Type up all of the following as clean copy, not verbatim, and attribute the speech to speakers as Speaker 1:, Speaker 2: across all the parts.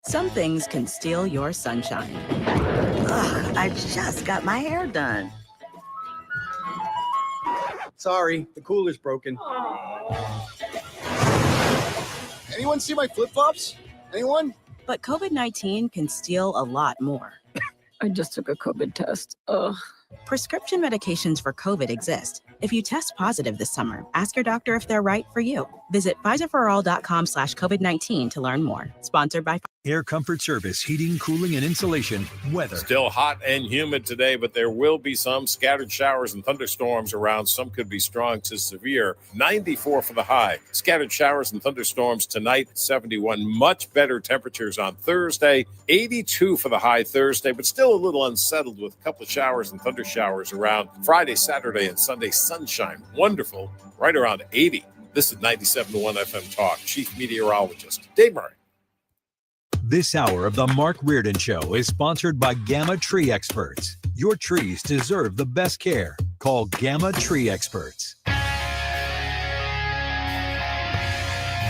Speaker 1: Some things can steal your sunshine.
Speaker 2: Ugh, I just got my hair done.
Speaker 3: Sorry, the cooler's broken. Anyone see my flip-flops? Anyone?
Speaker 1: But COVID-19 can steal a lot more.
Speaker 4: I just took a COVID test. Ugh.
Speaker 1: Prescription medications for COVID exist. If you test positive this summer, ask your doctor if they're right for you. Visit Pfizerforall.com/COVID-19 to learn more. Sponsored by
Speaker 5: Air Comfort Service, heating, cooling, and insulation. Weather.
Speaker 6: Still hot and humid today, but there will be some scattered showers and thunderstorms around. Some could be strong to severe. 94 for the high. Scattered showers and thunderstorms tonight, 71. Much better temperatures on Thursday. 82 for the high Thursday, but still a little unsettled with a couple of showers and thunder showers around. Friday, Saturday, and Sunday, sunshine. Wonderful. Right around 80. This is 97.1 FM Talk. Chief Meteorologist Dave Murray.
Speaker 5: This hour of the Mark Reardon Show is sponsored by Gamma Tree Experts. Your trees deserve the best care. Call Gamma Tree Experts.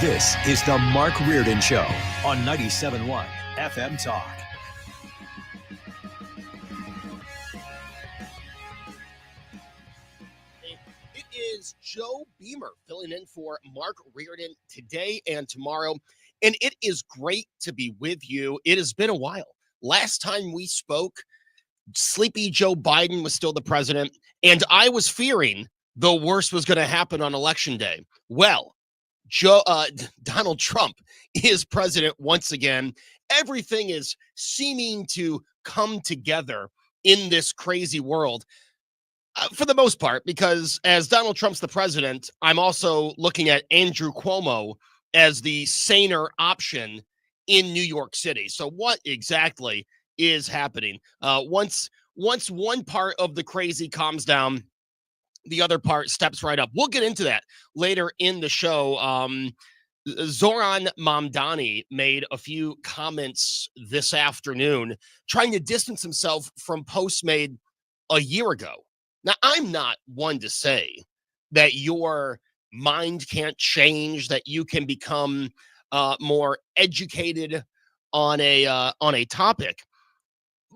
Speaker 5: This is the Mark Reardon Show on 97.1 FM Talk.
Speaker 7: It is Joe Beamer filling in for Mark Reardon today and tomorrow. And it is great to be with you. It has been a while. Last time we spoke, sleepy Joe Biden was still the president, and I was fearing the worst was going to happen on Election Day. Well, Donald Trump is president once again. Everything is seeming to come together in this crazy world. For the most part, because as Donald Trump's the president, I'm also looking at Andrew Cuomo as the saner option in New York City. So what exactly is happening? Once one part of the crazy calms down, the other part steps right up. We'll get into that later in the show. Zoran Mamdani made a few comments this afternoon trying to distance himself from posts made a year ago. Now, I'm not one to say that your mind can't change, that you can become more educated on a topic,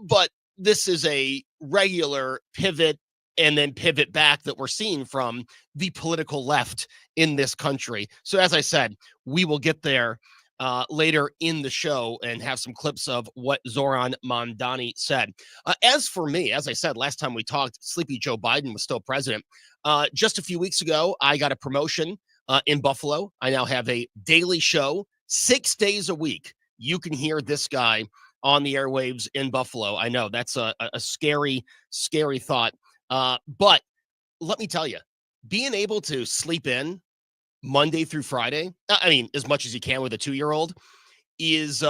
Speaker 7: but this is a regular pivot and then pivot back that we're seeing from the political left in this country. So as I said, we will get there later in the show and have some clips of what Zoran Mamdani said. As for me, as I said, last time we talked, sleepy Joe Biden was still president. Just a few weeks ago, I got a promotion in Buffalo. I now have a daily show, 6 days a week. You can hear this guy on the airwaves in Buffalo. I know that's a scary, scary thought. But let me tell you, being able to sleep in Monday through Friday, I mean, as much as you can with a 2-year-old, is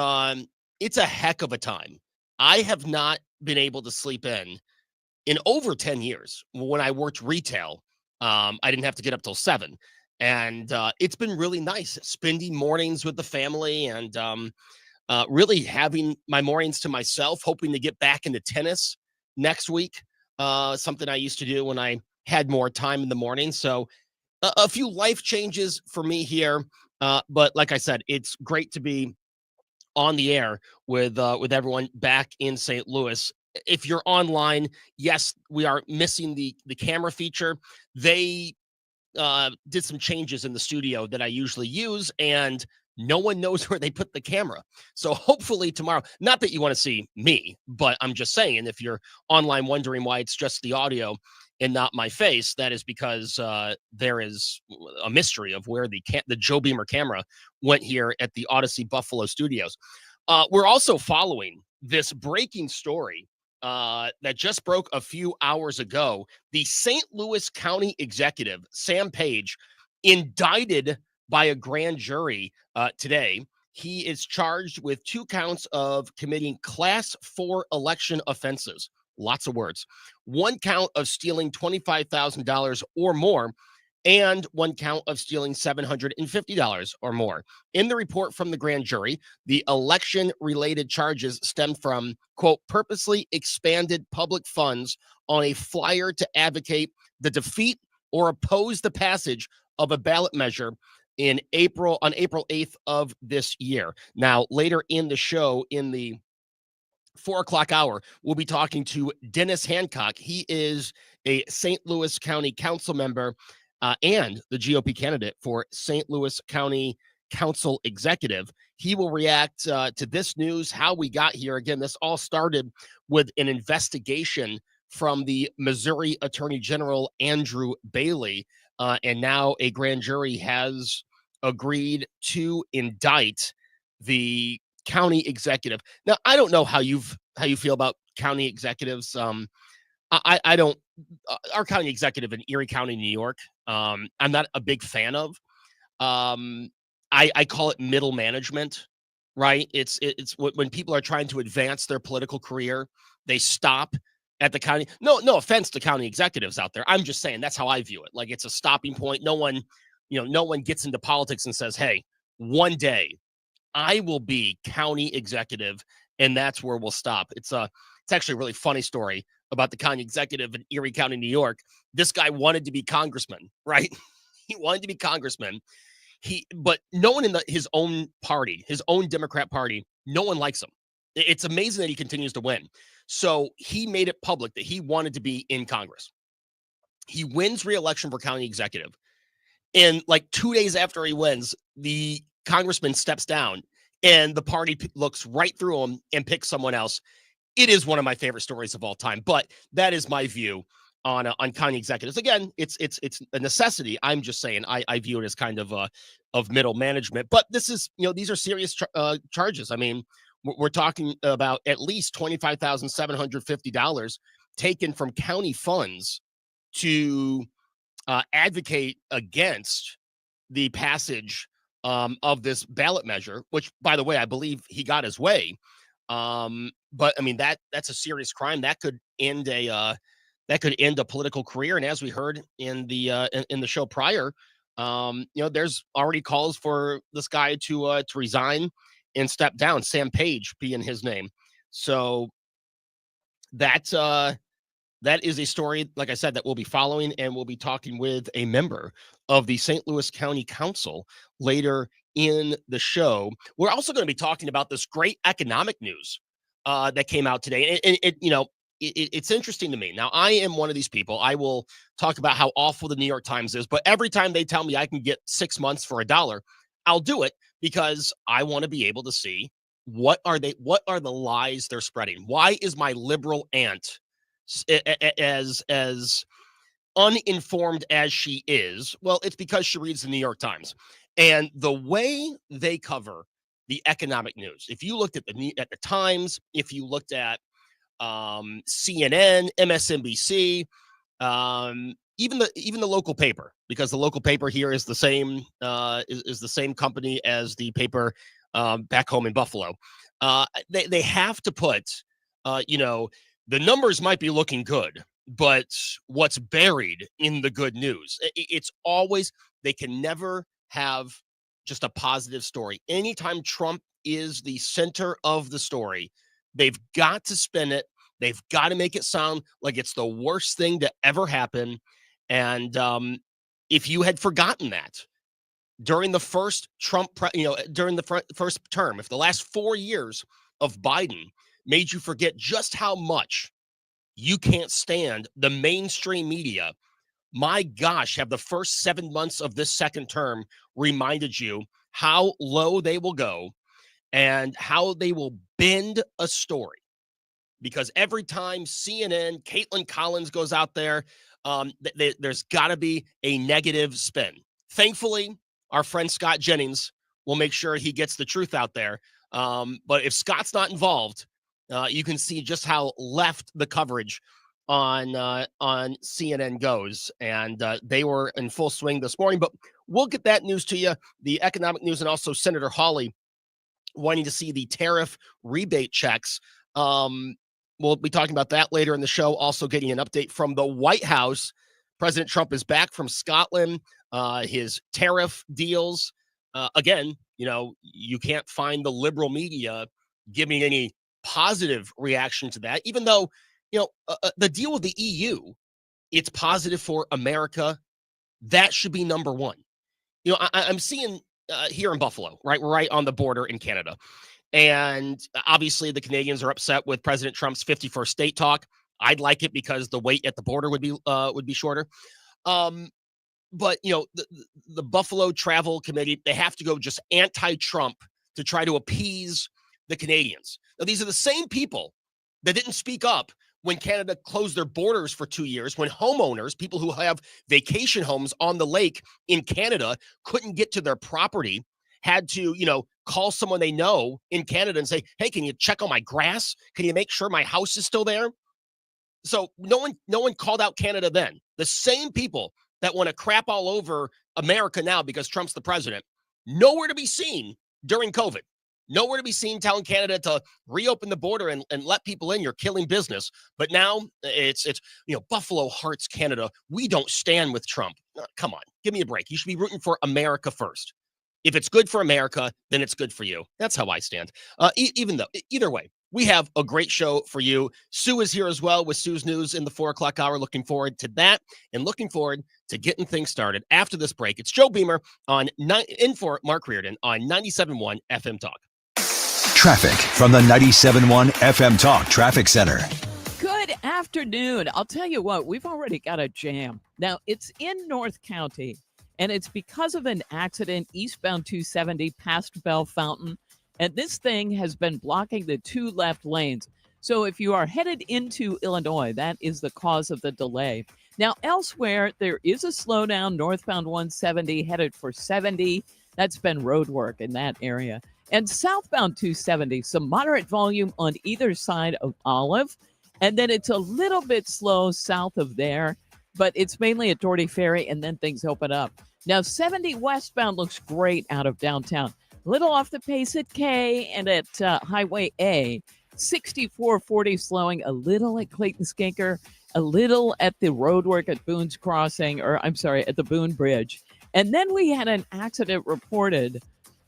Speaker 7: it's a heck of a time. I have not been able to sleep in over 10 years. When I worked retail, I didn't have to get up till 7. And it's been really nice spending mornings with the family and really having my mornings to myself, hoping to get back into tennis next week, something I used to do when I had more time in the morning. So a few life changes for me here. But like I said, it's great to be on the air with everyone back in St. Louis. If you're online, yes, we are missing the camera feature. They did some changes in the studio that I usually use, and no one knows where they put the camera. So hopefully tomorrow, not that you want to see me, but I'm just saying, if you're online wondering why it's just the audio and not my face, that is because there is a mystery of where the Joe Beamer camera went here at the Odyssey Buffalo Studios. We're also following this breaking story that just broke a few hours ago. The St. Louis County executive, Sam Page, indicted by a grand jury today. He is charged with 2 counts of committing Class 4 election offenses. Lots of words. 1 count of stealing $25,000 or more, and 1 count of stealing $750 or more. In the report from the grand jury, the election-related charges stem from, quote, purposely expanded public funds on a flyer to advocate the defeat or oppose the passage of a ballot measure on April 8th of this year. Now, later in the show, in the 4 o'clock hour, we'll be talking to Dennis Hancock. He is a St. Louis County Council member and the GOP candidate for St. Louis County Council Executive. He will react to this news, how we got here. Again, this all started with an investigation from the Missouri Attorney General Andrew Bailey, and now a grand jury has agreed to indict the county executive. Now, I don't know how you feel about county executives. I don't. Our county executive in Erie County, New York, I'm not a big fan of. I call it middle management, right? It's when people are trying to advance their political career, they stop at the county. No offense to county executives out there. I'm just saying that's how I view it. Like, it's a stopping point. No one gets into politics and says, hey, one day I will be county executive, and that's where we'll stop. It's actually a really funny story about the county executive in Erie County, New York. This guy wanted to be congressman, right? He wanted to be congressman. But no one in his own party, his own Democrat party, no one likes him. It's amazing that he continues to win. So he made it public that he wanted to be in Congress. He wins re-election for county executive. And like 2 days after he wins, the congressman steps down and the party looks right through him and picks someone else. It is one of my favorite stories of all time, but that is my view on county executives. Again, it's a necessity. I'm just saying I view it as kind of middle management, but this is, these are serious charges. I mean, we're talking about at least $25,750 taken from county funds to advocate against the passage of this ballot measure, which, by the way, I believe he got his way. But I mean, that's a serious crime that could end a political career. And as we heard in the show prior, there's already calls for this guy to resign and step down. Sam Page being his name. So that is a story, like I said, that we'll be following, and we'll be talking with a member of the St. Louis County Council later in the show. We're also going to be talking about this great economic news that came out today. And it's interesting to me. Now, I am one of these people. I will talk about how awful the New York Times is, but every time they tell me I can get 6 months for $1, I'll do it because I want to be able to see what are the lies they're spreading. Why is my liberal aunt, as uninformed as she is? Well, it's because she reads the New York Times, and the way they cover the economic news. If you looked at the Times, if you looked at CNN, MSNBC, even the local paper, because the local paper here is the same is the same company as the paper back home in Buffalo. They have to put the numbers might be looking good, but what's buried in the good news? It's always, they can never have just a positive story. Anytime Trump is the center of the story, they've got to spin it. They've got to make it sound like it's the worst thing to ever happen. And if you had forgotten that during the first during the first term, if the last 4 years of Biden made you forget just how much you can't stand the mainstream media, my gosh, have the first 7 months of this second term reminded you how low they will go and how they will bend a story. Because every time CNN, Caitlin Collins goes out there, there's got to be a negative spin. Thankfully, our friend Scott Jennings will make sure he gets the truth out there. But if Scott's not involved, you can see just how left the coverage on CNN goes. And they were in full swing this morning. But we'll get that news to you, the economic news, and also Senator Hawley wanting to see the tariff rebate checks. We'll be talking about that later in the show. Also getting an update from the White House. President Trump is back from Scotland. His tariff deals. Again, you can't find the liberal media giving any positive reaction to that, even though, the deal with the EU, it's positive for America. That should be number one. I'm seeing here in Buffalo, right? We're right on the border in Canada. And obviously the Canadians are upset with President Trump's 51st state talk. I'd like it because the wait at the border would be shorter. But the Buffalo Travel Committee, they have to go just anti-Trump to try to appease the Canadians. Now, these are the same people that didn't speak up when Canada closed their borders for 2 years, when homeowners, people who have vacation homes on the lake in Canada, couldn't get to their property, had to, call someone they know in Canada and say, hey, can you check on my grass? Can you make sure my house is still there? So no one called out Canada then. The same people that want to crap all over America now because Trump's the president, nowhere to be seen during COVID. Nowhere to be seen telling Canada to reopen the border and let people in. You're killing business. But now it's Buffalo Hearts Canada. We don't stand with Trump. Come on, give me a break. You should be rooting for America first. If it's good for America, then it's good for you. That's how I stand. Either way, we have a great show for you. Sue is here as well with Sue's News in the 4 o'clock hour. Looking forward to that and looking forward to getting things started after this break. It's Joe Beamer in for Mark Reardon on 97.1 FM Talk.
Speaker 5: Traffic from the 97.1 FM Talk Traffic Center.
Speaker 4: Good afternoon. I'll tell you what, we've already got a jam. Now, it's in North County, and it's because of an accident eastbound 270 past Bell Fountain. And this thing has been blocking the 2 left lanes. So if you are headed into Illinois, that is the cause of the delay. Now, elsewhere, there is a slowdown northbound 170 headed for 70. That's been road work in that area. And southbound 270, some moderate volume on either side of Olive. And then it's a little bit slow south of there, but it's mainly at Doherty Ferry, and then things open up. Now, 70 westbound looks great out of downtown. A little off the pace at K and at Highway A. 6440 slowing a little at Clayton Skinker, a little at the roadwork at Boone's Crossing, at the Boone Bridge. And then we had an accident reported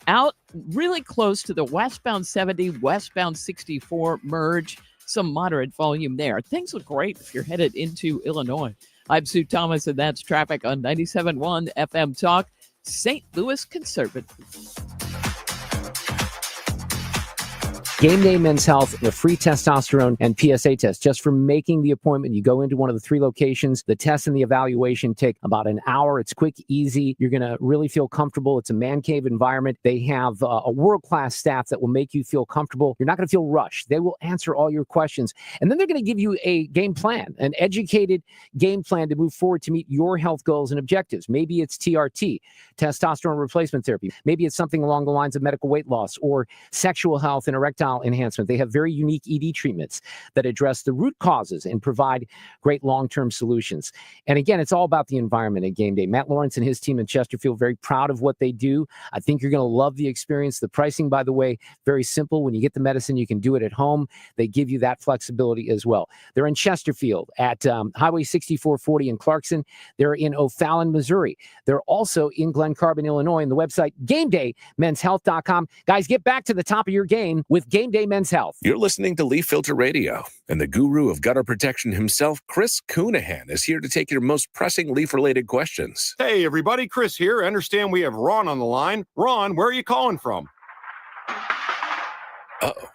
Speaker 4: out really close to the westbound 70, westbound 64 merge. Some moderate volume there. Things look great if you're headed into Illinois. I'm Sue Thomas, and that's traffic on 97.1 FM Talk, St. Louis Conservative.
Speaker 8: Game Day Men's Health, the free testosterone and PSA test. Just for making the appointment, you go into one of the 3 locations. The test and the evaluation take about an hour. It's quick, easy. You're going to really feel comfortable. It's a man cave environment. They have a world-class staff that will make you feel comfortable. You're not going to feel rushed. They will answer all your questions. And then they're going to give you a game plan, an educated game plan to move forward to meet your health goals and objectives. Maybe it's TRT, testosterone replacement therapy. Maybe it's something along the lines of medical weight loss or sexual health and erectile enhancement. They have very unique ED treatments that address the root causes and provide great long-term solutions. And again, it's all about the environment at Game Day. Matt Lawrence and his team in Chesterfield, very proud of what they do. I think you're going to love the experience. The pricing, by the way, very simple. When you get the medicine, you can do it at home. They give you that flexibility as well. They're in Chesterfield at Highway 6440 in Clarkson. They're in O'Fallon, Missouri. They're also in Glen Carbon, Illinois, and the website GameDayMen'sHealth.com. Guys, get back to the top of your game with Game Day Men's Health.
Speaker 9: You're listening to Leaf Filter Radio, and the guru of gutter protection himself, Chris Coonahan, is here to take your most pressing leaf-related questions.
Speaker 10: Hey, everybody, Chris here. I understand we have Ron on the line. Ron, where are you calling from?
Speaker 9: Uh-oh.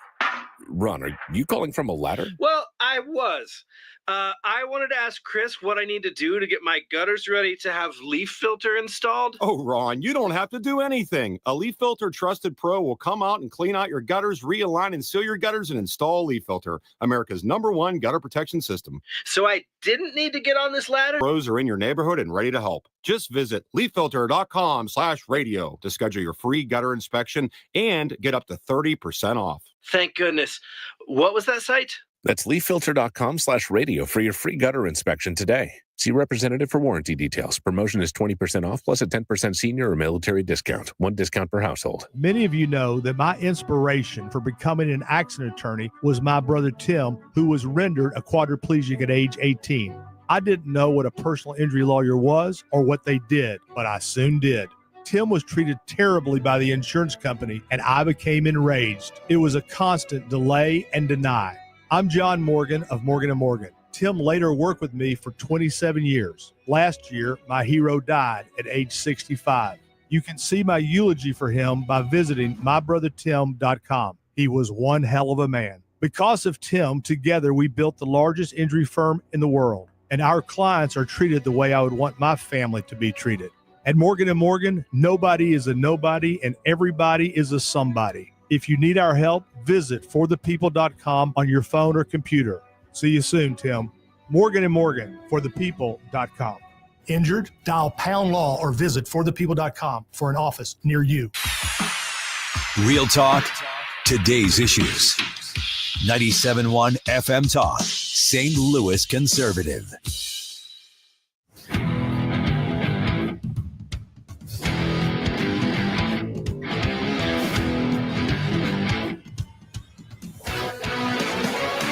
Speaker 9: Ron, are you calling from a ladder?
Speaker 11: Well, I was. I wanted to ask Chris what I need to do to get my gutters ready to have Leaf Filter installed.
Speaker 10: Oh, Ron, you don't have to do anything. A Leaf Filter Trusted Pro will come out and clean out your gutters, realign and seal your gutters, and install Leaf Filter, America's #1 gutter protection system.
Speaker 11: So I didn't need to get on this ladder?
Speaker 10: Pros are in your neighborhood and ready to help. Just visit leaffilter.com/radio to schedule your free gutter inspection and get up to 30% off.
Speaker 11: Thank goodness. What was that site?
Speaker 9: That's leaffilter.com/radio for your free gutter inspection today. See representative for warranty details. Promotion is 20% off plus a 10% senior or military discount. 1 discount per household.
Speaker 12: Many of you know that my inspiration for becoming an accident attorney was my brother Tim, who was rendered a quadriplegic at age 18. I didn't know what a personal injury lawyer was or what they did, but I soon did. Tim was treated terribly by the insurance company, and I became enraged. It was a constant delay and deny. I'm John Morgan of Morgan & Morgan. Tim later worked with me for 27 years. Last year, my hero died at age 65. You can see my eulogy for him by visiting mybrothertim.com. He was one hell of a man. Because of Tim, together we built the largest injury firm in the world, and our clients are treated the way I would want my family to be treated. At Morgan & Morgan, nobody is a nobody and everybody is a somebody. If you need our help, visit forthepeople.com on your phone or computer. See you soon, Tim. Morgan & Morgan, forthepeople.com.
Speaker 13: Injured? Dial Pound Law or visit forthepeople.com for an office near you.
Speaker 5: Real talk, today's issues. 97.1 FM Talk, St. Louis Conservative.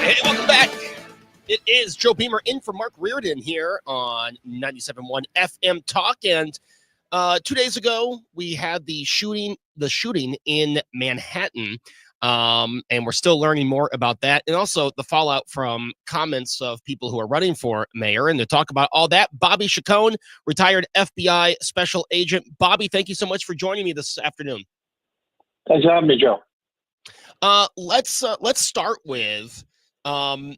Speaker 7: Hey, welcome back. It is Joe Beamer in for Mark Reardon here on 97.1 FM Talk. And 2 days ago, we had the shooting in Manhattan. And we're still learning more about that. And also the fallout from comments of people who are running for mayor. And to talk about all that, Bobby Chacon, retired FBI special agent. Bobby, thank you so much for joining me this afternoon.
Speaker 14: Thanks for having me, Joe.
Speaker 7: Let's start with the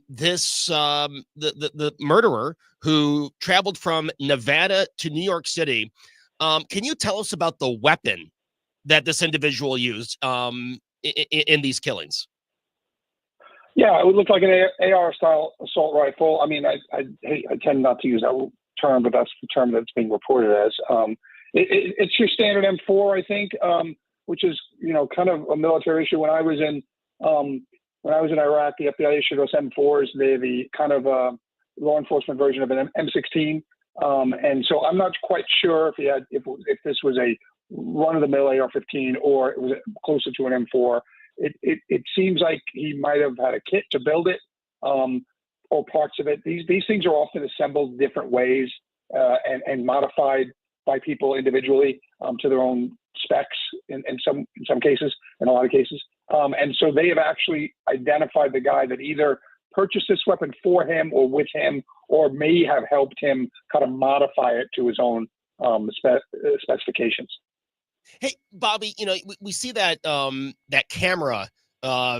Speaker 7: murderer who traveled from Nevada to New York City. Can you tell us about the weapon that this individual used in these killings?
Speaker 14: Yeah, it would look like an AR-style assault rifle. I mean, I tend not to use that term, but that's the term that's being reported as. It's your standard M4, I think, which is, kind of a military issue. When I was in Iraq, the FBI issued us M4s. They're the kind of law enforcement version of an M16. And so I'm not quite sure if this was a run-of-the-mill AR-15 or it was closer to an M4. It seems like he might have had a kit to build it, or parts of it. These things are often assembled different ways and modified by people individually to their own specs in some cases, in a lot of cases. And so they have actually identified the guy that either purchased this weapon for him or with him, or may have helped him kind of modify it to his own specifications.
Speaker 7: Hey, Bobby, we see that that camera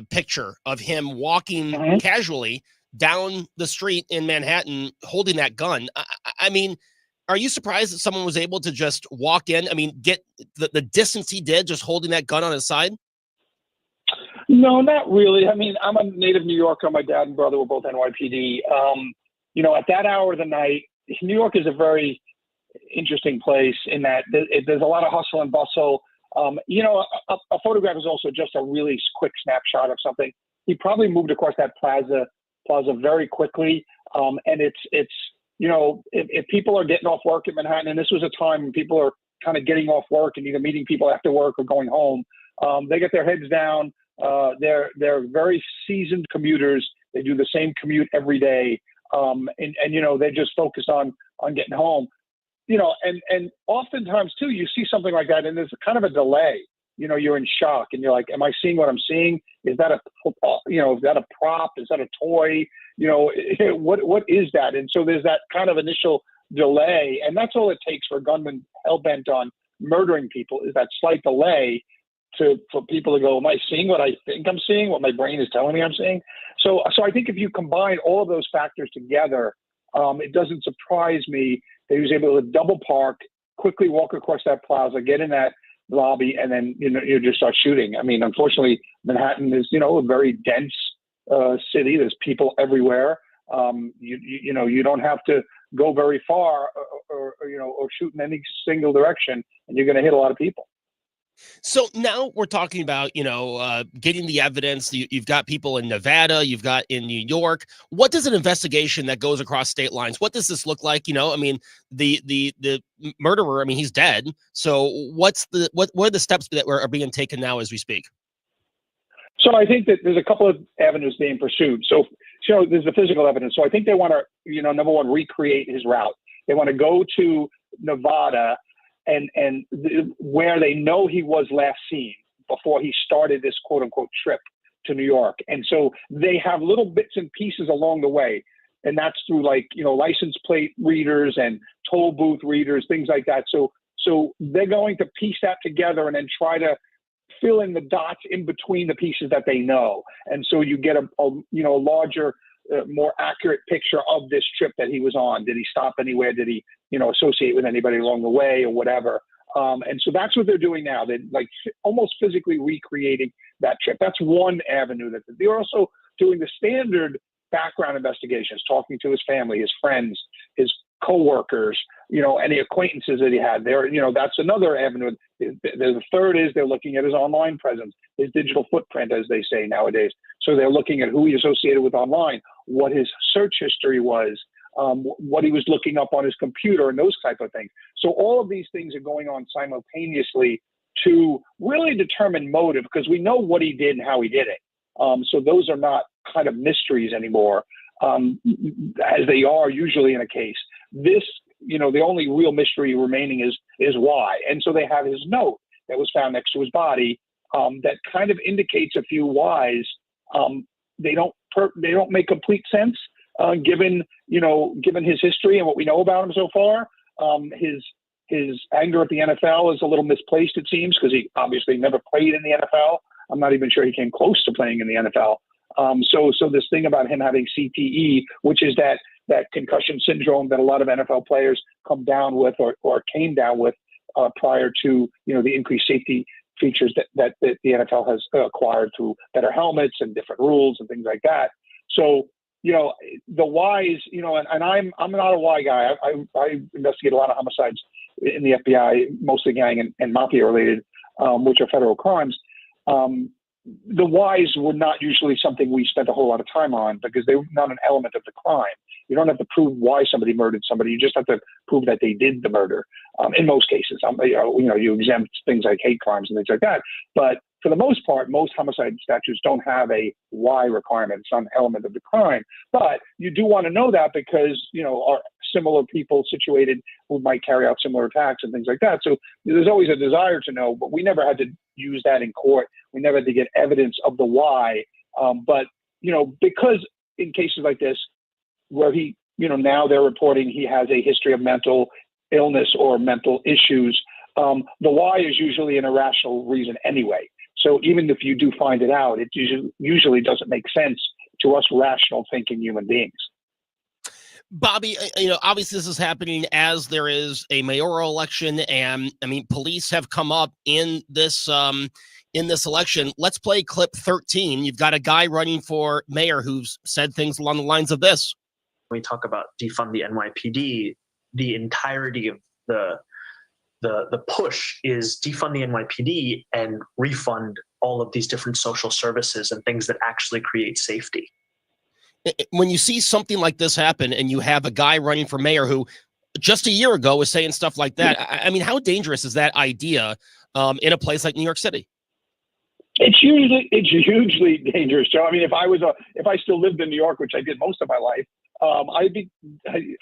Speaker 7: picture of him walking casually down the street in Manhattan holding that gun. I mean, are you surprised that someone was able to just walk in? I mean, get the distance he did just holding that gun on his side?
Speaker 14: No, not really. I mean, I'm a native New Yorker. My dad and brother were both NYPD. At that hour of the night, New York is a very interesting place in that there's a lot of hustle and bustle. A photograph is also just a really quick snapshot of something. He probably moved across that plaza very quickly. And it's if people are getting off work in Manhattan, and this was a time when people are kind of getting off work and either meeting people after work or going home, they get their heads down. They're very seasoned commuters. They do the same commute every day. They're just focused on getting home. And oftentimes too, you see something like that, and there's kind of a delay. You're in shock, and you're like, "Am I seeing what I'm seeing? Is that is that a prop? Is that a toy? What is that?" And so there's that kind of initial delay, and that's all it takes for a gunman hell-bent on murdering people, is that slight delay for people to go, "Am I seeing what I think I'm seeing? What my brain is telling me I'm seeing?" So I think if you combine all of those factors together, it doesn't surprise me that he was able to double park, quickly walk across that plaza, get in that lobby, and then you just start shooting. I mean, unfortunately, Manhattan is a very dense city. There's people everywhere. You don't have to go very far or shoot in any single direction, and you're going to hit a lot of people.
Speaker 7: So now we're talking about, getting the evidence. You've got people in Nevada, you've got in New York. What does an investigation that goes across state lines, what does this look like? I mean, the murderer, I mean, he's dead. So what are the steps that are being taken now as we speak?
Speaker 14: So I think that there's a couple of avenues being pursued. So there's the physical evidence. So I think they want to, number one, recreate his route. They want to go to Nevada and where they know he was last seen before he started this quote unquote trip to New York. And so they have little bits and pieces along the way. And that's through license plate readers and toll booth readers, things like that. So So they're going to piece that together and then try to fill in the dots in between the pieces that they know. And so you get a larger, more accurate picture of this trip that he was on. Did he stop anywhere? Did he, associate with anybody along the way or whatever? And so that's what they're doing now. They're like almost physically recreating that trip. That's one avenue that they're also doing the standard background investigations, talking to his family, his friends, his coworkers, any acquaintances that he had there. That's another avenue. The third is they're looking at his online presence, his digital footprint, as they say nowadays. So they're looking at who he associated with online, what his search history was, what he was looking up on his computer, and those type of things. So all of these things are going on simultaneously to really determine motive, because we know what he did and how he did it. So those are not kind of mysteries anymore, as they are usually in a case. This, the only real mystery remaining is why. And so they have his note that was found next to his body that kind of indicates a few whys. They don't make complete sense given his history and what we know about him so far. His anger at the NFL is a little misplaced, it seems, because he obviously never played in the NFL. I'm not even sure he came close to playing in the NFL. So this thing about him having CTE, which is that concussion syndrome that a lot of NFL players come down with or came down with prior to the increased safety features that the NFL has acquired through better helmets and different rules and things like that. So the whys, and I'm not a why guy. I investigate a lot of homicides in the FBI, mostly gang and mafia related, which are federal crimes. The whys were not usually something we spent a whole lot of time on because they were not an element of the crime. You don't have to prove why somebody murdered somebody. You just have to prove that they did the murder. In most cases, you exempt things like hate crimes and things like that. But for the most part, most homicide statutes don't have a why requirement. It's not an element of the crime. But you do want to know that because, are similar people situated who might carry out similar attacks and things like that. So there's always a desire to know, but we never had to use that in court. We never had to get evidence of the why. But because in cases like this, where he, now they're reporting he has a history of mental illness or mental issues, the why is usually an irrational reason anyway. So even if you do find it out, it usually doesn't make sense to us rational thinking human beings.
Speaker 7: Bobby, obviously this is happening as there is a mayoral election, and police have come up in this election. Let's play clip 13. You've got a guy running for mayor who's said things along the lines of this.
Speaker 15: When we talk about defund the NYPD, the entirety of the push is defund the NYPD and refund all of these different social services and things that actually create safety.
Speaker 7: When you see something like this happen and you have a guy running for mayor who just a year ago was saying stuff like that, how dangerous is that idea in a place like New York City?
Speaker 14: It's hugely dangerous, Joe. If I still lived in New York, which I did most of my life, I'd be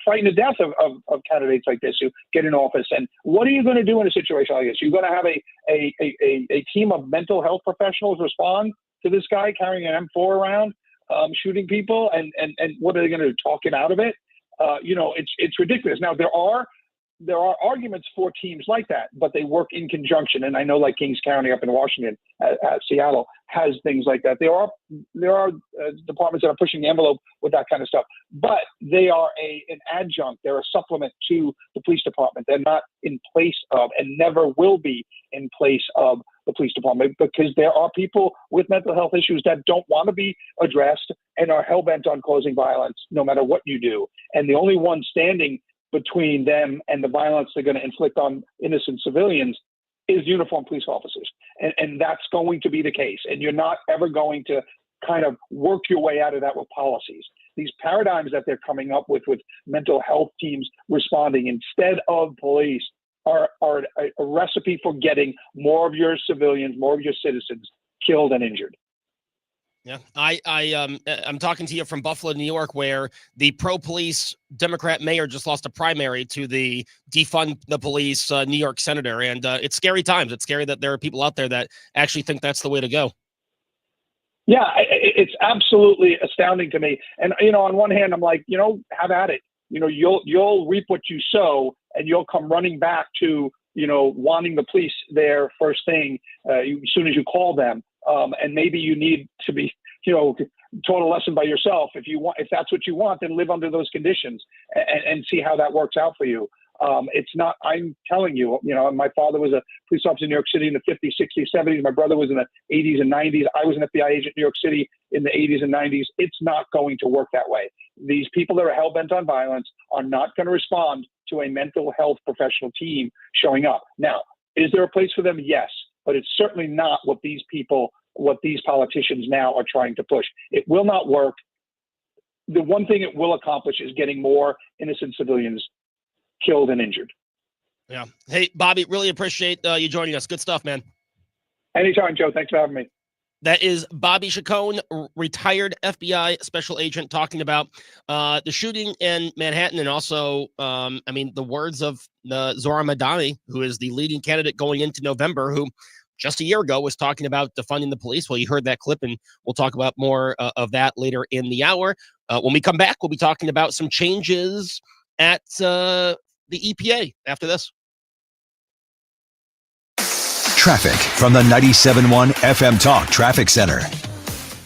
Speaker 14: frightened to death of candidates like this who get in office. And what are you going to do in a situation like this? You're going to have a team of mental health professionals respond to this guy carrying an M4 around, shooting people, and what are they going to do? Talk him out of it? It's ridiculous. Now there are arguments for teams like that, but they work in conjunction. And I know, like Kings County up in Washington, Seattle has things like that. There are departments that are pushing the envelope with that kind of stuff, but they are an adjunct. They're a supplement to the police department. They're not in place of, and never will be in place of, the police department, because there are people with mental health issues that don't want to be addressed and are hell-bent on causing violence no matter what you do. And the only one standing between them and the violence they're going to inflict on innocent civilians is uniformed police officers. And that's going to be the case. And you're not ever going to kind of work your way out of that with policies. These paradigms that they're coming up with mental health teams responding instead of police are a recipe for getting more of your civilians, more of your citizens killed and injured.
Speaker 7: Yeah, I'm talking to you from Buffalo, New York, where the pro-police Democrat mayor just lost a primary to the defund the police New York senator, and it's scary times. It's scary that there are people out there that actually think that's the way to go.
Speaker 14: Yeah, it's absolutely astounding to me. And on one hand, I'm like, have at it. You'll reap what you sow, and you'll come running back to wanting the police there first thing as soon as you call them. And maybe you need to be, taught a lesson by yourself. If that's what you want, then live under those conditions and see how that works out for you. It's not, I'm telling you, my father was a police officer in New York City in the 50s, 60s, 70s. My brother was in the 80s and 90s. I was an FBI agent in New York City in the 80s and 90s. It's not going to work that way. These people that are hell-bent on violence are not going to respond to a mental health professional team showing up. Now, is there a place for them? Yes, but it's certainly not what these politicians now are trying to push. It will not work. The one thing it will accomplish is getting more innocent civilians killed and injured.
Speaker 7: Yeah. Hey, Bobby, really appreciate you joining us. Good stuff, man.
Speaker 14: Anytime, Joe. Thanks for having me.
Speaker 7: That is Bobby Chacon, retired FBI special agent, talking about the shooting in Manhattan, and also, the words of Zohran Mamdani, who is the leading candidate going into November, who just a year ago was talking about defunding the police. Well, you heard that clip, and we'll talk about more of that later in the hour. When we come back, we'll be talking about some changes at the EPA after this.
Speaker 5: Traffic from the 97.1 FM Talk Traffic Center.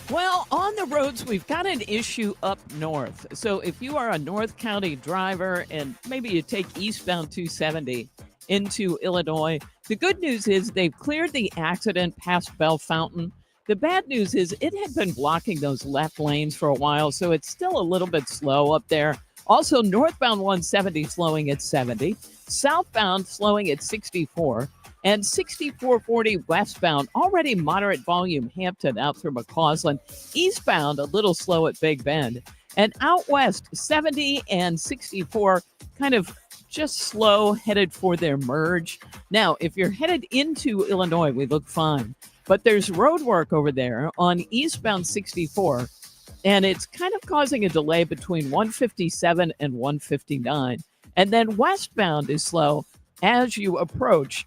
Speaker 4: Well, on the roads, we've got an issue up north. So if you are a North County driver and maybe you take eastbound 270 into Illinois, the good news is they've cleared the accident past Bell Fountain. The bad news is it had been blocking those left lanes for a while, so it's still a little bit slow up there. Also, northbound 170 slowing at 70, southbound slowing at 64, and 6440 westbound, already moderate volume Hampton out through McCausland. Eastbound, a little slow at Big Bend. And out west, 70 and 64 kind of just slow, headed for their merge. Now, if you're headed into Illinois, we look fine. But there's road work over there on eastbound 64, and it's kind of causing a delay between 157 and 159. And then westbound is slow as you approach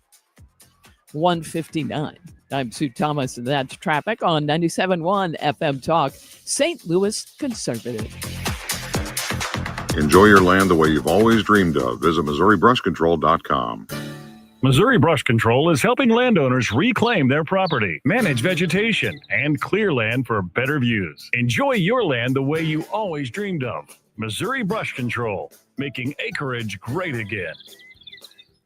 Speaker 4: 159. I'm Sue Thomas, and that's traffic on 97.1 FM Talk, St. Louis Conservative.
Speaker 16: Enjoy your land the way you've always dreamed of. Visit MissouriBrushControl.com.
Speaker 17: Missouri Brush Control is helping landowners reclaim their property, manage vegetation, and clear land for better views. Enjoy your land the way you always dreamed of. Missouri Brush Control, making acreage great again.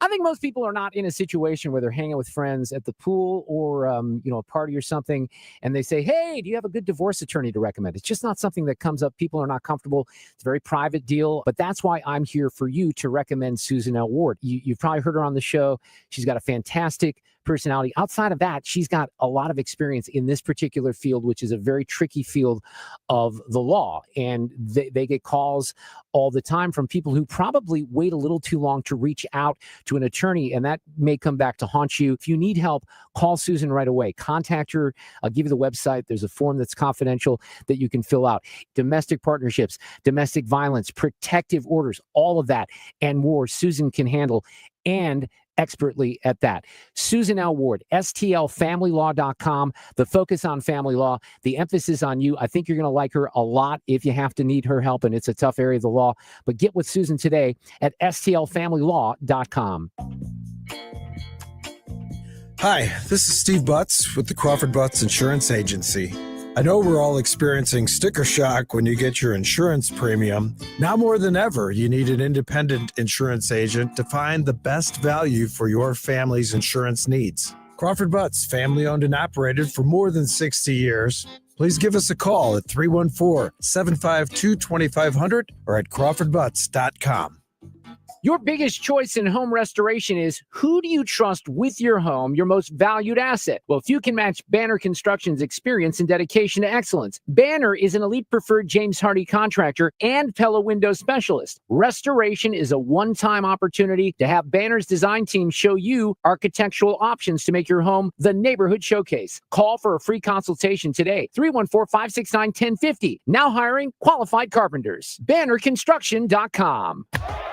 Speaker 8: I think most people are not in a situation where they're hanging with friends at the pool or, a party or something, and they say, hey, do you have a good divorce attorney to recommend? It's just not something that comes up. People are not comfortable. It's a very private deal, but that's why I'm here for you to recommend Susan L. Ward. You've probably heard her on the show. She's got a fantastic personality. Outside of that, she's got a lot of experience in this particular field, which is a very tricky field of the law. And they get calls all the time from people who probably wait a little too long to reach out to an attorney, and that may come back to haunt you. If you need help, call Susan right away. Contact her. I'll give you the website. There's a form that's confidential that you can fill out. Domestic partnerships, domestic violence, protective orders, all of that and more Susan can handle, and expertly at that. Susan L. Ward, STLFamilyLaw.com. The focus on family law, the emphasis on you. I think you're going to like her a lot if you have to need her help, and it's a tough area of the law. But get with Susan today at STLFamilyLaw.com.
Speaker 18: Hi, this is Steve Butts with the Crawford Butts Insurance Agency. I know we're all experiencing sticker shock when you get your insurance premium. Now more than ever, you need an independent insurance agent to find the best value for your family's insurance needs. Crawford Butts, family owned and operated for more than 60 years. Please give us a call at 314-752-2500 or at crawfordbutts.com.
Speaker 8: Your biggest choice in home restoration is, who do you trust with your home, your most valued asset? Well, if you can match Banner Construction's experience and dedication to excellence. Banner is an elite preferred James Hardie contractor and Pella window specialist. Restoration is a one-time opportunity to have Banner's design team show you architectural options to make your home the neighborhood showcase. Call for a free consultation today. 314-569-1050. Now hiring qualified carpenters. BannerConstruction.com.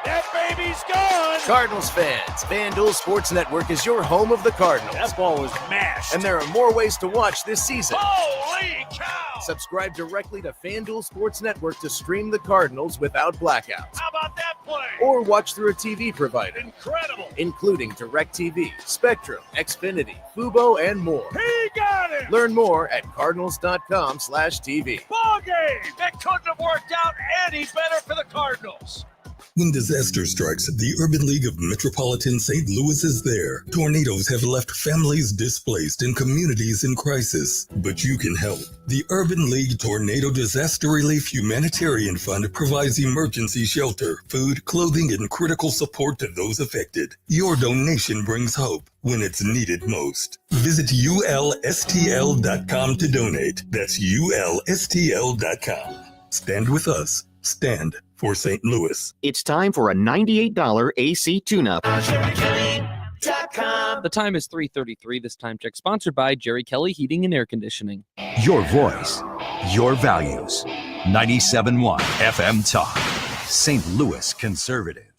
Speaker 19: That baby's gone!
Speaker 20: Cardinals fans, FanDuel Sports Network is your home of the Cardinals.
Speaker 19: That ball was mashed.
Speaker 20: And there are more ways to watch this season.
Speaker 19: Holy cow!
Speaker 20: Subscribe directly to FanDuel Sports Network to stream the Cardinals without blackouts.
Speaker 19: How about that play.
Speaker 20: Or watch through a TV provider.
Speaker 19: Incredible.
Speaker 20: Including DirecTV, Spectrum, Xfinity, Fubo, and more.
Speaker 19: He got it.
Speaker 20: Learn more at cardinals.com/TV.
Speaker 19: Ball game. That couldn't have worked out any better for the Cardinals.
Speaker 21: When disaster strikes, the Urban League of Metropolitan St. Louis is there. Tornadoes have left families displaced and communities in crisis, but you can help. The Urban League Tornado Disaster Relief Humanitarian Fund provides emergency shelter, food, clothing, and critical support to those affected. Your donation brings hope when it's needed most. Visit ulstl.com to donate. That's ulstl.com. Stand with us. Stand for St. Louis.
Speaker 22: It's time for a $98 AC tune-up.
Speaker 23: The time is 3:33. This time check sponsored by Jerry Kelly Heating and Air Conditioning.
Speaker 5: Your voice, your values. 97.1 FM Talk. St. Louis Conservative.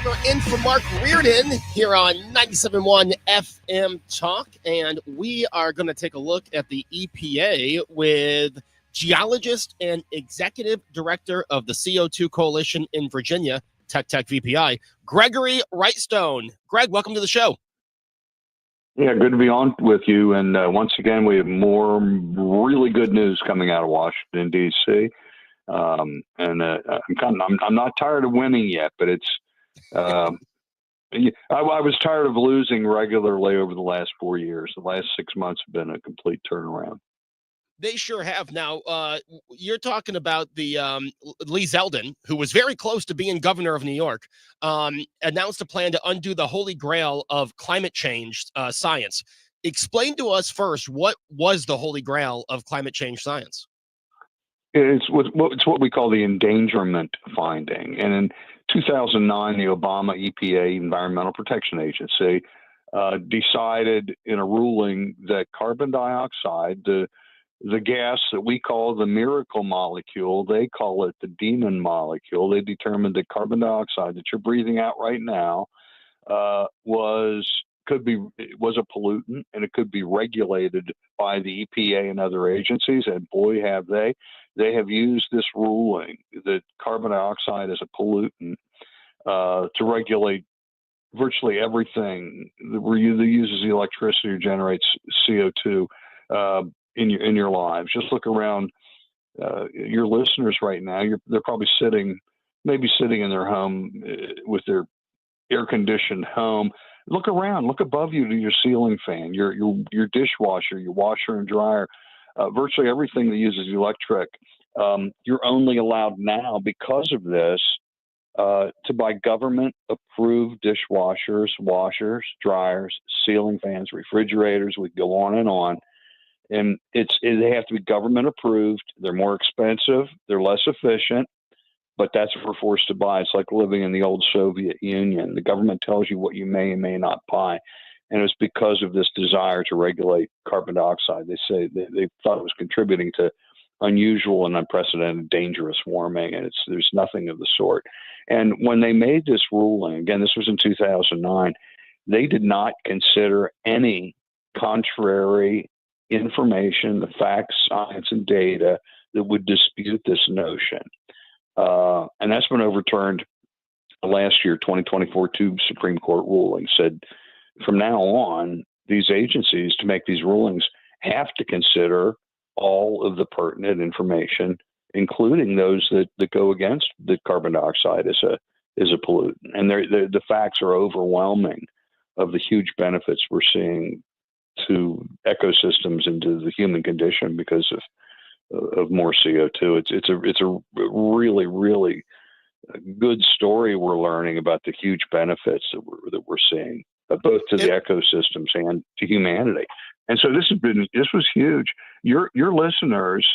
Speaker 7: We're in for Mark Reardon here on 97.1 FM Talk, and we are going to take a look at the EPA with geologist and executive director of the CO2 Coalition in Virginia, Tech VPI, Gregory Whitestone. Greg, welcome to the show.
Speaker 24: Yeah, good to be on with you. And once again, we have more really good news coming out of Washington, D.C. I'm not tired of winning yet, but it's I was tired of losing regularly over the last 4 years. The last 6 months have been a complete turnaround.
Speaker 7: They sure have. Now, you're talking about the Lee Zeldin, who was very close to being governor of New York, announced a plan to undo the holy grail of climate change science. Explain to us first, what was the holy grail of climate change science?
Speaker 24: It's what we call the endangerment finding. And in 2009, the Obama EPA, Environmental Protection Agency, decided in a ruling that carbon dioxide, the gas that we call the miracle molecule, they call it the demon molecule. They determined that carbon dioxide that you're breathing out right now was a pollutant, and it could be regulated by the EPA and other agencies. And boy, have they. They have used this ruling that carbon dioxide is a pollutant to regulate virtually everything that uses the electricity or generates CO2 in your lives. Just look around your listeners right now. They're probably sitting in their home with their air-conditioned home. Look around. Look above you to your ceiling fan, your dishwasher, your washer and dryer. Virtually everything that uses electric. You're only allowed now, because of this, to buy government-approved dishwashers, washers, dryers, ceiling fans, refrigerators. We go on and on. And they have to be government-approved. They're more expensive. They're less efficient. But that's what we're forced to buy. It's like living in the old Soviet Union. The government tells you what you may and may not buy. And it's because of this desire to regulate carbon dioxide. They say they thought it was contributing to unusual and unprecedented dangerous warming, and there's nothing of the sort. And when they made this ruling, again, this was in 2009, they did not consider any contrary information, the facts, science, and data that would dispute this notion. And that's been overturned last year, 2024, two Supreme Court rulings said from now on, these agencies to make these rulings have to consider all of the pertinent information, including those that go against the carbon dioxide as a pollutant. And the facts are overwhelming of the huge benefits we're seeing to ecosystems and to the human condition because of more CO2. It's a really, really good story we're learning about the huge benefits that we're seeing, both to the ecosystems and to humanity. And so this was huge. Your listeners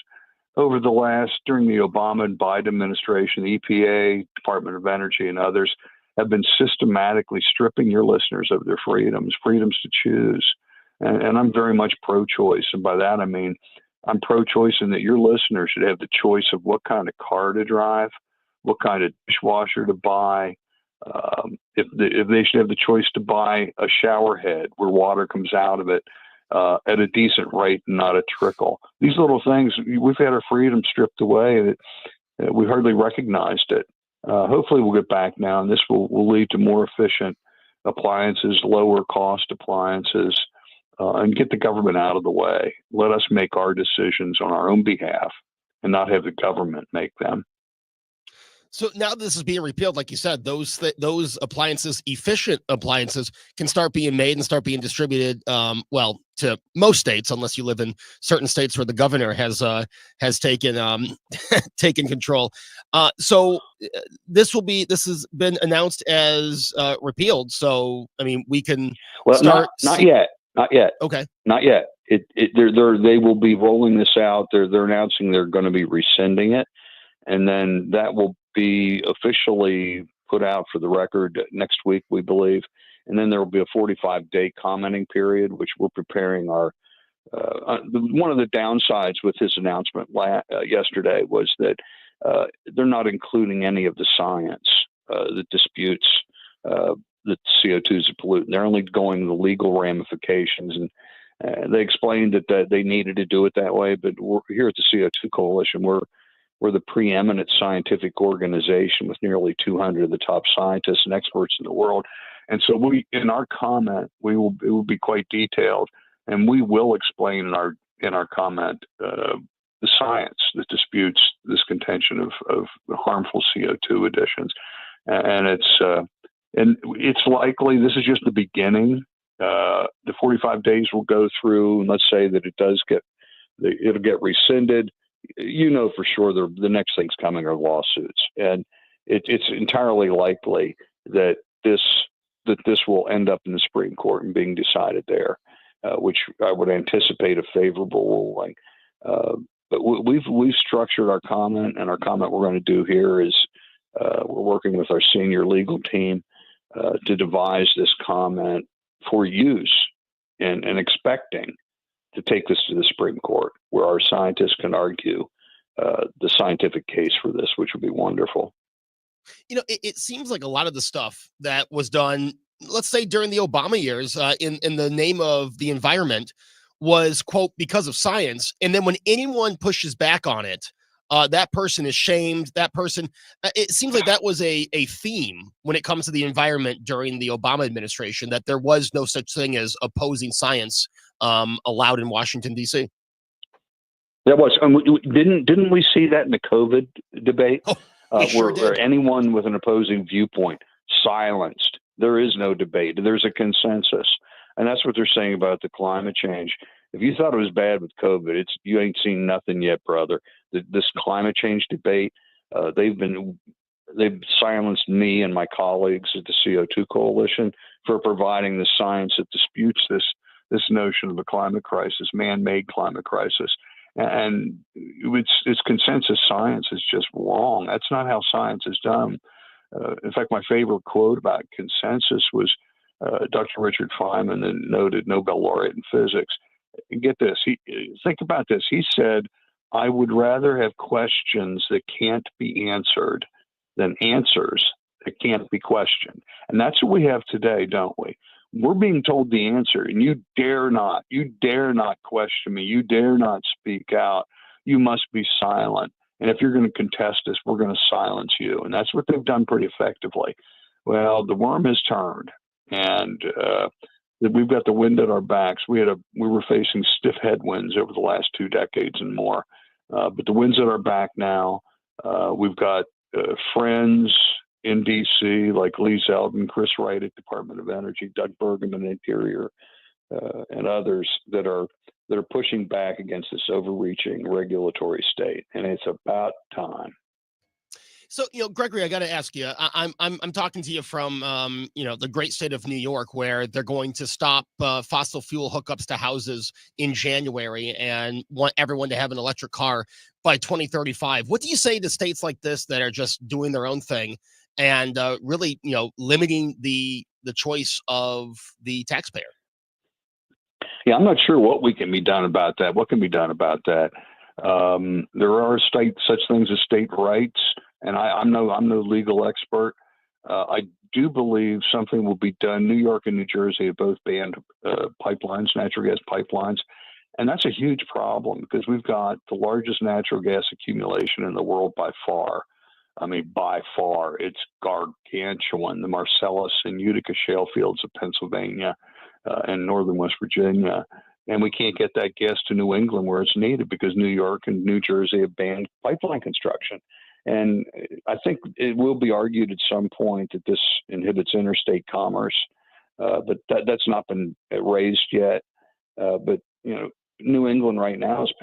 Speaker 24: over during the Obama and Biden administration, the EPA, Department of Energy, and others have been systematically stripping your listeners of their freedoms to choose. And I'm very much pro-choice. And by that, I mean, I'm pro-choice in that your listeners should have the choice of what kind of car to drive, what kind of dishwasher to buy, if they should have the choice to buy a shower head where water comes out of it at a decent rate and not a trickle. These little things, we've had our freedom stripped away. We hardly recognized it. Hopefully we'll get back now, and this will lead to more efficient appliances, lower cost appliances, and get the government out of the way. Let us make our decisions on our own behalf and not have the government make them.
Speaker 7: So now this is being repealed, like you said, those appliances, efficient appliances, can start being made and start being distributed. Well, to most states, unless you live in certain states where the governor has taken taken control. So this has been announced as repealed. So I mean, we can start.
Speaker 24: Not yet.
Speaker 7: Okay.
Speaker 24: Not yet. They will be rolling this out. They're announcing they're going to be rescinding it, and then that will be officially put out for the record next week, we believe. And then there will be a 45-day commenting period, which we're preparing our. One of the downsides with his announcement yesterday was that they're not including any of the science that disputes that CO2 is a pollutant. They're only going the legal ramifications, and they explained that they needed to do it that way. But we're here at the CO2 Coalition. We're the preeminent scientific organization with nearly 200 of the top scientists and experts in the world. And so in our comment, it will be quite detailed, and we will explain in our comment the science that disputes this contention of harmful CO2 emissions. And it's likely this is just the beginning. The 45 days will go through, and let's say that it'll get rescinded. You know for sure the next things coming are lawsuits, and it's entirely likely that this will end up in the Supreme Court and being decided there, which I would anticipate a favorable ruling. But we've structured our comment, and our comment we're going to do here is we're working with our senior legal team to devise this comment for use and expecting to take this to the Supreme Court, where our scientists can argue the scientific case for this, which would be wonderful.
Speaker 7: You know, it seems like a lot of the stuff that was done, let's say during the Obama years, in the name of the environment, was, quote, because of science. And then when anyone pushes back on it, that person is shamed. That person, it seems like that was a theme when it comes to the environment during the Obama administration, that there was no such thing as opposing science allowed in Washington, D.C.
Speaker 24: That was, didn't we see that in the COVID debate? Where anyone with an opposing viewpoint silenced. There is no debate. There's a consensus. And that's what they're saying about the climate change. If you thought it was bad with COVID, you ain't seen nothing yet, brother. This climate change debate, they've silenced me and my colleagues at the CO2 Coalition for providing the science that disputes this notion of a climate crisis, man-made climate crisis. And it's consensus science is just wrong. That's not how science is done. In fact, my favorite quote about consensus was Dr. Richard Feynman, the noted Nobel laureate in physics. Get this. Think about this. He said, I would rather have questions that can't be answered than answers that can't be questioned. And that's what we have today, don't we? We're being told the answer, and you dare not question me. You dare not speak out. You must be silent. And if you're going to contest us, we're going to silence you. And that's what they've done pretty effectively. Well, the worm has turned, and we've got the wind at our backs. We were facing stiff headwinds over the last 2 decades and more. But the wind's at our back now. We've got friends in D.C. like Lee Zeldin, Chris Wright at Department of Energy, Doug Bergman, Interior, and others that are pushing back against this overreaching regulatory state, and it's about time.
Speaker 7: So, Gregory, I got to ask you. I'm talking to you from the great state of New York, where they're going to stop fossil fuel hookups to houses in January and want everyone to have an electric car by 2035. What do you say to states like this that are just doing their own thing and really, limiting the choice of the taxpayer?
Speaker 24: Yeah, I'm not sure what can be done about that. What can be done about that? There are such things as state rights, and I'm no legal expert. I do believe something will be done. New York and New Jersey have both banned pipelines, natural gas pipelines. And that's a huge problem because we've got the largest natural gas accumulation in the world by far. I mean, by far, it's gargantuan. The Marcellus and Utica shale fields of Pennsylvania and northern West Virginia. And we can't get that gas to New England where it's needed because New York and New Jersey have banned pipeline construction. And I think it will be argued at some point that this inhibits interstate commerce, but that's not been raised yet. But, you know, New England right now is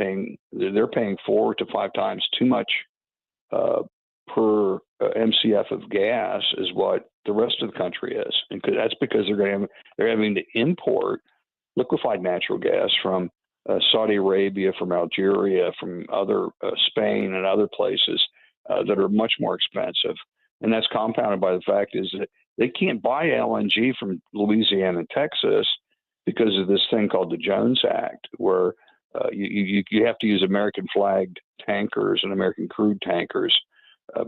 Speaker 24: they're paying 4 to 5 times too much per MCF of gas is what the rest of the country is. And that's because they're having to import liquefied natural gas from Saudi Arabia, from Algeria, from other Spain and other places that are much more expensive. And that's compounded by the fact is that they can't buy LNG from Louisiana and Texas because of this thing called the Jones Act, where you have to use American flagged tankers and American crude tankers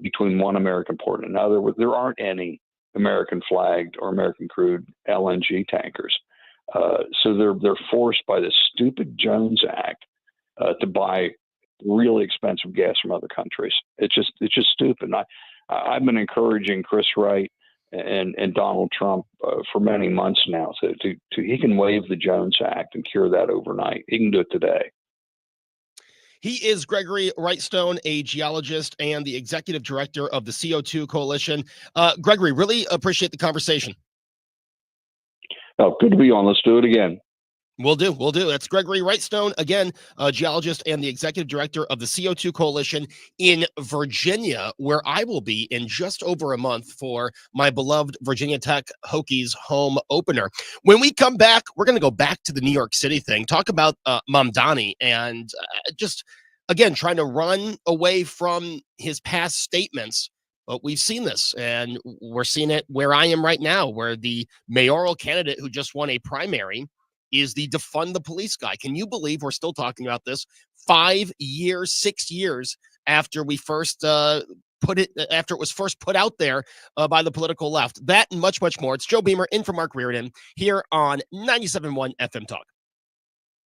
Speaker 24: between one American port and another. There aren't any American flagged or American crude LNG tankers. So they're forced by this stupid Jones Act to buy really expensive gas from other countries. It's just stupid. I've been encouraging Chris Wright and Donald Trump for many months now to he can waive the Jones Act and cure that overnight. He can do it today.
Speaker 7: He is Gregory Whitestone, a geologist and the executive director of the CO2 Coalition. Gregory, really appreciate the conversation.
Speaker 24: Oh, good to be on. Let's do it again.
Speaker 7: We'll do. That's Gregory Whitestone, again, a geologist and the executive director of the CO2 Coalition in Virginia, where I will be in just over a month for my beloved Virginia Tech Hokies home opener. When we come back, we're going to go back to the New York City thing, talk about Mamdani, and just, again, trying to run away from his past statements. But we've seen this, and we're seeing it where I am right now, where the mayoral candidate who just won a primary is the defund the police guy. Can you believe we're still talking about this 6 years after we first after it was first put out there by the political left? That and much, much more. It's Joe Beamer in for Mark Reardon here on 97.1 FM Talk.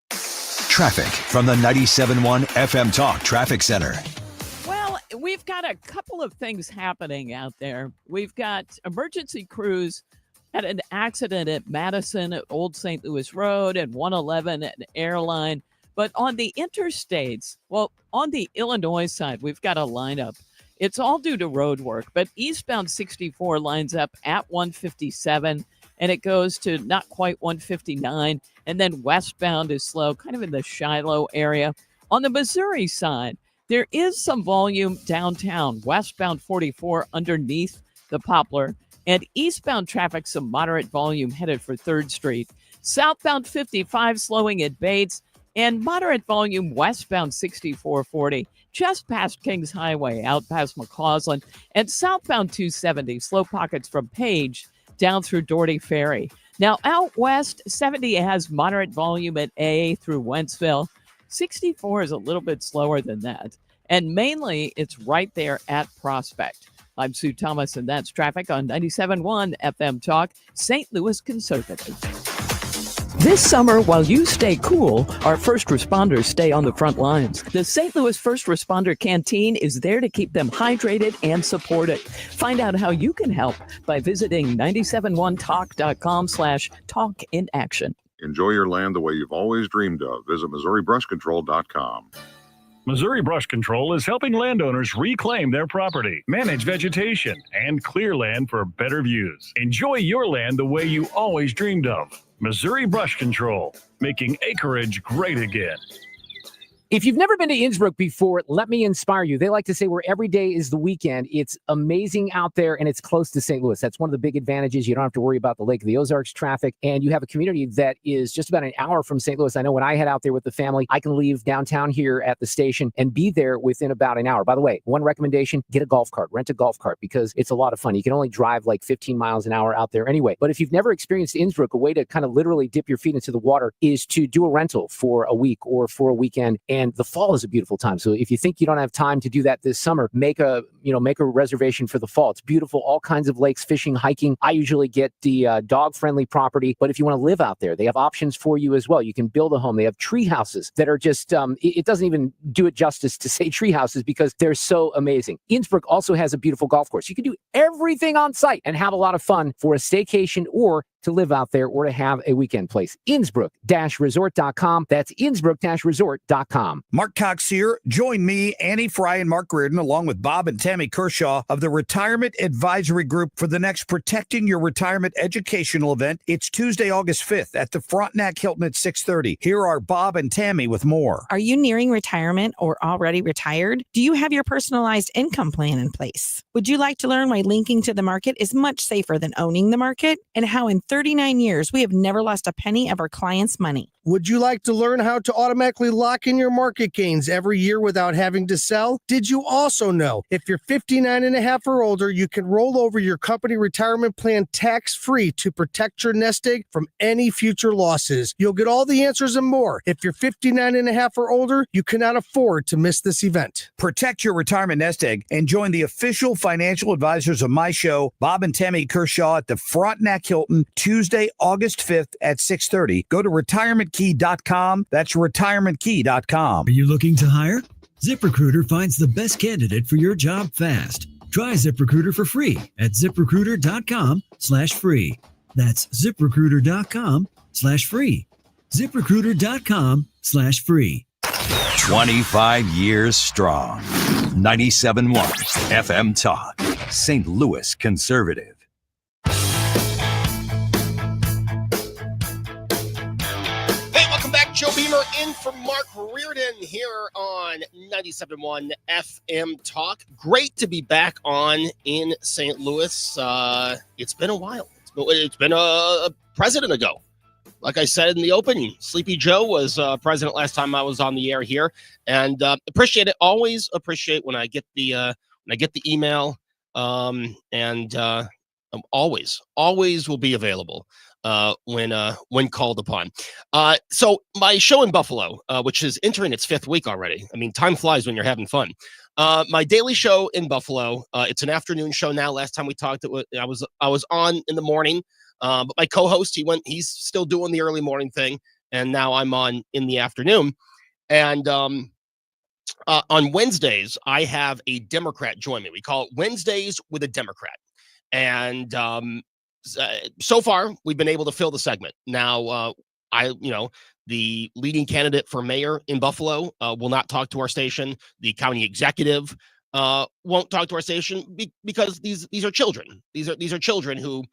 Speaker 5: Traffic from the 97.1 FM Talk Traffic Center.
Speaker 4: Well, we've got a couple of things happening out there. We've got emergency crews had an accident at Madison at Old St. Louis Road and 111 at Airline. But on the interstates, well, on the Illinois side, we've got a lineup. It's all due to road work, but eastbound 64 lines up at 157, and it goes to not quite 159. And then westbound is slow, kind of in the Shiloh area. On the Missouri side, there is some volume downtown, westbound 44 underneath the Poplar. And eastbound traffic, some moderate volume headed for 3rd Street. Southbound 55 slowing at Bates, and moderate volume westbound 6440 just past Kings Highway out past McCausland, and southbound 270 slow pockets from Page down through Doherty Ferry. Now out west, 70 has moderate volume at A through Wentzville. 64 is a little bit slower than that. And mainly it's right there at Prospect. I'm Sue Thomas, and that's traffic on 97.1 FM Talk, St. Louis Conservative. This summer, while you stay cool, our first responders stay on the front lines. The St. Louis First Responder Canteen is there to keep them hydrated and supported. Find out how you can help by visiting 971talk.com/talkinaction.
Speaker 16: Enjoy your land the way you've always dreamed of. Visit MissouriBrushControl.com.
Speaker 17: Missouri Brush Control is helping landowners reclaim their property, manage vegetation, and clear land for better views. Enjoy your land the way you always dreamed of. Missouri Brush Control, making acreage great again.
Speaker 8: If you've never been to Innsbruck before, let me inspire you. They like to say where every day is the weekend. It's amazing out there, and it's close to St. Louis. That's one of the big advantages. You don't have to worry about the Lake of the Ozarks traffic, and you have a community that is just about an hour from St. Louis. I know when I head out there with the family, I can leave downtown here at the station and be there within about an hour. By the way, one recommendation, get a golf cart. Rent a golf cart because it's a lot of fun. You can only drive like 15 miles an hour out there anyway. But if you've never experienced Innsbruck, a way to kind of literally dip your feet into the water is to do a rental for a week or for a weekend. And And the fall is a beautiful time. So if you think you don't have time to do that this summer, make a reservation for the fall. It's beautiful. All kinds of lakes, fishing, hiking. I usually get the dog-friendly property. But if you want to live out there, they have options for you as well. You can build a home. They have tree houses that are just, it doesn't even do it justice to say tree houses because they're so amazing. Innsbruck also has a beautiful golf course. You can do everything on site and have a lot of fun for a staycation or to live out there or to have a weekend place. Innsbruck-resort.com. That's Innsbruck-resort.com.
Speaker 1: Mark Cox here. Join me, Annie Fry, and Mark Reardon, along with Bob and Tammy Kershaw of the Retirement Advisory Group for the next Protecting Your Retirement educational event. It's Tuesday, August 5th at the Frontenac Hilton at 6:30. Here are Bob and Tammy with more.
Speaker 2: Are you nearing retirement or already retired? Do you have your personalized income plan in place? Would you like to learn why linking to the market is much safer than owning the market and how in 39 years we have never lost a penny of our clients' money?
Speaker 3: Would you like to learn how to automatically lock in your market gains every year without having to sell? Did you also know if you're 59 and a half or older, you can roll over your company retirement plan tax-free to protect your nest egg from any future losses? You'll get all the answers and more. If you're 59 and a half or older, you cannot afford to miss this event.
Speaker 1: Protect your retirement nest egg and join the official financial advisors of my show, Bob and Tammy Kershaw, at the Frontenac Hilton, Tuesday, August 5th at 6:30. Go to retirementkey.com. That's retirementkey.com.
Speaker 6: Are you looking to hire? ZipRecruiter finds the best candidate for your job fast. Try ZipRecruiter for free at ziprecruiter.com/free. That's ziprecruiter.com/free. ziprecruiter.com/free.
Speaker 5: 25 years strong. 97.1 FM Talk. St. Louis Conservative.
Speaker 7: Hey, welcome back. Joe Beamer in for Mark Reardon here on 97.1 FM Talk. Great to be back on in St. Louis. It's been a while. It's been a president ago. Like I said in the opening, Sleepy Joe was president last time I was on the air here, and appreciate it. Always appreciate when I get the email, and always will be available when called upon. So my show in Buffalo, which is entering its 5th week already. I mean, time flies when you're having fun. My daily show in Buffalo. It's an afternoon show now. Last time we talked, I was on in the morning. But my co-host, he's still doing the early morning thing. And now I'm on in the afternoon. And on Wednesdays, I have a Democrat join me. We call it Wednesdays with a Democrat. And so far, we've been able to fill the segment. Now, the leading candidate for mayor in Buffalo will not talk to our station. The county executive won't talk to our station because these are children. These are children who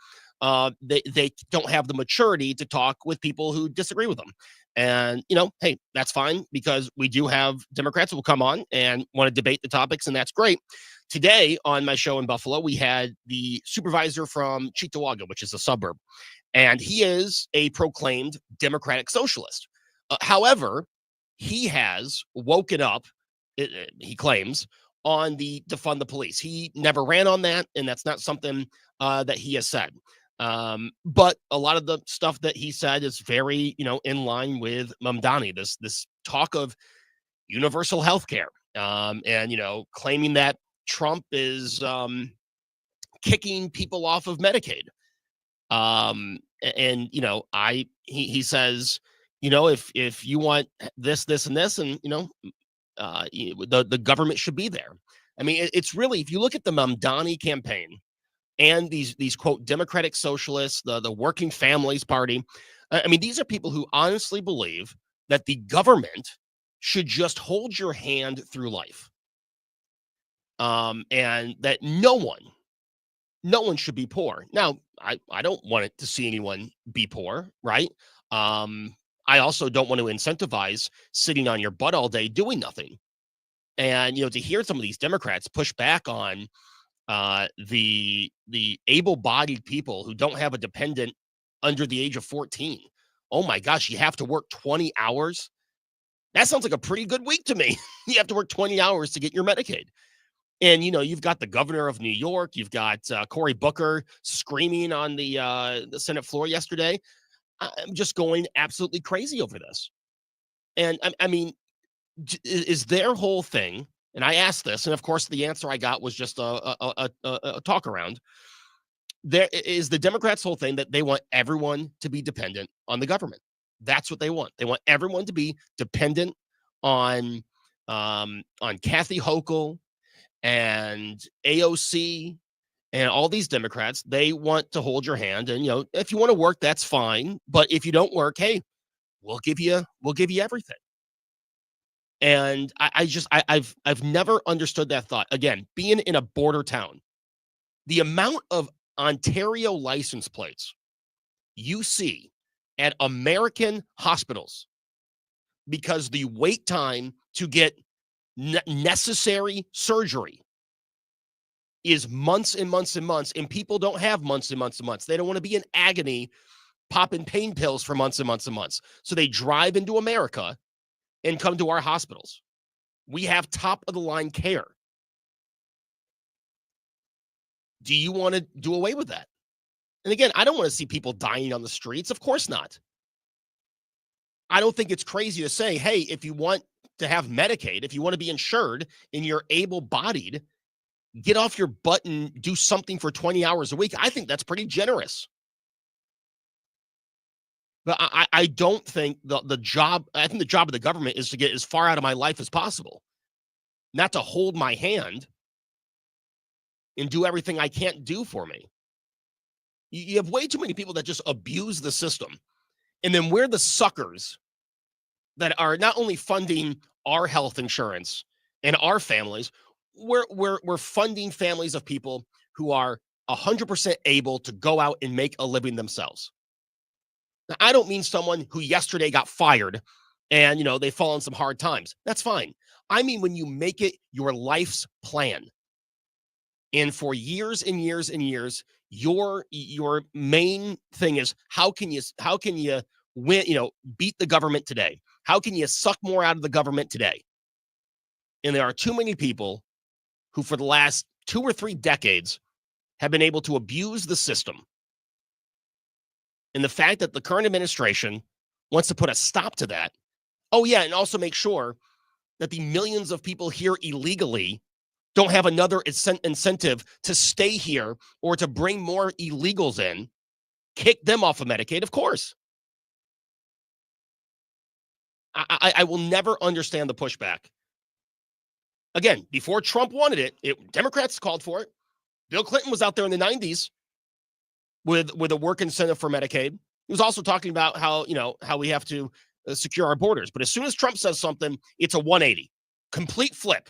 Speaker 7: they don't have the maturity to talk with people who disagree with them. And, hey, that's fine because we do have Democrats who will come on and want to debate the topics, and that's great. Today on my show in Buffalo, we had the supervisor from Cheektowaga, which is a suburb, and he is a proclaimed Democratic socialist. However, he has woken up, he claims, on the defund the police. He never ran on that, and that's not something that he has said. But a lot of the stuff that he said is very, in line with Mamdani, this talk of universal health care, and, claiming that Trump is kicking people off of Medicaid. And, he says, if you want this, and this, and, the government should be there. I mean, it's really, if you look at the Mamdani campaign, and these quote Democratic Socialists, the Working Families Party. I mean, these are people who honestly believe that the government should just hold your hand through life, and that no one should be poor. Now, I don't want it to see anyone be poor, right? I also don't want to incentivize sitting on your butt all day doing nothing. And to hear some of these Democrats push back on the able-bodied people who don't have a dependent under the age of 14. Oh my gosh, you have to work 20 hours? That sounds like a pretty good week to me. You have to work 20 hours to get your Medicaid. And, you've got the governor of New York. You've got Cory Booker screaming on the Senate floor yesterday. I'm just going absolutely crazy over this. And I mean, is their whole thing, and I asked this, and of course the answer I got was just a talk around. There is the Democrats' whole thing that they want everyone to be dependent on the government. That's what they want. They want everyone to be dependent on Kathy Hochul and AOC and all these Democrats. They want to hold your hand, and if you want to work, that's fine. But if you don't work, hey, we'll give you everything. And I've never understood that thought. Again, being in a border town, the amount of Ontario license plates you see at American hospitals because the wait time to get necessary surgery is months and months and months, and people don't have months and months and months. They don't want to be in agony popping pain pills for months and months and months. So they drive into America and come to our hospitals. We have top of the line care. Do you want to do away with that? And again, I don't want to see people dying on the streets. Of course not. I don't think it's crazy to say, hey, if you want to have Medicaid, if you want to be insured and you're able-bodied, get off your butt and do something for 20 hours a week. I think that's pretty generous. But I don't think the job of the government is to get as far out of my life as possible, not to hold my hand and do everything I can't do for me. You have way too many people that just abuse the system. And then we're the suckers that are not only funding our health insurance and our families, we're funding families of people who are 100% able to go out and make a living themselves. Now, I don't mean someone who yesterday got fired and, they fall in some hard times. That's fine. I mean, when you make it your life's plan, and for years and years and years, your main thing is how can you win, beat the government today? How can you suck more out of the government today? And there are too many people who for the last 2 or 3 decades have been able to abuse the system. And the fact that the current administration wants to put a stop to that. Oh, yeah, and also make sure that the millions of people here illegally don't have another incentive to stay here or to bring more illegals in, kick them off of Medicaid, of course. I will never understand the pushback. Again, before Trump wanted it, Democrats called for it. Bill Clinton was out there in the 90s with a work incentive for Medicaid. He was also talking about how we have to secure our borders. But as soon as Trump says something, it's a 180, complete flip.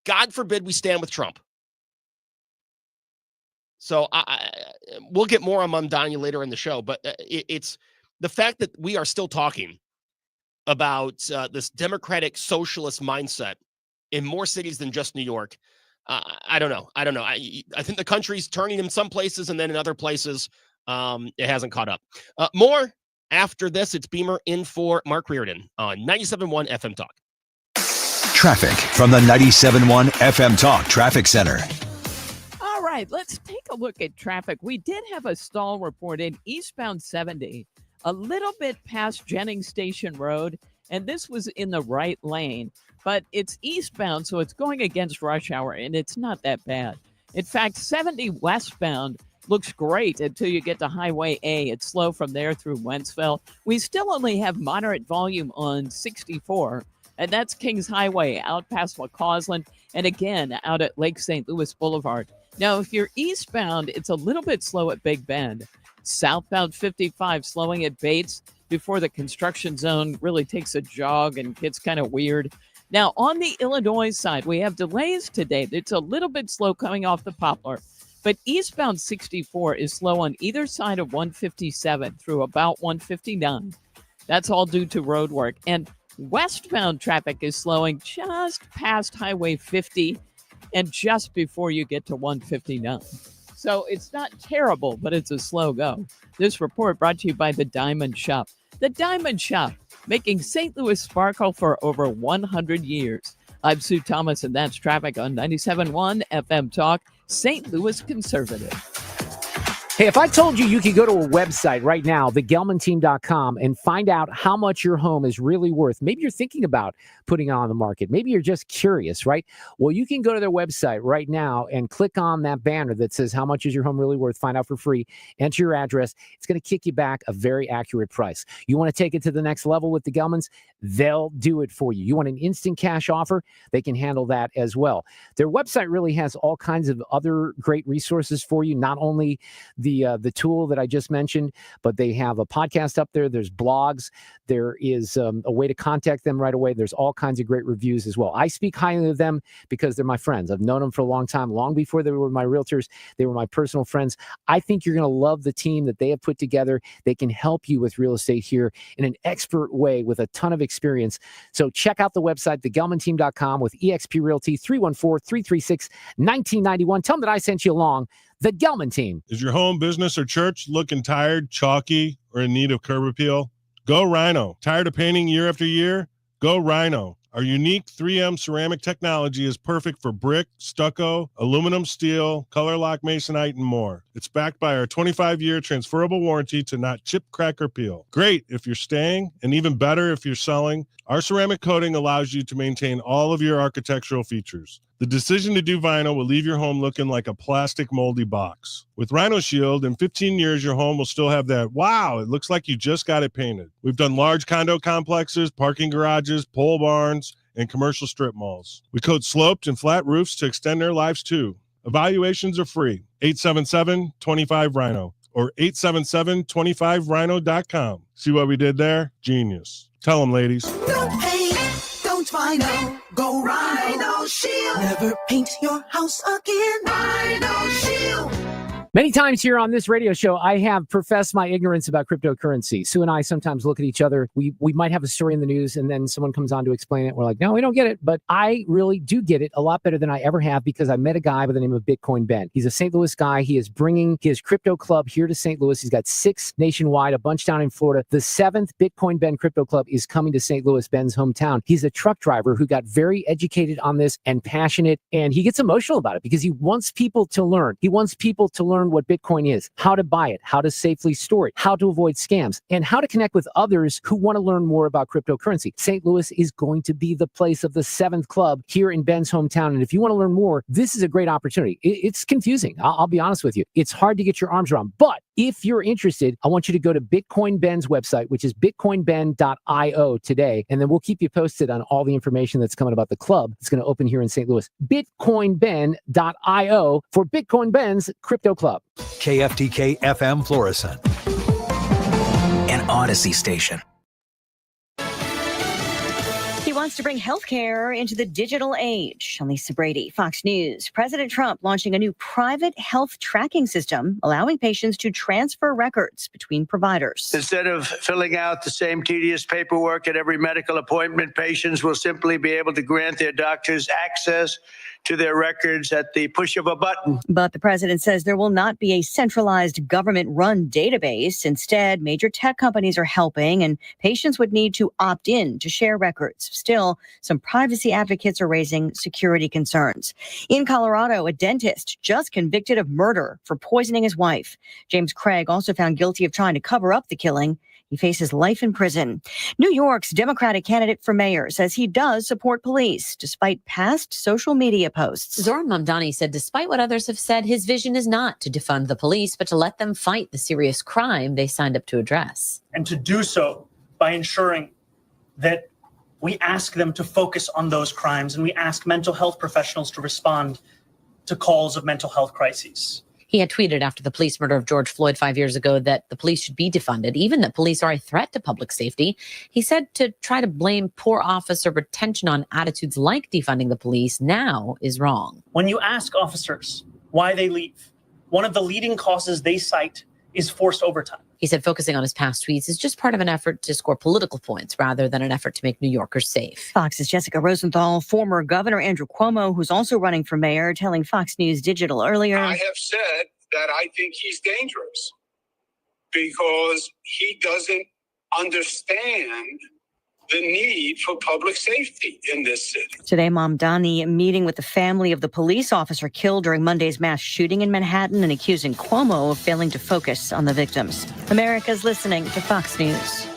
Speaker 7: God forbid we stand with Trump. So we'll get more on Mamdani later in the show, but it's the fact that we are still talking about this democratic socialist mindset in more cities than just New York. I don't know. I think the country's turning in some places, and then in other places, it hasn't caught up. More after this. It's Beamer in for Mark Reardon on 97.1 FM Talk.
Speaker 5: Traffic from the 97.1 FM Talk Traffic Center.
Speaker 4: All right, let's take a look at traffic. We did have a stall report in eastbound 70, a little bit past Jennings Station Road, and this was in the right lane. But it's eastbound, so it's going against rush hour, and it's not that bad. In fact, 70 westbound looks great until you get to Highway A. It's slow from there through Wentzville. We still only have moderate volume on 64, and that's Kings Highway out past McCausland, and again, out at Lake St. Louis Boulevard. Now, if you're eastbound, it's a little bit slow at Big Bend. Southbound 55 slowing at Bates before the construction zone really takes a jog and gets kind of weird. Now, on the Illinois side, we have delays today. It's a little bit slow coming off the Poplar, but eastbound 64 is slow on either side of 157 through about 159. That's all due to road work. And westbound traffic is slowing just past Highway 50 and just before you get to 159. So it's not terrible, but it's a slow go. This report brought to you by The Diamond Shop. The Diamond Shop, making St. Louis sparkle for over 100 years. I'm Sue Thomas, and that's traffic on 97.1 FM Talk, St. Louis Conservative.
Speaker 8: Hey, if I told you could go to a website right now, thegelmanteam.com, and find out how much your home is really worth, maybe you're thinking about putting it on the market. Maybe you're just curious, right? Well, you can go to their website right now and click on that banner that says, how much is your home really worth? Find out for free. Enter your address. It's going to kick you back a very accurate price. You want to take it to the next level with the Gelmans? They'll do it for you. You want an instant cash offer? They can handle that as well. Their website really has all kinds of other great resources for you, not only the tool that I just mentioned, but they have a podcast up there. There's blogs. There is a way to contact them right away. There's all kinds of great reviews as well. I speak highly of them because they're my friends. I've known them for a long time, long before they were my realtors. They were my personal friends. I think you're going to love the team that they have put together. They can help you with real estate here in an expert way with a ton of experience. So check out the website, thegelmanteam.com, with eXp Realty, 314-336-1991. Tell them that I sent you along. The Gelman Team.
Speaker 9: Is your home, business, or church looking tired, chalky, or in need of curb appeal? Go Rhino. Tired of painting year after year? Go Rhino. Our unique 3M ceramic technology is perfect for brick, stucco, aluminum, steel, color lock, masonite, and more. It's backed by our 25-year transferable warranty to not chip, crack, or peel. Great if you're staying, and even better if you're selling. Our ceramic coating allows you to maintain all of your architectural features. The decision to do vinyl will leave your home looking like a plastic moldy box. With Rhino Shield, in 15 years, your home will still have that, wow, it looks like you just got it painted. We've done large condo complexes, parking garages, pole barns, and commercial strip malls. We coat sloped and flat roofs to extend their lives too. Evaluations are free. 877-25-RHINO or 877-25rhino.com. See what we did there? Genius. Tell them, ladies.
Speaker 10: Don't paint, don't Rhino, go Rhino Shield. Never paint your house again. Rhino Shield.
Speaker 8: Many times here on this radio show, I have professed my ignorance about cryptocurrency. Sue and I sometimes look at each other. We might have a story in the news and then someone comes on to explain it. We're like, no, we don't get it. But I really do get it a lot better than I ever have because I met a guy by the name of Bitcoin Ben. He's a St. Louis guy. He is bringing his crypto club here to St. Louis. He's got 6 nationwide, a bunch down in Florida. The 7th Bitcoin Ben Crypto Club is coming to St. Louis, Ben's hometown. He's a truck driver who got very educated on this and passionate. And he gets emotional about it because he wants people to learn. He wants people to learn what Bitcoin is, how to buy it, how to safely store it, how to avoid scams, and how to connect with others who want to learn more about cryptocurrency. St. Louis is going to be the place of the 7th club here in Ben's hometown. And if you want to learn more, this is a great opportunity. It's confusing. I'll be honest with you. It's hard to get your arms around. But if you're interested, I want you to go to Bitcoin Ben's website, which is bitcoinben.io today. And then we'll keep you posted on all the information that's coming about the club. It's going to open here in St. Louis. Bitcoinben.io for Bitcoin Ben's Crypto Club.
Speaker 5: KFTK FM Florissant.
Speaker 11: An Odyssey station.
Speaker 12: He wants to bring healthcare into the digital age. I'm Lisa Brady, Fox News. President Trump launching a new private health tracking system, allowing patients to transfer records between providers.
Speaker 25: Instead of filling out the same tedious paperwork at every medical appointment, patients will simply be able to grant their doctors access to their records at the push of a button.
Speaker 12: But the president says there will not be a centralized government-run database. Instead, major tech companies are helping, and patients would need to opt in to share records. Still, some privacy advocates are raising security concerns. In Colorado, a dentist just convicted of murder for poisoning his wife. James Craig also found guilty of trying to cover up the killing. He faces life in prison. New York's Democratic candidate for mayor says he does support police, despite past social media posts.
Speaker 26: Zoran Mamdani said despite what others have said, his vision is not to defund the police, but to let them fight the serious crime they signed up to address.
Speaker 27: And to do so by ensuring that we ask them to focus on those crimes, and we ask mental health professionals to respond to calls of mental health crises.
Speaker 26: He had tweeted after the police murder of George Floyd 5 years ago that the police should be defunded, even that police are a threat to public safety. He said to try to blame poor officer retention on attitudes like defunding the police now is wrong.
Speaker 27: When you ask officers why they leave, one of the leading causes they cite is forced overtime.
Speaker 26: He said focusing on his past tweets is just part of an effort to score political points rather than an effort to make New Yorkers safe.
Speaker 12: Fox's Jessica Rosenthal, former Governor Andrew Cuomo, who's also running for mayor, telling Fox News Digital earlier.
Speaker 28: I have said that I think he's dangerous because he doesn't understand the need for public safety in this city.
Speaker 12: Today, Mamdani meeting with the family of the police officer killed during Monday's mass shooting in Manhattan and accusing Cuomo of failing to focus on the victims. America's listening to Fox News.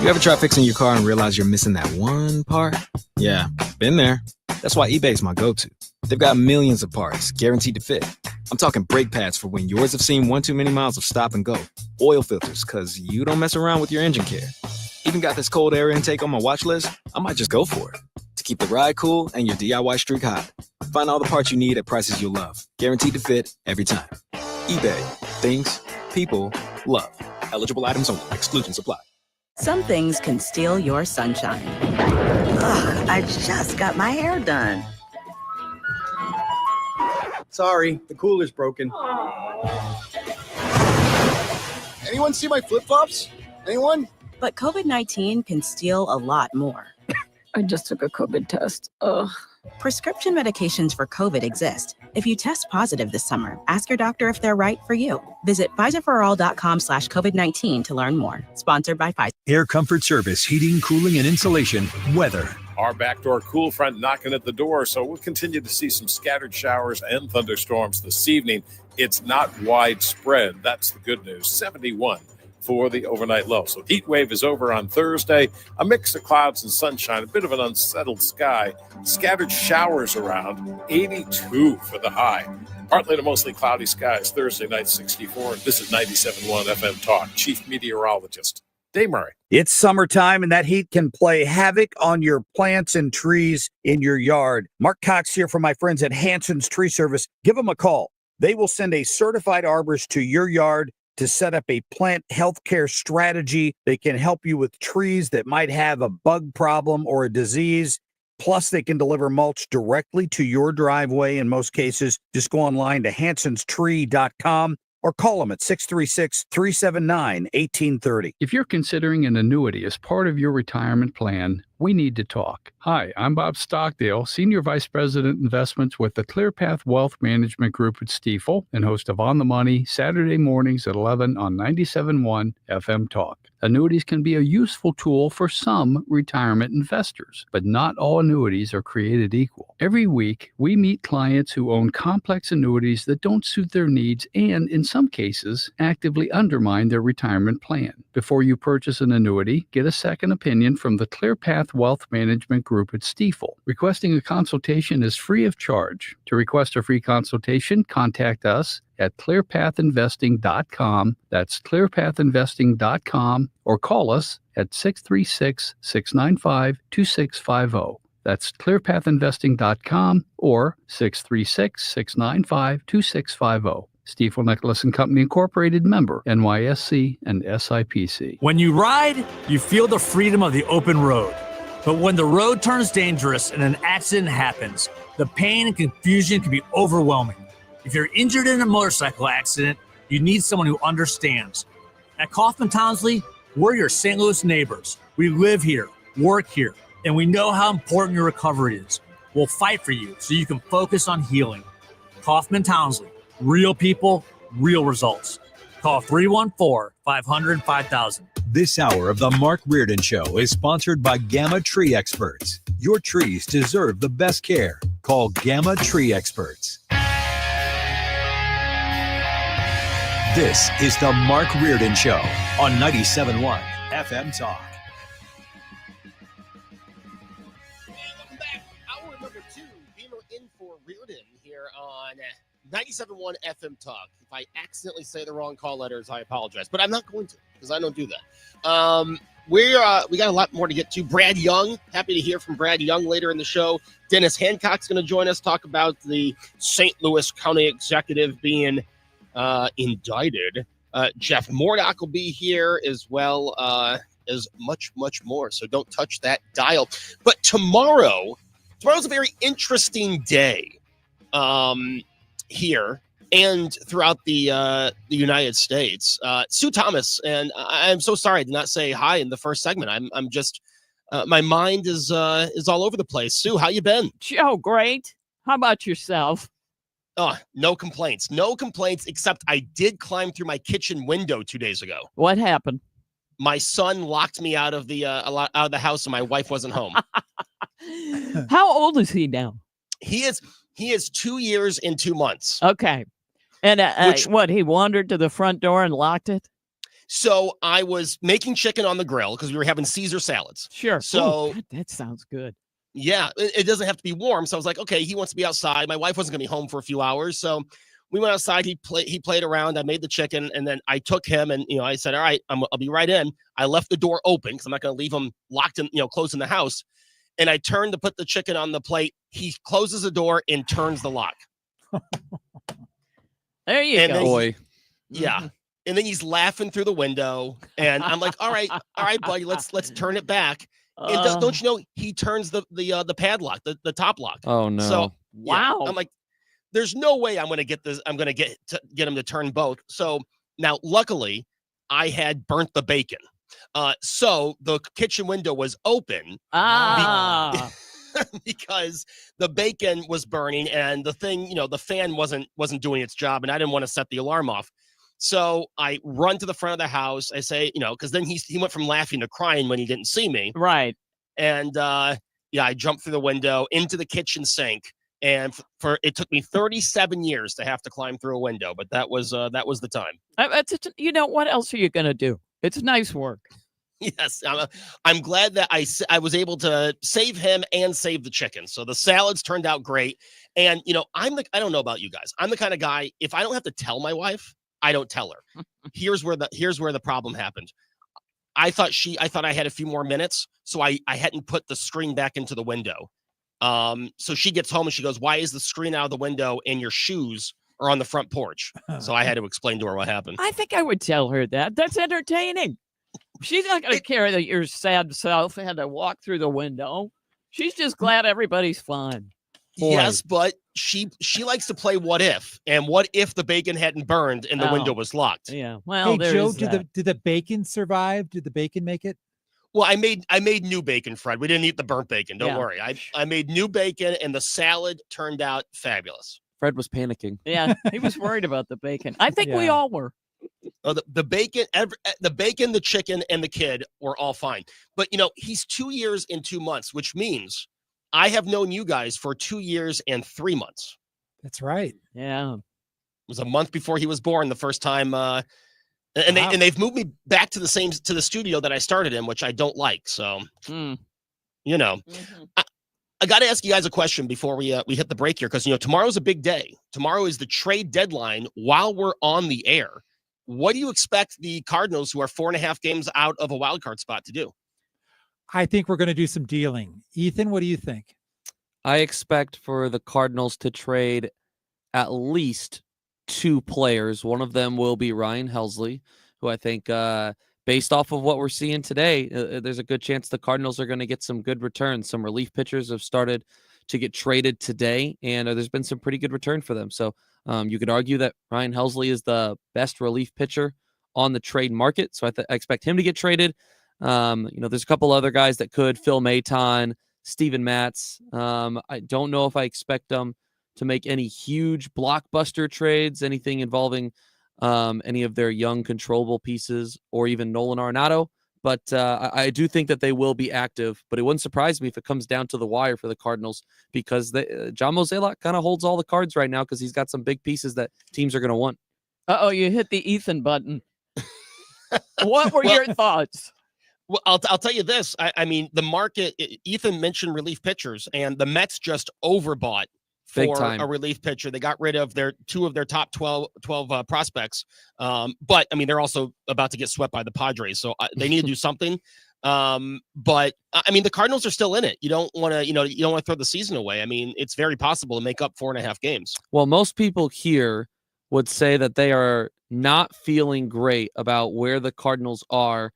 Speaker 13: You ever try fixing your car and realize you're missing that one part? Yeah, been there. That's why eBay's my go-to. They've got millions of parts, guaranteed to fit. I'm talking brake pads for when yours have seen one too many miles of stop and go. Oil filters, because you don't mess around with your engine care. Even got this cold air intake on my watch list. I might just go for it. To keep the ride cool and your DIY streak hot. Find all the parts you need at prices you'll love. Guaranteed to fit every time. eBay. Things people love. Eligible items only. Exclusions apply.
Speaker 14: Some things can steal your sunshine. Ugh, I just got my hair done.
Speaker 15: Sorry, the cooler's broken. Anyone see my flip-flops? Anyone?
Speaker 14: But COVID-19 can steal a lot more. I just took a COVID test. Ugh. Prescription medications for COVID exist. If you test positive this summer, ask your doctor if they're right for you. Visit PfizerForAll.com/COVID-19 to learn more. Sponsored by Pfizer.
Speaker 5: Air Comfort Service, heating, cooling, and insulation, weather.
Speaker 18: Our backdoor cool front knocking at the door, so we'll continue to see some scattered showers and thunderstorms this evening. It's not widespread. That's the good news. 71 for the overnight low. So heat wave is over on Thursday. A mix of clouds and sunshine, a bit of an unsettled sky. Scattered showers around, 82 for the high. Partly to mostly cloudy skies Thursday night, 64. This is 97.1 FM Talk. Chief Meteorologist Dave Murray.
Speaker 1: It's summertime, and that heat can play havoc on your plants and trees in your yard. Mark Cox here from my friends at Hanson's Tree Service. Give them a call. They will send a certified arborist to your yard to set up a plant healthcare strategy. They can help you with trees that might have a bug problem or a disease. Plus, they can deliver mulch directly to your driveway in most cases. Just go online to hansonstree.com. or call them at 636-379-1830.
Speaker 19: If you're considering an annuity as part of your retirement plan, we need to talk. Hi, I'm Bob Stockdale, Senior Vice President Investments with the ClearPath Wealth Management Group at Stifel and host of On the Money Saturday mornings at 11 on 97.1 FM Talk. Annuities can be a useful tool for some retirement investors, but not all annuities are created equal. Every week, we meet clients who own complex annuities that don't suit their needs and, in some cases, actively undermine their retirement plan. Before you purchase an annuity, get a second opinion from the ClearPath Wealth Management Group at Stifel. Requesting a consultation is free of charge. To request a free consultation, contact us at clearpathinvesting.com. That's clearpathinvesting.com, or call us at 636-695-2650. That's clearpathinvesting.com or 636-695-2650. Stifel Nicholas and Company Incorporated, member NYSE and SIPC.
Speaker 20: When you ride, you feel the freedom of the open road. But when the road turns dangerous and an accident happens, the pain and confusion can be overwhelming. If you're injured in a motorcycle accident, you need someone who understands. At Kaufman Townsley, we're your St. Louis neighbors. We live here, work here, and we know how important your recovery is. We'll fight for you so you can focus on healing. Kaufman Townsley, real people, real results. Call 314-500-5000.
Speaker 5: This hour of the Mark Reardon Show is sponsored by Gamma Tree Experts. Your trees deserve the best care. Call Gamma Tree Experts. This is the Mark Reardon Show on 97.1 FM Talk.
Speaker 7: Welcome back. Hour number 2, Beamer in for Reardon here on 97.1 FM Talk. If I accidentally say the wrong call letters, I apologize, but I'm not going to because I don't do that. We got a lot more to get to. Brad Young, happy to hear from Brad Young later in the show. Dennis Hancock's going to join us, talk about the St. Louis County executive being indicted. Jeff Mordock will be here as well as much, much more. So don't touch that dial. But tomorrow's a very interesting day here and throughout the United States. Sue Thomas, and I'm so sorry I did not say hi in the first segment. I'm just my mind is all over the place. Sue, how you been?
Speaker 4: Oh, great. How about yourself?
Speaker 7: Oh, no complaints. No complaints, except I did climb through my kitchen window 2 days ago.
Speaker 4: What happened?
Speaker 7: My son locked me out of the house, and my wife wasn't home.
Speaker 4: How old is he now?
Speaker 7: He is 2 years and 2 months.
Speaker 4: Okay. And he wandered to the front door and locked it?
Speaker 7: So I was making chicken on the grill because we were having Caesar salads.
Speaker 4: Sure.
Speaker 7: So
Speaker 4: Ooh, God, that sounds good.
Speaker 7: yeah, it doesn't have to be warm. So I was like, okay, he wants to be outside. My wife wasn't going to be home for a few hours. So we went outside. He played around. I made the chicken, and then I took him, and I said, all right, I'll be right in. I left the door open because I'm not going to leave him locked in, closed in the house. And I turned to put the chicken on the plate. He closes the door and turns the lock.
Speaker 4: There you go.
Speaker 2: Boy.
Speaker 7: Yeah. And then he's laughing through the window, and I'm like, all right, buddy, let's turn it back. And don't you know, he turns the padlock, the top lock.
Speaker 2: Oh no.
Speaker 7: So
Speaker 4: wow.
Speaker 7: Yeah, I'm like, there's no way I'm going to get this. I'm going to get him to turn both. So now, luckily, I had burnt the bacon. So the kitchen window was open. Because the bacon was burning, and the thing, the fan wasn't doing its job, and I didn't want to set the alarm off. So I run to the front of the house. I say, because then he went from laughing to crying when he didn't see me.
Speaker 4: Right.
Speaker 7: And I jumped through the window into the kitchen sink. And it took me 37 years to have to climb through a window, but that was the time.
Speaker 4: What else are you going to do? It's nice work.
Speaker 7: Yes, I'm glad that I was able to save him and save the chicken. So the salads turned out great. And I don't know about you guys. I'm the kind of guy, if I don't have to tell my wife, I don't tell her. Here's where the problem happened. I thought I had a few more minutes, so I hadn't put the screen back into the window. So she gets home and she goes, "Why is the screen out of the window and your shoes are on the front porch?" So I had to explain to her what happened.
Speaker 4: I think I would tell her that. That's entertaining. She's not going to care that your sad self had to walk through the window. She's just glad everybody's fine.
Speaker 2: Boy.
Speaker 7: Yes, but she likes to play what if, and what if the bacon hadn't burned and the window was locked.
Speaker 4: Yeah. Well,
Speaker 3: hey Joe, did the bacon survive? Did the bacon make it?
Speaker 7: Well, I made new bacon, Fred. We didn't eat the burnt bacon. Don't worry. I made new bacon, and the salad turned out fabulous.
Speaker 2: Fred was panicking.
Speaker 4: Yeah, he was worried about the bacon. I think we all were.
Speaker 7: Oh, the bacon, the chicken, and the kid were all fine. But he's 2 years and 2 months, which means I have known you guys for 2 years and 3 months.
Speaker 3: That's right.
Speaker 4: Yeah,
Speaker 7: it was a month before he was born the first time. And they've moved me back to the studio that I started in, which I don't like. So,
Speaker 4: Mm-hmm.
Speaker 7: I got to ask you guys a question before we hit the break here, because tomorrow's a big day. Tomorrow is the trade deadline. While we're on the air, what do you expect the Cardinals, who are 4.5 games out of a wild card spot, to do?
Speaker 3: I think we're going to do some dealing. Ethan, what do you think?
Speaker 2: I expect for the Cardinals to trade at least 2 players. One of them will be Ryan Helsley, who I think, based off of what we're seeing today, there's a good chance the Cardinals are going to get some good returns. Some relief pitchers have started to get traded today, and there's been some pretty good return for them. So you could argue that Ryan Helsley is the best relief pitcher on the trade market. So I expect him to get traded. There's a couple other guys that could. Phil Maton, Steven Matz. I don't know if I expect them to make any huge blockbuster trades, anything involving any of their young controllable pieces, or even Nolan Arenado. But I do think that they will be active. But it wouldn't surprise me if it comes down to the wire for the Cardinals, because John Mozeliak kind of holds all the cards right now, because he's got some big pieces that teams are going to want.
Speaker 4: You hit the Ethan button. What were your thoughts?
Speaker 7: Well, I'll tell you this. I mean, the market, Ethan mentioned relief pitchers, and the Mets just overbought for a relief pitcher. They got rid of 2 of their top 12 prospects. But I mean, they're also about to get swept by the Padres, so they need to do something. But I mean, the Cardinals are still in it. You don't want to, you don't want to throw the season away. I mean, it's very possible to make up 4.5 games.
Speaker 2: Well, most people here would say that they are not feeling great about where the Cardinals are.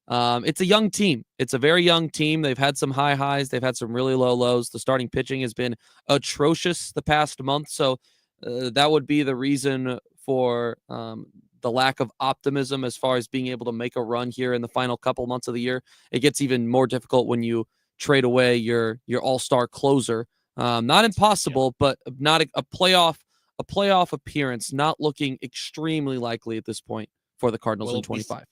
Speaker 2: It's a young team. It's a very young team. They've had some high highs. They've had some really low lows. The starting pitching has been atrocious the past month. So that would be the reason for the lack of optimism as far as being able to make a run here in the final couple months of the year. It gets even more difficult when you trade away your all-star closer. Not impossible, but not a playoff appearance, not looking extremely likely at this point for the Cardinals in 25.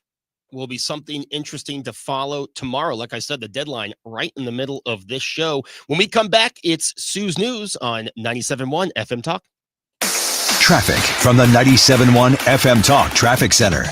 Speaker 7: will be something interesting to follow tomorrow. Like I said, the deadline right in the middle of this show. When we come back, it's Sue's News on 97.1 FM Talk.
Speaker 5: Traffic from the 97.1 FM Talk Traffic Center.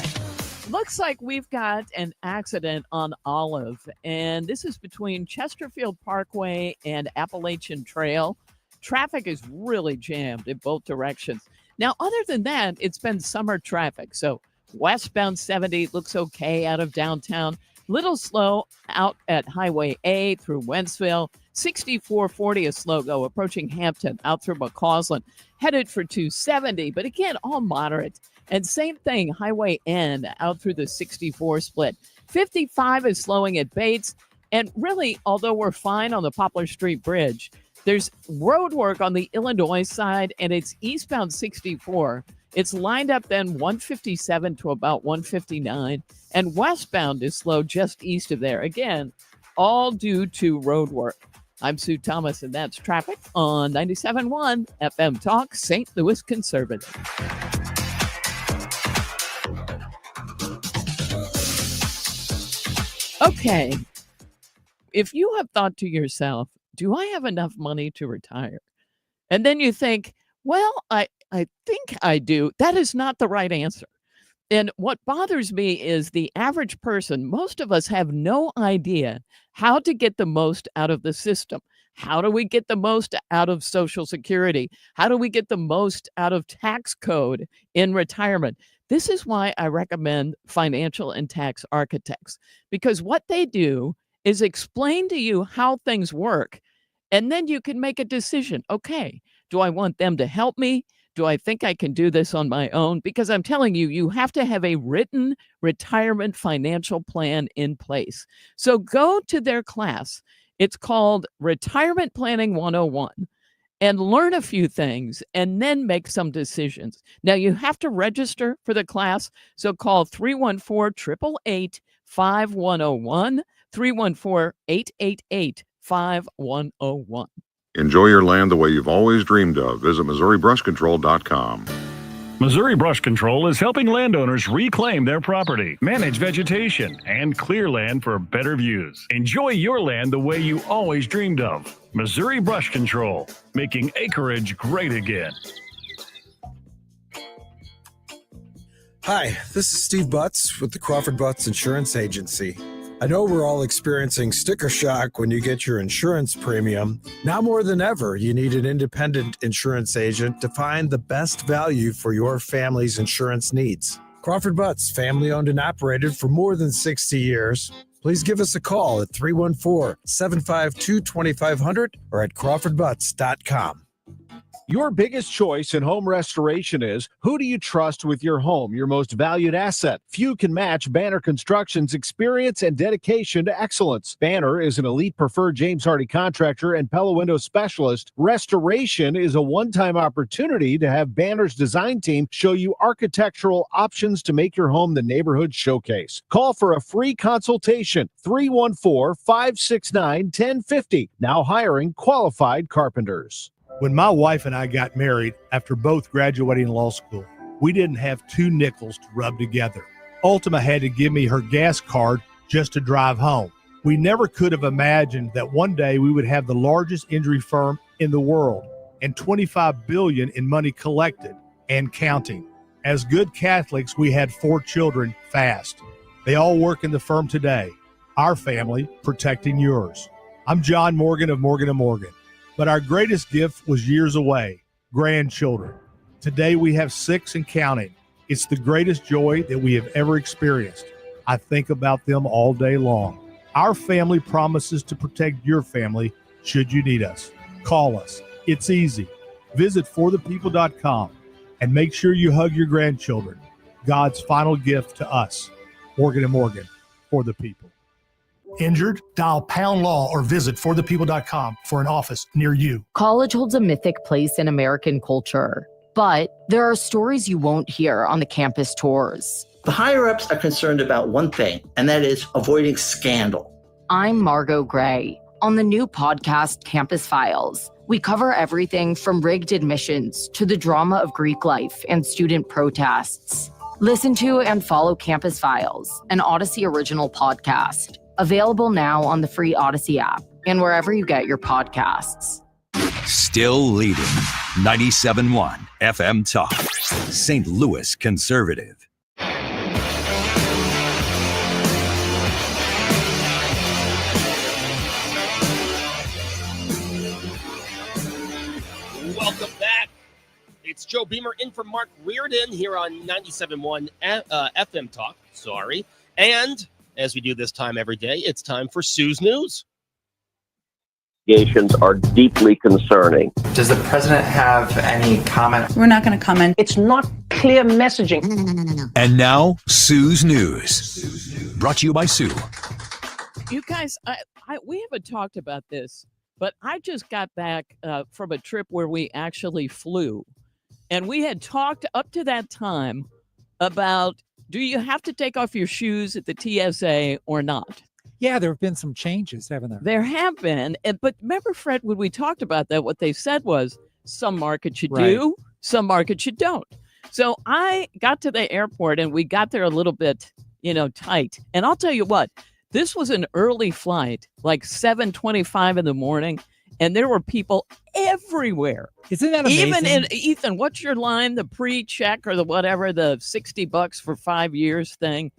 Speaker 4: Looks like we've got an accident on Olive, and this is between Chesterfield Parkway and Appalachian Trail. Traffic is really jammed in both directions. Now, other than that, it's been summer traffic. So westbound 70 looks okay out of downtown. Little slow out at Highway A through Wentzville. 6440 a slow go approaching Hampton out through McCausland. Headed for 270, but again, all moderate. And same thing, Highway N out through the 64 split. 55 is slowing at Bates. And really, although we're fine on the Poplar Street Bridge, there's road work on the Illinois side, and it's eastbound 64. It's lined up then 157 to about 159. And westbound is slow just east of there. Again, all due to road work. I'm Sue Thomas, and that's traffic on 97.1 FM Talk, St. Louis Conservative. Okay. If you have thought to yourself, do I have enough money to retire? And then you think, well, I think I do. That is not the right answer. And what bothers me is the average person, most of us have no idea how to get the most out of the system. How do we get the most out of Social Security? How do we get the most out of tax code in retirement? This is why I recommend financial and tax architects, because what they do is explain to you how things work, and then you can make a decision. Okay, do I want them to help me? Do I think I can do this on my own? Because I'm telling you, you have to have a written retirement financial plan in place. So go to their class. It's called Retirement Planning 101. And learn a few things and then make some decisions. Now, you have to register for the class, so call 314-888-5101, 314-888-5101.
Speaker 6: Enjoy your land the way you've always dreamed of. Visit MissouriBrushControl.com.
Speaker 9: Missouri Brush Control is helping landowners reclaim their property, manage vegetation, and clear land for better views. Enjoy your land the way you always dreamed of. Missouri Brush Control, making acreage great again.
Speaker 16: Hi, this is Steve Butts with the Crawford Butts Insurance Agency. I know we're all experiencing sticker shock when you get your insurance premium. Now more than ever, you need an independent insurance agent to find the best value for your family's insurance needs. Crawford Butts, family owned and operated for more than 60 years. Please give us a call at 314-752-2500 or at crawfordbutts.com.
Speaker 17: Your biggest choice in home restoration is, who do you trust with your home, your most valued asset? Few can match Banner Construction's experience and dedication to excellence. Banner is an elite preferred James Hardie contractor and Pella Window specialist. Restoration is a one-time opportunity to have Banner's design team show you architectural options to make your home the neighborhood showcase. Call for a free consultation, 314-569-1050. Now hiring qualified carpenters.
Speaker 21: When my wife and I got married after both graduating law school, we didn't have two nickels to rub together. Ultima had to give me her gas card just to drive home. We never could have imagined that one day we would have the largest injury firm in the world and $25 billion in money collected and counting. As good Catholics, we had 4 children fast. They all work in the firm today. Our family protecting yours. I'm John Morgan of Morgan & Morgan. But our greatest gift was years away, grandchildren. Today we have 6 and counting. It's the greatest joy that we have ever experienced. I think about them all day long. Our family promises to protect your family should you need us. Call us. It's easy. Visit forthepeople.com and make sure you hug your grandchildren. God's final gift to us. Morgan & Morgan, for the people.
Speaker 22: Injured? Dial pound law or visit forthepeople.com for an office near you.
Speaker 23: College holds a mythic place in American culture, but there are stories you won't hear on the campus tours.
Speaker 24: The higher-ups are concerned about one thing, and that is avoiding scandal.
Speaker 23: I'm Margot Gray. On the new podcast, Campus Files, we cover everything from rigged admissions to the drama of Greek life and student protests. Listen to and follow Campus Files, an Odyssey original podcast. Available now on the free Odyssey app and wherever you get your podcasts.
Speaker 8: Still leading 97.1 FM Talk. St. Louis Conservative.
Speaker 7: Welcome back. It's Joe Beamer in for Mark Reardon here on 97.1 FM Talk. Sorry. And as we do this time every day, it's time for Sue's News.
Speaker 10: Investigations are deeply concerning.
Speaker 11: Does the president have any comment?
Speaker 12: We're not going to comment.
Speaker 10: It's not clear messaging.
Speaker 12: No.
Speaker 8: And now, Sue's News. Brought to you by Sue.
Speaker 4: You guys, we haven't talked about this, but I just got back from a trip where we actually flew. And we had talked up to that time about, do you have to take off your shoes at the TSA or not?
Speaker 3: Yeah, there have been some changes, haven't there?
Speaker 4: There have been. But remember, Fred, when we talked about that, what they said was some markets you
Speaker 3: Right.
Speaker 4: do, some markets you don't. So I got to the airport and we got there a little bit, tight. And I'll tell you what, this was an early flight, like 7:25 in the morning. And there were people everywhere.
Speaker 3: Isn't that amazing?
Speaker 4: Even in, Ethan, what's your line? The pre-check or the whatever, the $60 for 5 years thing.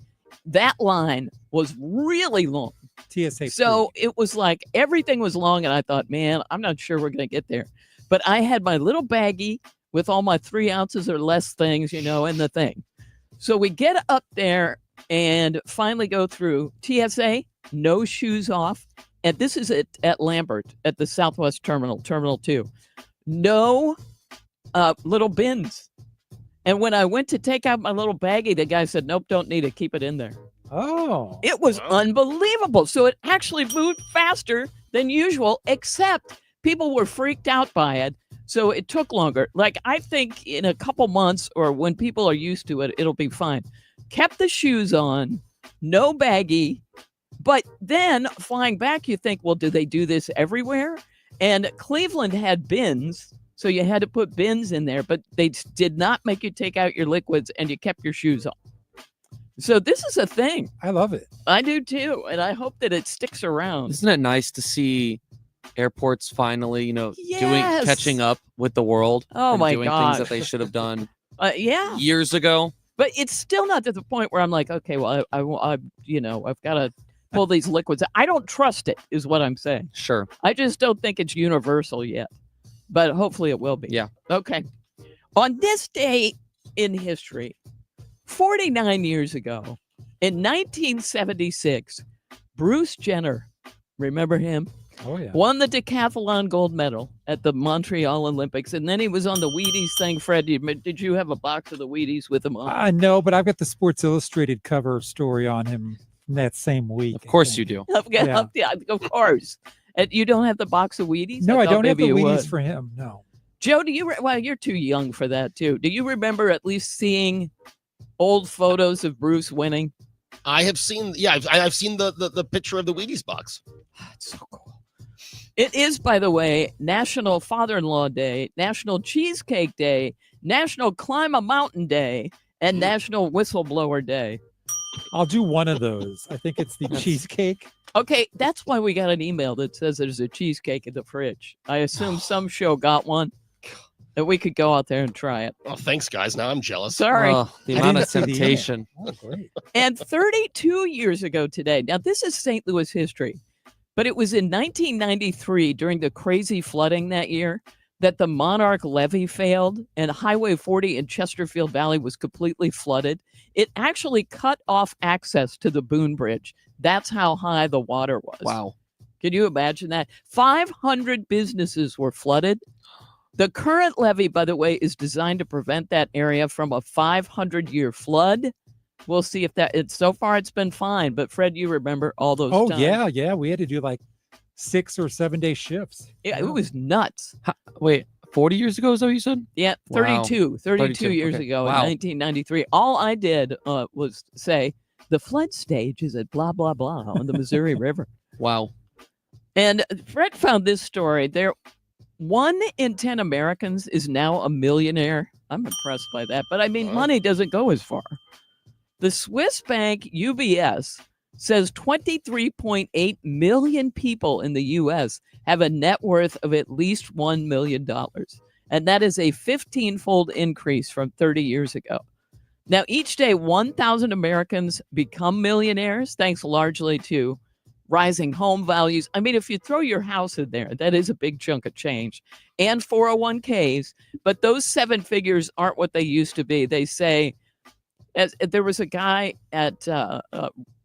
Speaker 4: That line was really long.
Speaker 3: TSA.
Speaker 4: So it was like everything was long. And I thought, man, I'm not sure we're going to get there. But I had my little baggie with all my 3 ounces or less things, in the thing. So we get up there and finally go through TSA, no shoes off. And this is at Lambert at the Southwest Terminal, Terminal 2. No little bins. And when I went to take out my little baggie, the guy said, nope, don't need it. Keep it in there.
Speaker 3: Oh.
Speaker 4: It was unbelievable. So it actually moved faster than usual, except people were freaked out by it. So it took longer. Like, I think in a couple months or when people are used to it, it'll be fine. Kept the shoes on, no baggie. But then flying back, you think, well, do they do this everywhere? And Cleveland had bins. So you had to put bins in there, but they did not make you take out your liquids and you kept your shoes on. So this is a thing.
Speaker 3: I love it.
Speaker 4: I do too. And I hope that it sticks around.
Speaker 2: Isn't it nice to see airports finally,
Speaker 4: Yes.
Speaker 2: catching up with the world?
Speaker 4: Oh,
Speaker 2: and
Speaker 4: my
Speaker 2: doing
Speaker 4: gosh.
Speaker 2: things that they should have done
Speaker 4: Yeah.
Speaker 2: years ago.
Speaker 4: But it's still not to the point where I'm like, okay, well, I've got to pull these liquids. I don't trust it is what I'm saying.
Speaker 2: Sure.
Speaker 4: I just don't think it's universal yet. But hopefully it will be.
Speaker 2: Yeah.
Speaker 4: Okay. On this day in history, 49 years ago, in 1976, Bruce Jenner, remember him?
Speaker 3: Oh, yeah.
Speaker 4: Won the decathlon gold medal at the Montreal Olympics. And then he was on the Wheaties thing. Fred, did you have a box of the Wheaties with him on?
Speaker 3: No, but I've got the Sports Illustrated cover story on him that same week.
Speaker 2: Of course you do.
Speaker 4: Yeah, of course. And you don't have the box of Wheaties?
Speaker 3: No, I don't have the
Speaker 4: maybe you
Speaker 3: Wheaties
Speaker 4: would.
Speaker 3: for him. No.
Speaker 4: Joe, well, you're too young for that, too. Do you remember at least seeing old photos of Bruce winning?
Speaker 7: I have seen, I've seen the picture of the Wheaties box.
Speaker 4: It's so cool. It is, by the way, National Father-in-Law Day, National Cheesecake Day, National Climb a Mountain Day, and National Whistleblower Day.
Speaker 3: I'll do one of those. I think it's the cheesecake.
Speaker 4: Okay, that's why we got an email that says there's a cheesecake in the fridge. I assume some show got one, that we could go out there and try it.
Speaker 7: Oh, thanks, guys. Now I'm jealous.
Speaker 4: Sorry.
Speaker 2: Oh, the amount of temptation.
Speaker 3: Oh, great.
Speaker 4: And 32 years ago today, now this is St. Louis history, but it was in 1993 during the crazy flooding that year that the Monarch levee failed and Highway 40 in Chesterfield Valley was completely flooded. It actually cut off access to the Boone Bridge. That's how high the water was.
Speaker 2: Wow.
Speaker 4: Can you imagine that? 500 businesses were flooded. The current levee, by the way, is designed to prevent that area from a 500-year flood. We'll see if so far it's been fine. But Fred, you remember all those times.
Speaker 3: Yeah. We had to do like 6 or 7 day shifts.
Speaker 4: Yeah, it was nuts.
Speaker 2: Wait, 40 years ago is that what you said?
Speaker 4: Yeah,
Speaker 2: Wow.
Speaker 4: 32 years
Speaker 2: Okay.
Speaker 4: ago in
Speaker 2: Wow.
Speaker 4: 1993. All I did was say, the flood stage is at blah, blah, blah on the Missouri River.
Speaker 2: Wow.
Speaker 4: And Fred found this story. 1 in 10 Americans is now a millionaire. I'm impressed by that. But I mean, money doesn't go as far. The Swiss bank UBS says 23.8 million people in the U.S. have a net worth of at least $1 million. And that is a 15-fold increase from 30 years ago. Now, each day, 1,000 Americans become millionaires, thanks largely to rising home values. I mean, if you throw your house in there, that is a big chunk of change. And 401ks. But those 7 figures aren't what they used to be. They say, there was a guy at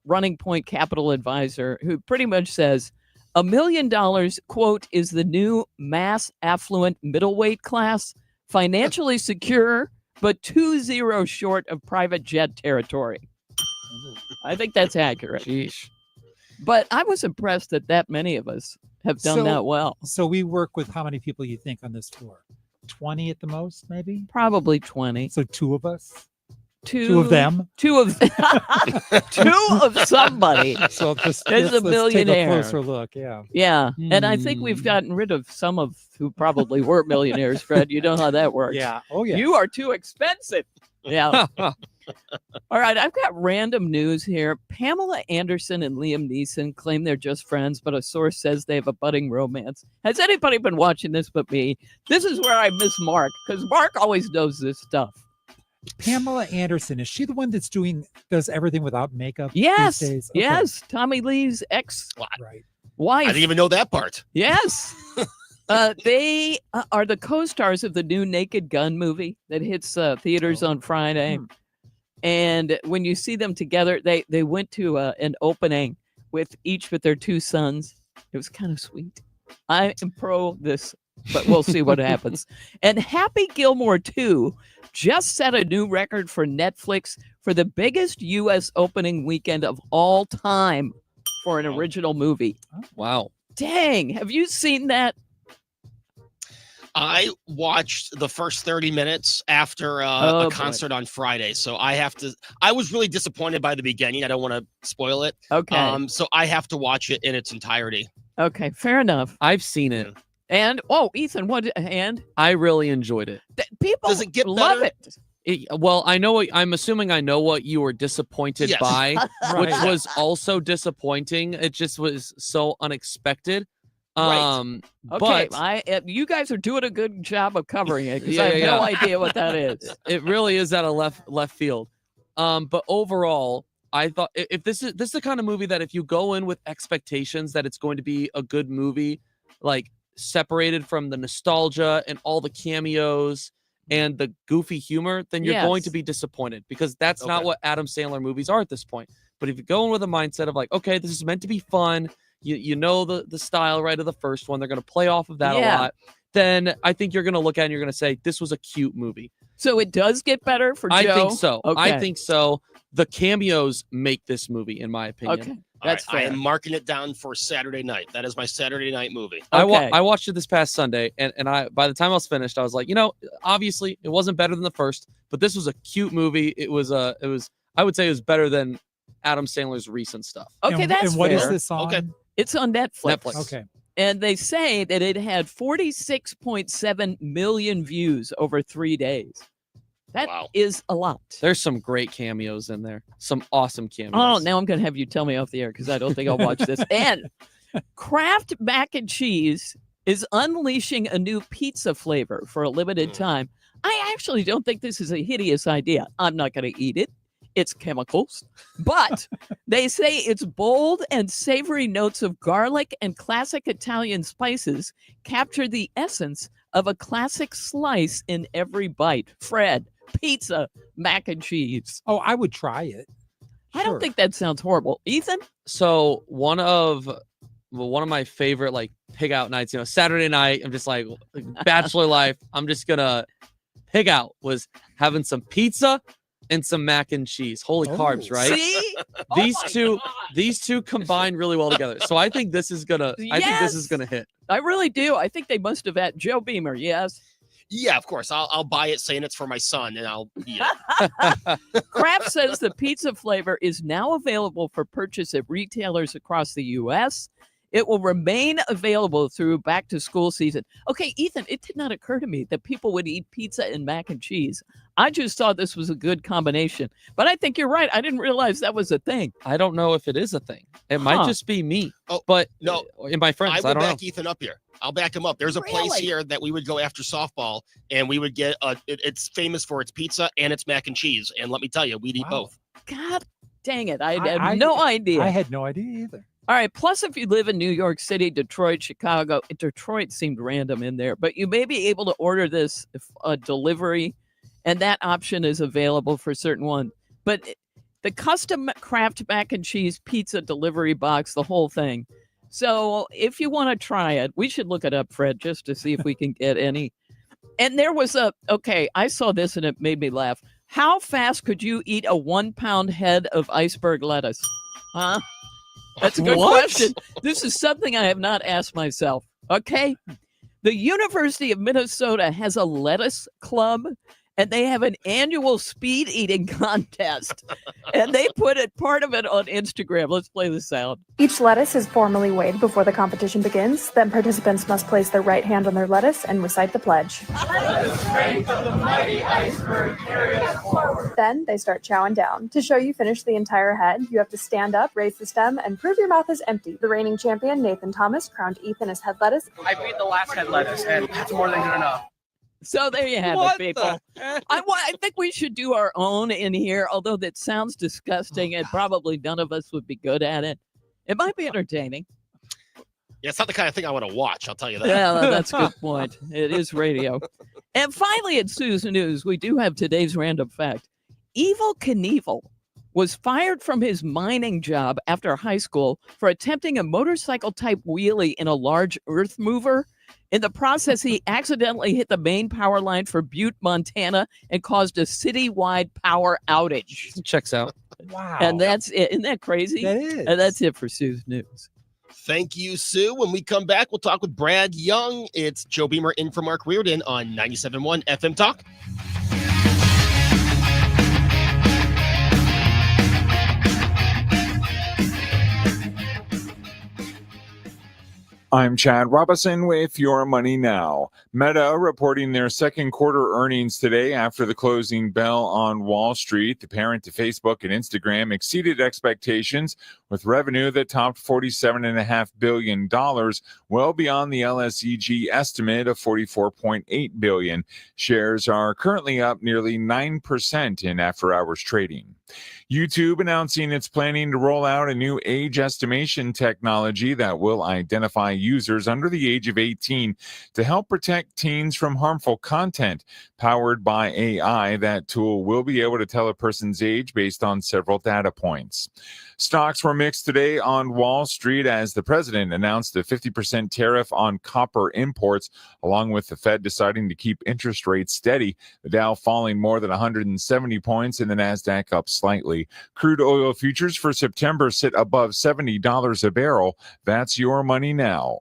Speaker 4: Running Point Capital Advisor who pretty much says, $1 million, quote, is the new mass affluent middleweight class, financially secure, but 2 zeros short of private jet territory. I think that's accurate.
Speaker 2: Sheesh.
Speaker 4: But I was impressed that many of us have done that well.
Speaker 3: So we work with how many people you think on this floor? 20 at the most, maybe?
Speaker 4: Probably 20.
Speaker 3: So 2 of us?
Speaker 4: Two
Speaker 3: of them?
Speaker 4: 2 of 2 of somebody.
Speaker 3: So
Speaker 4: There's a
Speaker 3: let's
Speaker 4: millionaire.
Speaker 3: take a closer look, yeah.
Speaker 4: Yeah. And I think we've gotten rid of some of who probably were millionaires, Fred. You know how that works.
Speaker 3: Yeah. Oh, yeah.
Speaker 4: You are too expensive. Yeah. All right. I've got random news here. Pamela Anderson and Liam Neeson claim they're just friends, but a source says they have a budding romance. Has anybody been watching this but me? This is where I miss Mark, because Mark always knows this stuff.
Speaker 3: Pamela Anderson, is she the one does everything without makeup?
Speaker 4: Yes.
Speaker 3: These days? Okay.
Speaker 4: Yes. Tommy Lee's
Speaker 3: Right.
Speaker 4: wife.
Speaker 7: I didn't even know that part.
Speaker 4: Yes. They are the co-stars of the new Naked Gun movie that hits theaters on Friday. And when you see them together, they went to an opening with their 2 sons. It was kind of sweet. I am pro this, but we'll see what happens. And Happy Gilmore 2 just set a new record for Netflix for the biggest U.S. opening weekend of all time for an original movie.
Speaker 2: Wow.
Speaker 4: Dang. Have you seen that?
Speaker 7: I watched the first 30 minutes after a concert on Friday. So I was really disappointed by the beginning. I don't want to spoil it.
Speaker 4: Okay.
Speaker 7: So I have to watch it in its entirety.
Speaker 4: Okay. Fair enough.
Speaker 2: I've seen it.
Speaker 4: And, Ethan,
Speaker 2: I really enjoyed it.
Speaker 4: People
Speaker 7: Does it get
Speaker 4: love
Speaker 7: better?
Speaker 4: it.
Speaker 2: Well, I'm assuming I know what you were disappointed
Speaker 7: Yes.
Speaker 2: by, which
Speaker 3: Right.
Speaker 2: was also disappointing. It just was so unexpected.
Speaker 4: Okay,
Speaker 2: But
Speaker 4: you guys are doing a good job of covering it because
Speaker 2: Yeah,
Speaker 4: I have
Speaker 2: yeah,
Speaker 4: no
Speaker 2: yeah.
Speaker 4: idea what that is.
Speaker 2: it really is at a left field. But overall, I thought if this is the kind of movie that if you go in with expectations that it's going to be a good movie, like separated from the nostalgia and all the cameos and the goofy humor, then you're going to be disappointed because that's not what Adam Sandler movies are at this point. But if you go in with a mindset of like, okay, this is meant to be fun, you know the style right of the first one, they're going to play off of that a lot, then I think you're going to look at it and you're going to say, this was a cute movie.
Speaker 4: So it does get better for Joe?
Speaker 2: I think so.
Speaker 4: Okay.
Speaker 2: I think so. The cameos make this movie, in my opinion.
Speaker 4: Okay.
Speaker 7: All
Speaker 4: That's
Speaker 7: right, I
Speaker 4: fair.
Speaker 7: am marking it down for Saturday night. That is my Saturday night movie.
Speaker 2: I watched it this past Sunday, and I by the time I was finished, I was like, obviously it wasn't better than the first, but this was a cute movie. I would say it was better than Adam Sandler's recent stuff.
Speaker 4: Okay, that's
Speaker 3: And what
Speaker 4: fair.
Speaker 3: is this on?
Speaker 7: Okay.
Speaker 4: It's on Netflix.
Speaker 3: Okay.
Speaker 4: And they say that it had 46.7 million views over 3 days. That is a lot.
Speaker 2: There's some great cameos in there. Some awesome cameos.
Speaker 4: Oh, now I'm going to have you tell me off the air because I don't think I'll watch this. And Kraft Mac and Cheese is unleashing a new pizza flavor for a limited time. I actually don't think this is a hideous idea. I'm not going to eat it. It's chemicals. But they say its bold and savory notes of garlic and classic Italian spices capture the essence of a classic slice in every bite. Fred, pizza, mac and cheese.
Speaker 3: Oh, I would try it.
Speaker 4: I don't think that sounds horrible. Ethan?
Speaker 2: So one of my favorite like pig out nights, Saturday night, I'm just like bachelor life. I'm just gonna pig out was having some pizza and some mac and cheese. Holy carbs, right?
Speaker 4: See?
Speaker 2: These two combine really well together. So I think this is gonna hit.
Speaker 4: I really do. I think they must have had Joe Beamer. Yes.
Speaker 7: Yeah, of course. I'll buy it saying it's for my son, and I'll eat it.
Speaker 4: Kraft says the pizza flavor is now available for purchase at retailers across the U.S. It will remain available through back to school season. Okay, Ethan, it did not occur to me that people would eat pizza and mac and cheese. I just thought this was a good combination. But I think you're right. I didn't realize that was a thing.
Speaker 2: I don't know if it is a thing. It might just be me.
Speaker 7: Oh,
Speaker 2: but
Speaker 7: no,
Speaker 2: in my friends,
Speaker 7: I
Speaker 2: I
Speaker 7: will
Speaker 2: don't
Speaker 7: back
Speaker 2: know.
Speaker 7: Ethan up here. I'll back him up. There's a place here that we would go after softball, and we would get. It's famous for its pizza and its mac and cheese. And let me tell you, we'd eat both.
Speaker 4: God dang it. I had no idea.
Speaker 3: I had no idea either.
Speaker 4: All right. Plus, if you live in New York City, Detroit, Chicago, Detroit seemed random in there, but you may be able to order this delivery, and that option is available for certain one. But the custom craft mac and cheese pizza delivery box, the whole thing. So if you want to try it, we should look it up, Fred, just to see if we can get any. And there was I saw this and it made me laugh. How fast could you eat a 1 pound head of iceberg lettuce? Huh? That's a good question. This is something I have not asked myself. Okay. The University of Minnesota has a lettuce club, and they have an annual speed eating contest. And they put part of it on Instagram. Let's play the sound.
Speaker 12: Each lettuce is formally weighed before the competition begins. Then participants must place their right hand on their lettuce and recite the pledge.
Speaker 13: The strength of the mighty iceberg carry us forward.
Speaker 12: Then they start chowing down. To show you finished the entire head, you have to stand up, raise the stem, and prove your mouth is empty. The reigning champion, Nathan Thomas, crowned Ethan as head lettuce.
Speaker 14: I beat the last head lettuce, and that's more than good enough.
Speaker 4: So there you have it, people. I think we should do our own in here, although that sounds disgusting and probably none of us would be good at it. It might be entertaining.
Speaker 7: Yeah, it's not the kind of thing I want to watch, I'll tell you that.
Speaker 4: Yeah, that's a good point. It is radio. And finally, in Sue's News, we do have today's random fact. Evel Knievel was fired from his mining job after high school for attempting a motorcycle-type wheelie in a large earth mover. In the process, he accidentally hit the main power line for Butte, Montana, and caused a citywide power outage.
Speaker 2: Checks out.
Speaker 3: Wow.
Speaker 4: And that's it. Isn't that crazy?
Speaker 3: That is.
Speaker 4: And that's it for Sue's News.
Speaker 7: Thank you, Sue. When we come back, we'll talk with Brad Young. It's Joe Beamer in for Mark Reardon on 97.1 FM Talk.
Speaker 15: I'm Chad Robinson with Your Money Now. Meta reporting their second quarter earnings today after the closing bell on Wall Street. The parent to Facebook and Instagram exceeded expectations with revenue that topped $47.5 billion, well beyond the LSEG estimate of $44.8 billion. Shares are currently up nearly 9% in after-hours trading. YouTube announcing it's planning to roll out a new age estimation technology that will identify users under the age of 18 to help protect teens from harmful content. Powered by AI, that tool will be able to tell a person's age based on several data points. Stocks were mixed today on Wall Street as the president announced a 50% tariff on copper imports, along with the Fed deciding to keep interest rates steady. The Dow falling more than 170 points and the Nasdaq up slightly. Crude oil futures for September sit above $70 a barrel. That's Your Money Now.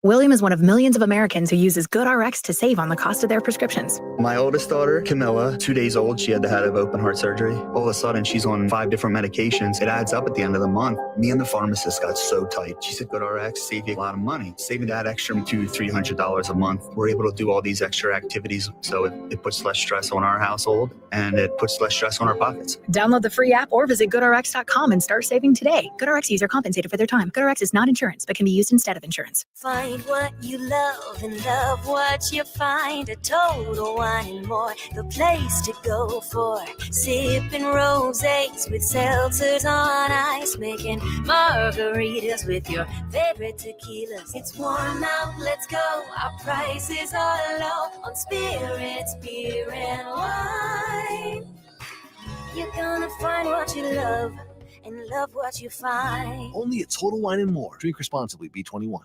Speaker 25: William is one of millions of Americans who uses GoodRx to save on the cost of their prescriptions.
Speaker 26: My oldest daughter, Camilla, 2 days old, she had to have open heart surgery. All of a sudden, she's on 5 different medications. It adds up at the end of the month. Me and the pharmacist got so tight. She said, GoodRx save you a lot of money. Saving that extra $200 to $300 a month. We're able to do all these extra activities, so it puts less stress on our household, and it puts less stress on our pockets.
Speaker 25: Download the free app or visit GoodRx.com and start saving today. GoodRx user compensated for their time. GoodRx is not insurance, but can be used instead of insurance.
Speaker 27: Find what you love and love what you find. A Total Wine and More, the place to go for sipping rosés with seltzers on ice, making margaritas with your favorite tequilas. It's warm out, let's go. Our prices are low on spirits, beer, and wine. You're gonna find what you love and love what you find.
Speaker 28: Only at Total Wine and More. Drink responsibly. B21.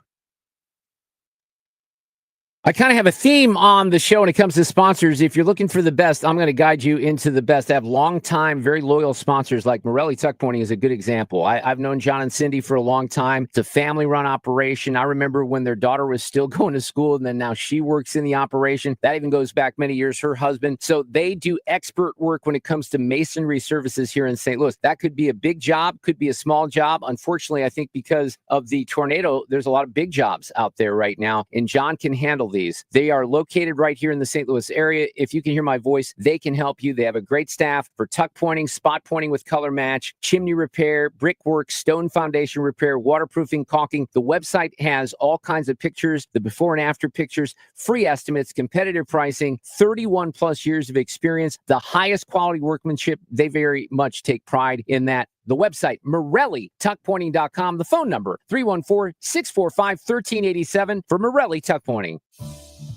Speaker 1: I kind of have a theme on the show when it comes to sponsors. If you're looking for the best, I'm going to guide you into the best. I have long-time, very loyal sponsors like Morelli Tuck Pointing is a good example. I've known John and Cindy for a long time. It's a family-run operation. I remember when their daughter was still going to school, and then now she works in the operation. That even goes back many years, her husband. So they do expert work when it comes to masonry services here in St. Louis. That could be a big job, could be a small job. Unfortunately, I think because of the tornado, there's a lot of big jobs out there right now, and John can handle these. They are located right here in the St. Louis area. If you can hear my voice, they can help you. They have a great staff for tuck pointing, spot pointing with color match, chimney repair, brickwork, stone foundation repair, waterproofing, caulking. The website has all kinds of pictures, the before and after pictures, free estimates, competitive pricing, 31 plus years of experience, the highest quality workmanship. They very much take pride in that. The website, MorelliTuckPointing.com. The phone number, 314-645-1387 for Morelli Tuck Pointing.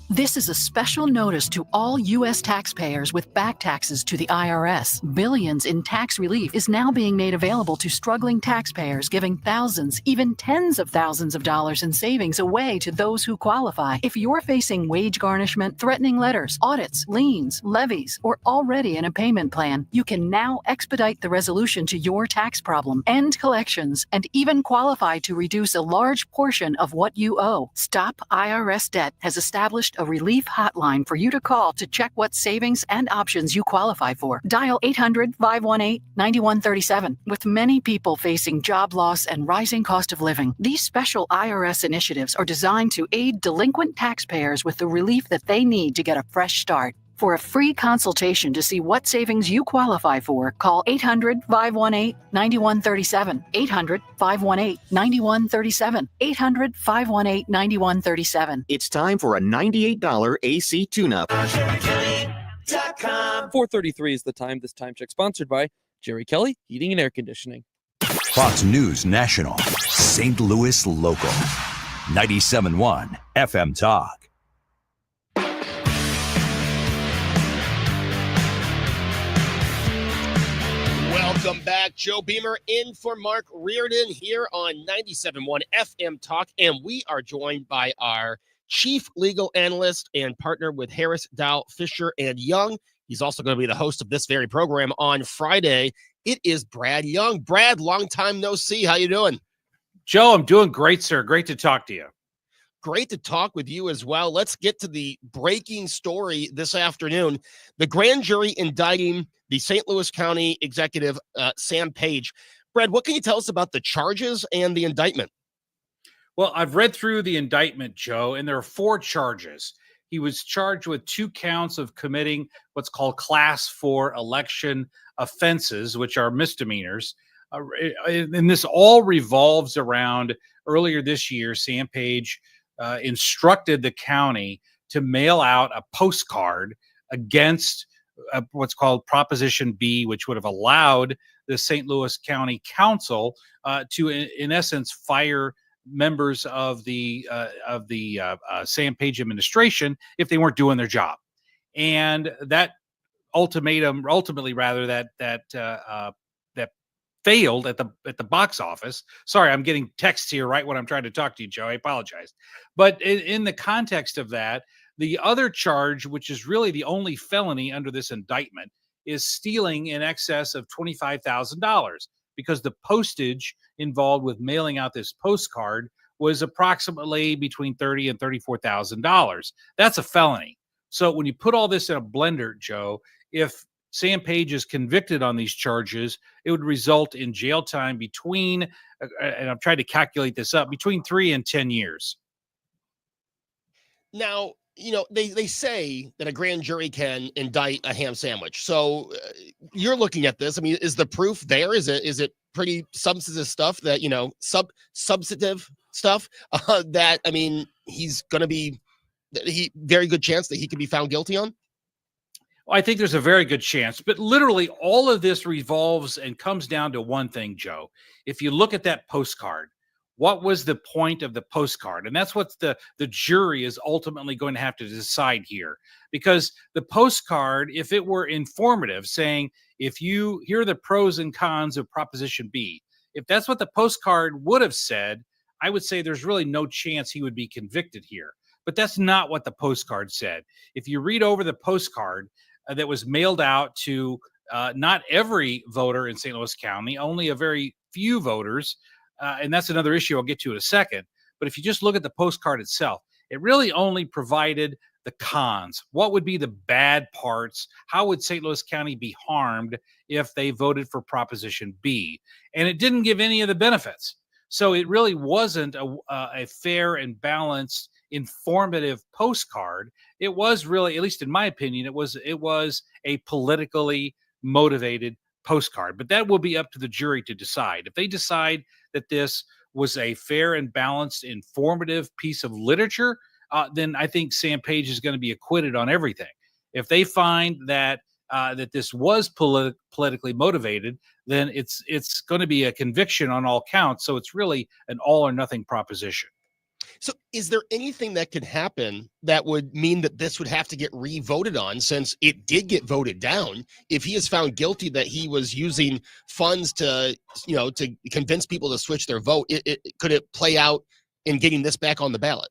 Speaker 5: This is a special notice to all U.S. taxpayers with back taxes to the IRS. Billions in tax relief is now being made available to struggling taxpayers, giving thousands, even tens of thousands of dollars in savings away to those who qualify. If you're facing wage garnishment, threatening letters, audits, liens, levies, or already in a payment plan, you can now expedite the resolution to your tax problem, end collections, and even qualify to reduce a large portion of what you owe. Stop IRS Debt has established a relief hotline for you to call to check what savings and options you qualify for. Dial 800-518-9137. With many people facing job loss and rising cost of living, these special IRS initiatives are designed to aid delinquent taxpayers with the relief that they need to get a fresh start. For a free consultation to see what savings you qualify for, call 800-518-9137. 800-518-9137. 800-518-9137.
Speaker 6: It's time for a $98 AC tune-up.
Speaker 2: 4:33 is the time. This time check sponsored by Jerry Kelly Heating and Air Conditioning.
Speaker 8: Fox News National, St. Louis Local, 97.1 FM Talk.
Speaker 7: Welcome back. Joe Beamer in for Mark Reardon here on 97.1 FM Talk. And we are joined by our chief legal analyst and partner with Harris, Dow, Fisher, and Young. He's also going to be the host of this very program on Friday. It is Brad Young. Brad, long time no see. How you doing?
Speaker 9: Joe, I'm doing great, sir. Great to talk to you.
Speaker 7: Great to talk with you as well. Let's get to the breaking story this afternoon. The grand jury indicting the St. Louis County executive, Sam Page. Brad, what can you tell us about the charges and the indictment?
Speaker 9: Well, I've read through the indictment, Joe, and there are 4 charges. He was charged with 2 counts of committing what's called Class 4 election offenses, which are misdemeanors. And this all revolves around earlier this year, Sam Page instructed the county to mail out a postcard against what's called Proposition B, which would have allowed the St. Louis County Council to, in essence, fire members of the Sam Page administration if they weren't doing their job. And that ultimately failed at the box office. Sorry, I'm getting texts here right when I'm trying to talk to you, Joe. I apologize. But in the context of that, the other charge, which is really the only felony under this indictment, is stealing in excess of $25,000 because the postage involved with mailing out this postcard was approximately between $30,000 and $34,000. That's a felony. So when you put all this in a blender, Joe, if Sam Page is convicted on these charges, it would result in jail time between, and I'm trying to calculate this up, between 3 and 10 years.
Speaker 7: Now, they say that a grand jury can indict a ham sandwich. So you're looking at this. I mean, is the proof there? Is it pretty substantive stuff that, substantive stuff that, I mean, he's going to be very good chance that he could be found guilty on?
Speaker 9: Well, I think there's a very good chance, but literally all of this revolves and comes down to one thing, Joe. If you look at that postcard, what was the point of the postcard? And that's what the jury is ultimately going to have to decide here. Because the postcard, if it were informative, saying, here are the pros and cons of Proposition B, if that's what the postcard would have said, I would say there's really no chance he would be convicted here. But that's not what the postcard said. If you read over the postcard that was mailed out to not every voter in St. Louis County, only a very few voters, and that's another issue I'll get to in a second. But if you just look at the postcard itself, it really only provided the cons. What would be the bad parts? How would St. Louis County be harmed if they voted for Proposition B? And it didn't give any of the benefits. So it really wasn't a fair and balanced, informative postcard. It was really, at least in my opinion, it was a politically motivated postcard. But that will be up to the jury to decide. If they decide that this was a fair and balanced, informative piece of literature, then I think Sam Page is going to be acquitted on everything. If they find that that this was politically motivated, then it's going to be a conviction on all counts. So it's really an all or nothing proposition.
Speaker 7: So is there anything that could happen that would mean that this would have to get re-voted on, since it did get voted down? If he is found guilty that he was using funds to convince people to switch their vote, could it play out in getting this back on the ballot?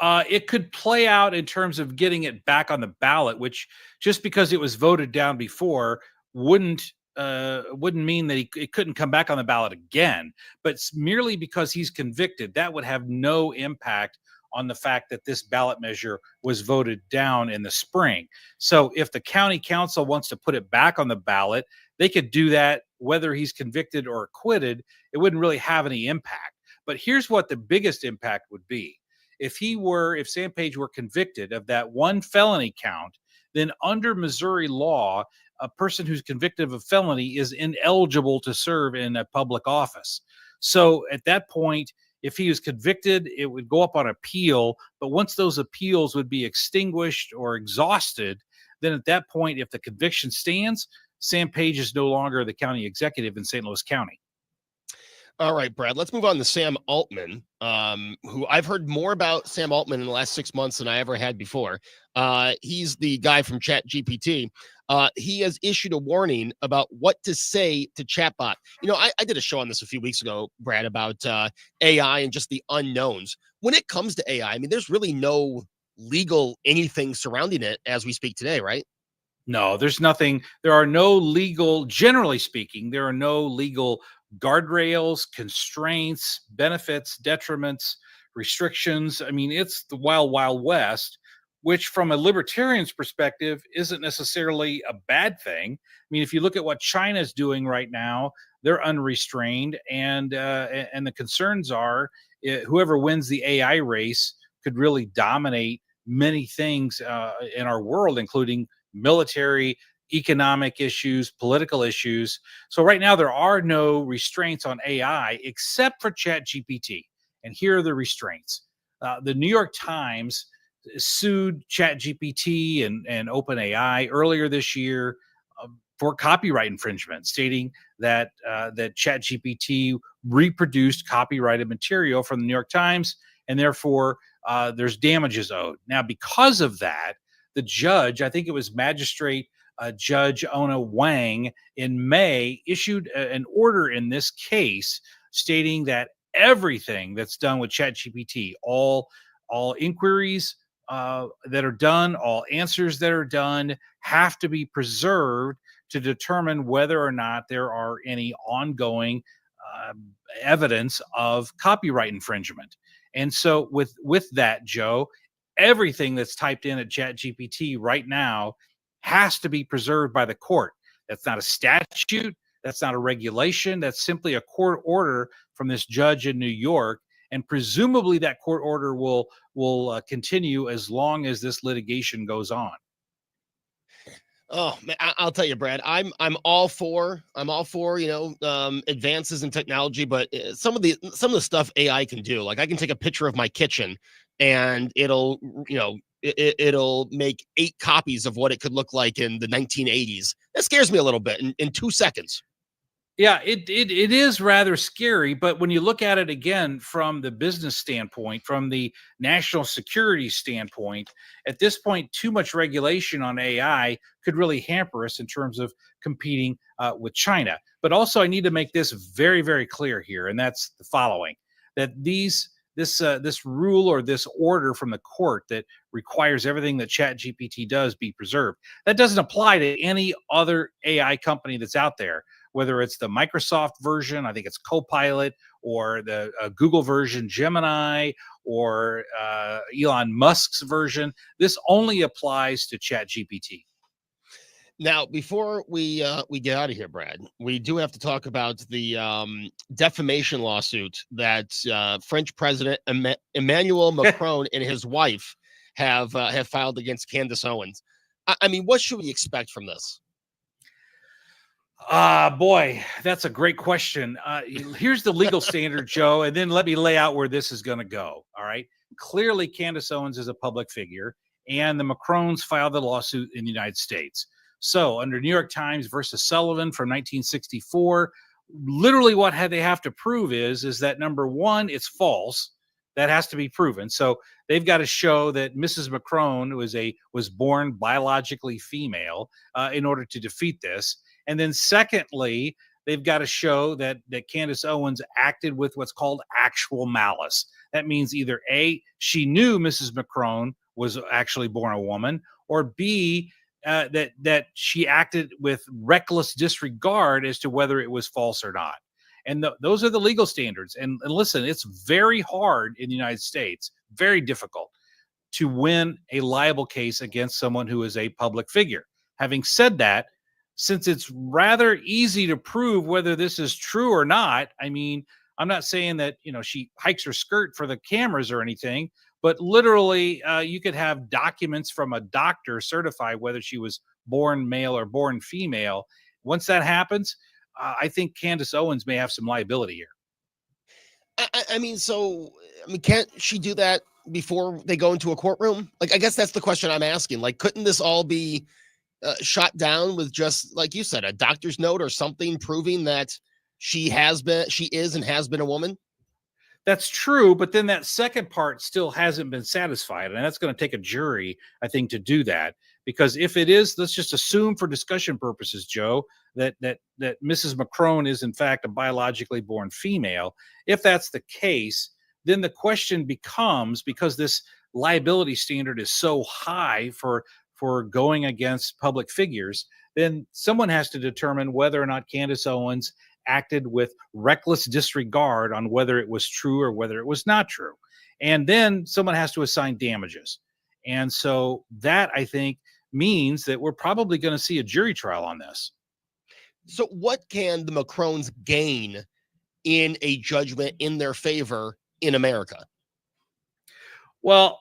Speaker 9: It could play out in terms of getting it back on the ballot, which just because it was voted down before wouldn't mean that it couldn't come back on the ballot again. But merely because he's convicted, that would have no impact on the fact that this ballot measure was voted down in the spring. So if the county council wants to put it back on the ballot, they could do that whether he's convicted or acquitted. It wouldn't really have any impact. But here's what the biggest impact would be. If Sam Page were convicted of that one felony count, then under Missouri law, a person who's convicted of a felony is ineligible to serve in a public office. So at that point, if he was convicted, it would go up on appeal. But once those appeals would be extinguished or exhausted, then at that point, if the conviction stands, Sam Page is no longer the county executive in St. Louis County.
Speaker 7: All right, Brad, let's move on to Sam Altman, who I've heard more about Sam Altman in the last 6 months than I ever had before. He's the guy from ChatGPT. He has issued a warning about what to say to chatbot. I did a show on this a few weeks ago, Brad, about AI and just the unknowns. When it comes to AI, I mean, there's really no legal anything surrounding it as we speak today, right?
Speaker 9: No, there's nothing. There are no legal, generally speaking, there are no legal guardrails, constraints, benefits, detriments, restrictions. I mean, it's the wild, wild west, which from a libertarian's perspective isn't necessarily a bad thing. I mean, if you look at what China's doing right now, they're unrestrained, and the concerns are whoever wins the AI race could really dominate many things in our world, including military, economic issues, political issues. So right now there are no restraints on AI except for ChatGPT. And here are the restraints. The New York Times sued ChatGPT and OpenAI earlier this year for copyright infringement, stating that that ChatGPT reproduced copyrighted material from the New York Times, and therefore there's damages owed. Now, because of that, the judge, I think it was Magistrate Judge Ona Wang, in May issued an order in this case stating that everything that's done with ChatGPT, all inquiries that are done, all answers that are done, have to be preserved to determine whether or not there are any ongoing evidence of copyright infringement. And so with that, Joe, everything that's typed in at ChatGPT right now has to be preserved by the court. That's not a statute. That's not a regulation. That's simply a court order from this judge in New York. And presumably that court order will continue as long as this litigation goes on.
Speaker 7: Oh man, I'll tell you, Brad, I'm all for advances in technology, but some of the stuff AI can do, like I can take a picture of my kitchen and it'll make 8 copies of what it could look like in the 1980s. That scares me a little bit in 2 seconds.
Speaker 9: Yeah, it is rather scary, but when you look at it again from the business standpoint, from the national security standpoint, at this point, too much regulation on AI could really hamper us in terms of competing with China. But also, I need to make this very, very clear here, and that's the following: that these this rule or this order from the court that requires everything that ChatGPT does be preserved. That doesn't apply to any other AI company that's out there, whether it's the Microsoft version, I think it's Copilot, or the Google version, Gemini, or Elon Musk's version. This only applies to ChatGPT.
Speaker 7: Now, before we get out of here, Brad, we do have to talk about the defamation lawsuit that French President Emmanuel Macron and his wife have filed against Candace Owens. I mean, what should we expect from this?
Speaker 9: Boy, that's a great question. Here's the legal standard, Joe, and then let me lay out where this is going to go. All right. Clearly, Candace Owens is a public figure, and the Macrons filed the lawsuit in the United States. So, under New York Times versus Sullivan from 1964, literally what they have to prove is that, number one, it's false. That has to be proven. So they've got to show that Mrs. Macron was born biologically female in order to defeat this. And then secondly, they've got to show that Candace Owens acted with what's called actual malice. That means either A, she knew Mrs. Macron was actually born a woman, or B, that she acted with reckless disregard as to whether it was false or not. And those are the legal standards. And listen, it's very hard in the United States, very difficult to win a liable case against someone who is a public figure. Having said that, since it's rather easy to prove whether this is true or not, I mean, I'm not saying that, she hikes her skirt for the cameras or anything, but literally you could have documents from a doctor certify whether she was born male or born female. Once that happens, I think Candace Owens may have some liability here.
Speaker 7: I mean, can't she do that before they go into a courtroom? Like, I guess that's the question I'm asking. Like, couldn't this all be shot down with just, like you said, a doctor's note or something proving that she is and has been a woman?
Speaker 9: That's true, but then that second part still hasn't been satisfied, and that's going to take a jury, I think, to do that. Because if it is, let's just assume for discussion purposes, Joe, that Mrs. Macron is in fact a biologically born female. If that's the case, then the question becomes, because this liability standard is so high for going against public figures, then someone has to determine whether or not Candace Owens acted with reckless disregard on whether it was true or whether it was not true. And then someone has to assign damages. And so that, I think, means that we're probably going to see a jury trial on this.
Speaker 7: So what can the Macrons gain in a judgment in their favor in America?
Speaker 9: Well,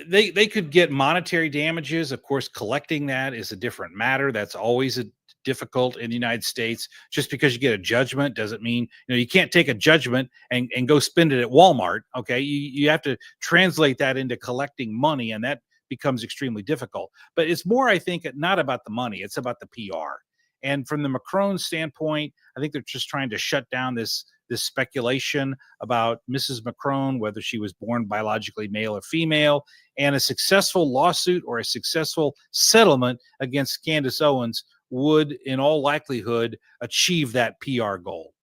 Speaker 9: they could get monetary damages. Of course, collecting that is a different matter. That's always difficult in the United States. Just because you get a judgment doesn't mean, you can't take a judgment and go spend it at Walmart. Okay. You have to translate that into collecting money, and that becomes extremely difficult. But it's more, I think, not about the money. It's about the PR. And from the Macron standpoint, I think they're just trying to shut down this speculation about Mrs. Macron, whether she was born biologically male or female, and a successful lawsuit or a successful settlement against Candace Owens would, in all likelihood, achieve that PR goal.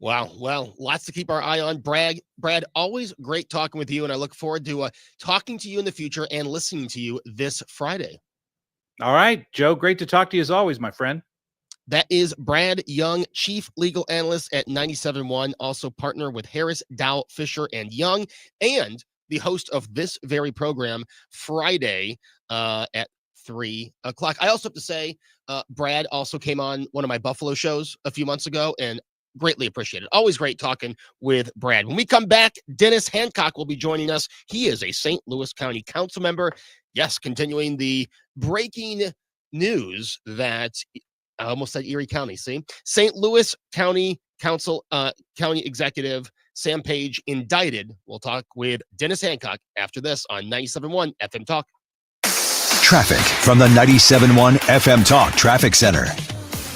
Speaker 7: Wow. Well, lots to keep our eye on. Brad, always great talking with you, and I look forward to talking to you in the future and listening to you this Friday.
Speaker 9: All right, Joe, great to talk to you as always, my friend.
Speaker 7: That is Brad Young, Chief Legal Analyst at 97.1, also partner with Harris, Dow, Fisher, and Young, and the host of this very program Friday at 3 o'clock. I also have to say, Brad also came on one of my Buffalo shows a few months ago, and greatly appreciated. Always great talking with Brad. When we come back, Dennis Hancock will be joining us. He is a St. Louis County Council member. Yes, continuing the breaking news that I almost said Erie County. See, St. Louis County Council, County Executive Sam Page indicted. We'll talk with Dennis Hancock after this on 97.1 FM Talk.
Speaker 8: Traffic from the 97.1 FM Talk Traffic Center.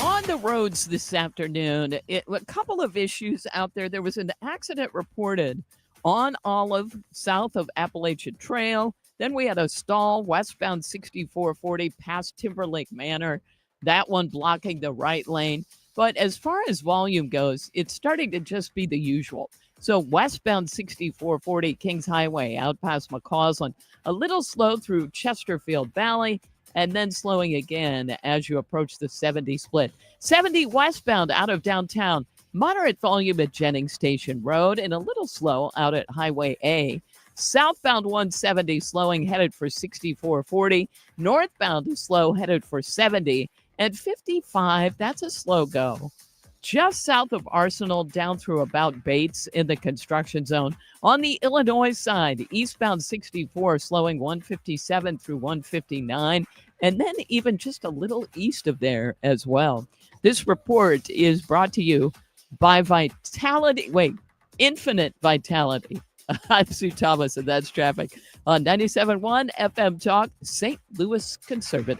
Speaker 4: On the roads this afternoon, a couple of issues out there. There was an accident reported on Olive, south of Appalachian Trail. Then we had a stall westbound 6440 past Timberlake Manor. That one blocking the right lane. But as far as volume goes, it's starting to just be the usual. So westbound 6440 Kings Highway out past McCausland, a little slow through Chesterfield Valley, and then slowing again as you approach the 70 split. 70 westbound out of downtown, moderate volume at Jennings Station Road, and a little slow out at Highway A. Southbound 170 slowing headed for 6440. Northbound is slow headed for 70. And 55, that's a slow go. Just south of Arsenal down through about Bates in the construction zone. On the Illinois side, eastbound 64 slowing 157 through 159. And then even just a little east of there as well. This report is brought to you by Infinite Vitality. I'm Sue Thomas, and that's traffic on 97.1 FM Talk, St. Louis Conservative.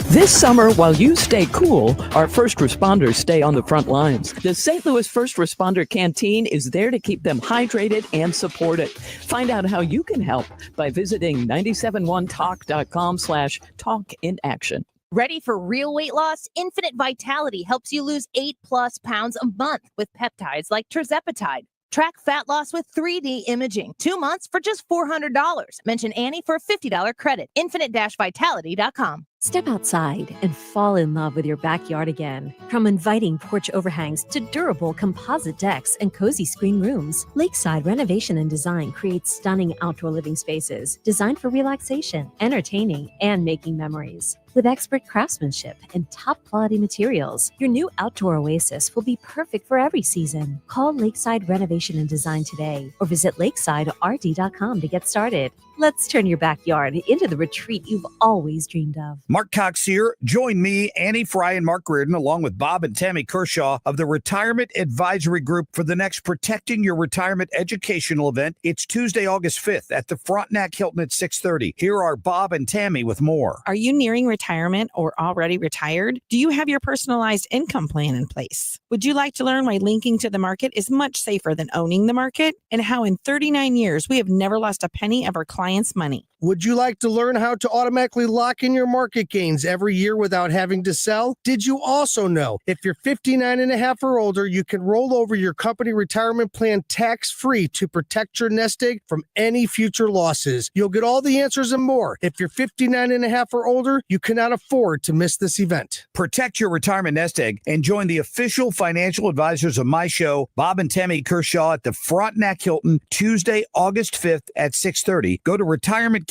Speaker 4: This summer, while you stay cool, our first responders stay on the front lines. The St. Louis First Responder Canteen is there to keep them hydrated and supported. Find out how you can help by visiting 971talk.com/talkinaction.
Speaker 16: Ready for real weight loss? Infinite Vitality helps you lose 8+ pounds a month with peptides like tirzepatide. Track fat loss with 3D imaging. 2 months for just $400. Mention Annie for a $50 credit. Infinite-vitality.com.
Speaker 17: Step outside and fall in love with your backyard again. From inviting porch overhangs to durable composite decks and cozy screen rooms, Lakeside Renovation and Design creates stunning outdoor living spaces designed for relaxation, entertaining, and making memories. With expert craftsmanship and top-quality materials, your new outdoor oasis will be perfect for every season. Call Lakeside Renovation and Design today or visit lakesiderd.com to get started. Let's turn your backyard into the retreat you've always dreamed of.
Speaker 18: Mark Cox here. Join me, Annie Fry, and Mark Reardon, along with Bob and Tammy Kershaw of the Retirement Advisory Group for the next Protecting Your Retirement educational event. It's Tuesday, August 5th at the Frontenac Hilton at 6:30. Here are Bob and Tammy with more.
Speaker 19: Are you nearing retirement or already retired? Do you have your personalized income plan in place? Would you like to learn why linking to the market is much safer than owning the market, and how in 39 years we have never lost a penny of our clients' money?
Speaker 20: Would you like to learn how to automatically lock in your market gains every year without having to sell? Did you also know if you're 59 and a half or older, you can roll over your company retirement plan tax-free to protect your nest egg from any future losses? You'll get all the answers and more. If you're 59 and a half or older, you cannot afford to miss this event.
Speaker 18: Protect your retirement nest egg and join the official financial advisors of my show, Bob and Tammy Kershaw, at the Frontenac Hilton, Tuesday, August 5th at 6:30. Go to retirementkey.com.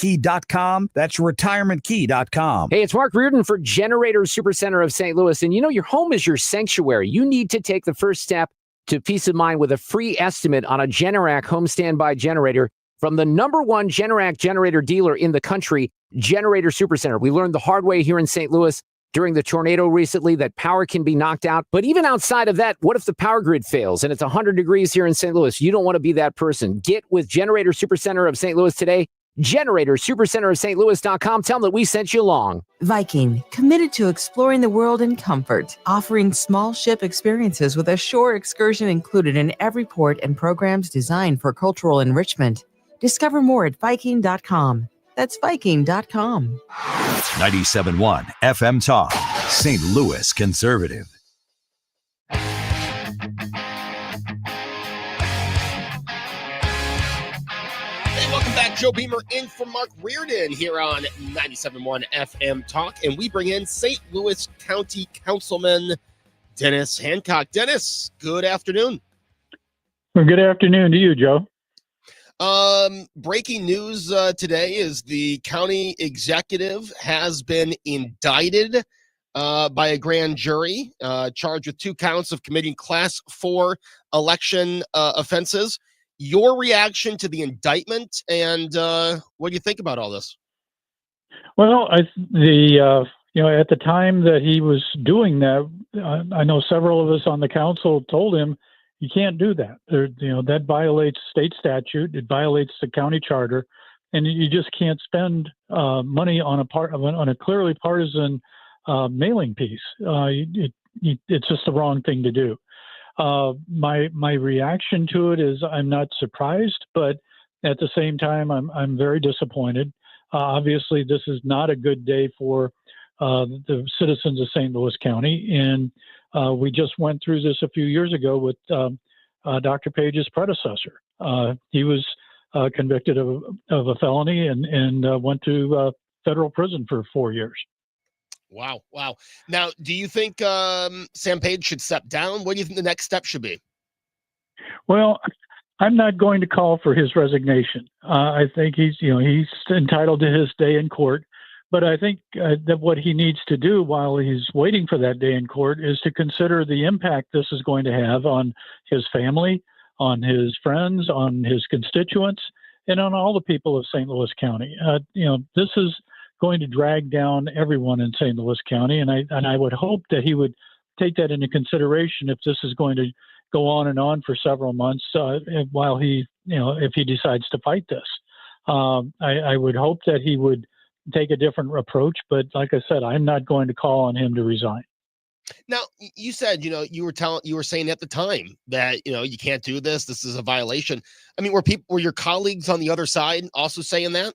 Speaker 18: That's retirementkey.com.
Speaker 1: Hey, it's Mark Reardon for Generator Supercenter of St. Louis. And you know, your home is your sanctuary. You need to take the first step to peace of mind with a free estimate on a Generac home standby generator from the #1 Generac generator dealer in the country, Generator Supercenter. We learned the hard way here in St. Louis during the tornado recently that power can be knocked out. But even outside of that, what if the power grid fails and it's 100 degrees here in St. Louis? You don't want to be that person. Get with Generator Supercenter of St. Louis today. Generator Supercenter of St. Louis.com. Tell them that we sent you along.
Speaker 21: Viking, committed to exploring the world in comfort, offering small ship experiences with a shore excursion included in every port and programs designed for cultural enrichment. Discover more at Viking.com. That's Viking.com.
Speaker 8: 97.1 FM Talk, St. Louis Conservative.
Speaker 7: Joe Beamer in for Mark Reardon here on 97.1 FM Talk, and we bring in St. Louis County Councilman Dennis Hancock. Dennis, good afternoon.
Speaker 22: Well, good afternoon to you, Joe.
Speaker 7: Breaking news today is the county executive has been indicted by a grand jury, charged with 2 counts of committing Class 4 election offenses. Your reaction to the indictment, and what do you think about all this?
Speaker 22: Well, at the time that he was doing that, I know several of us on the council told him you can't do that. That violates state statute. It violates the county charter, and you just can't spend money on a clearly partisan mailing piece. It's just the wrong thing to do. My reaction to it is I'm not surprised, but at the same time, I'm very disappointed. Obviously, this is not a good day for the citizens of St. Louis County, and We just went through this a few years ago with Dr. Page's predecessor. He was convicted of a felony and went to federal prison for 4 years.
Speaker 7: Wow. Now, do you think Sam Page should step down? What do you think the next step should be?
Speaker 22: Well, I'm not going to call for his resignation. I think he's entitled to his day in court. But I think that what he needs to do while he's waiting for that day in court is to consider the impact this is going to have on his family, on his friends, on his constituents, and on all the people of St. Louis County. This is going to drag down everyone in St. Louis County, and I would hope that he would take that into consideration if this is going to go on and on for several months while he, if he decides to fight this. I would hope that he would take a different approach, but like I said, I'm not going to call on him to resign.
Speaker 7: Now, you said, you were saying at the time that, you can't do this. This is a violation. I mean, were your colleagues on the other side also saying that?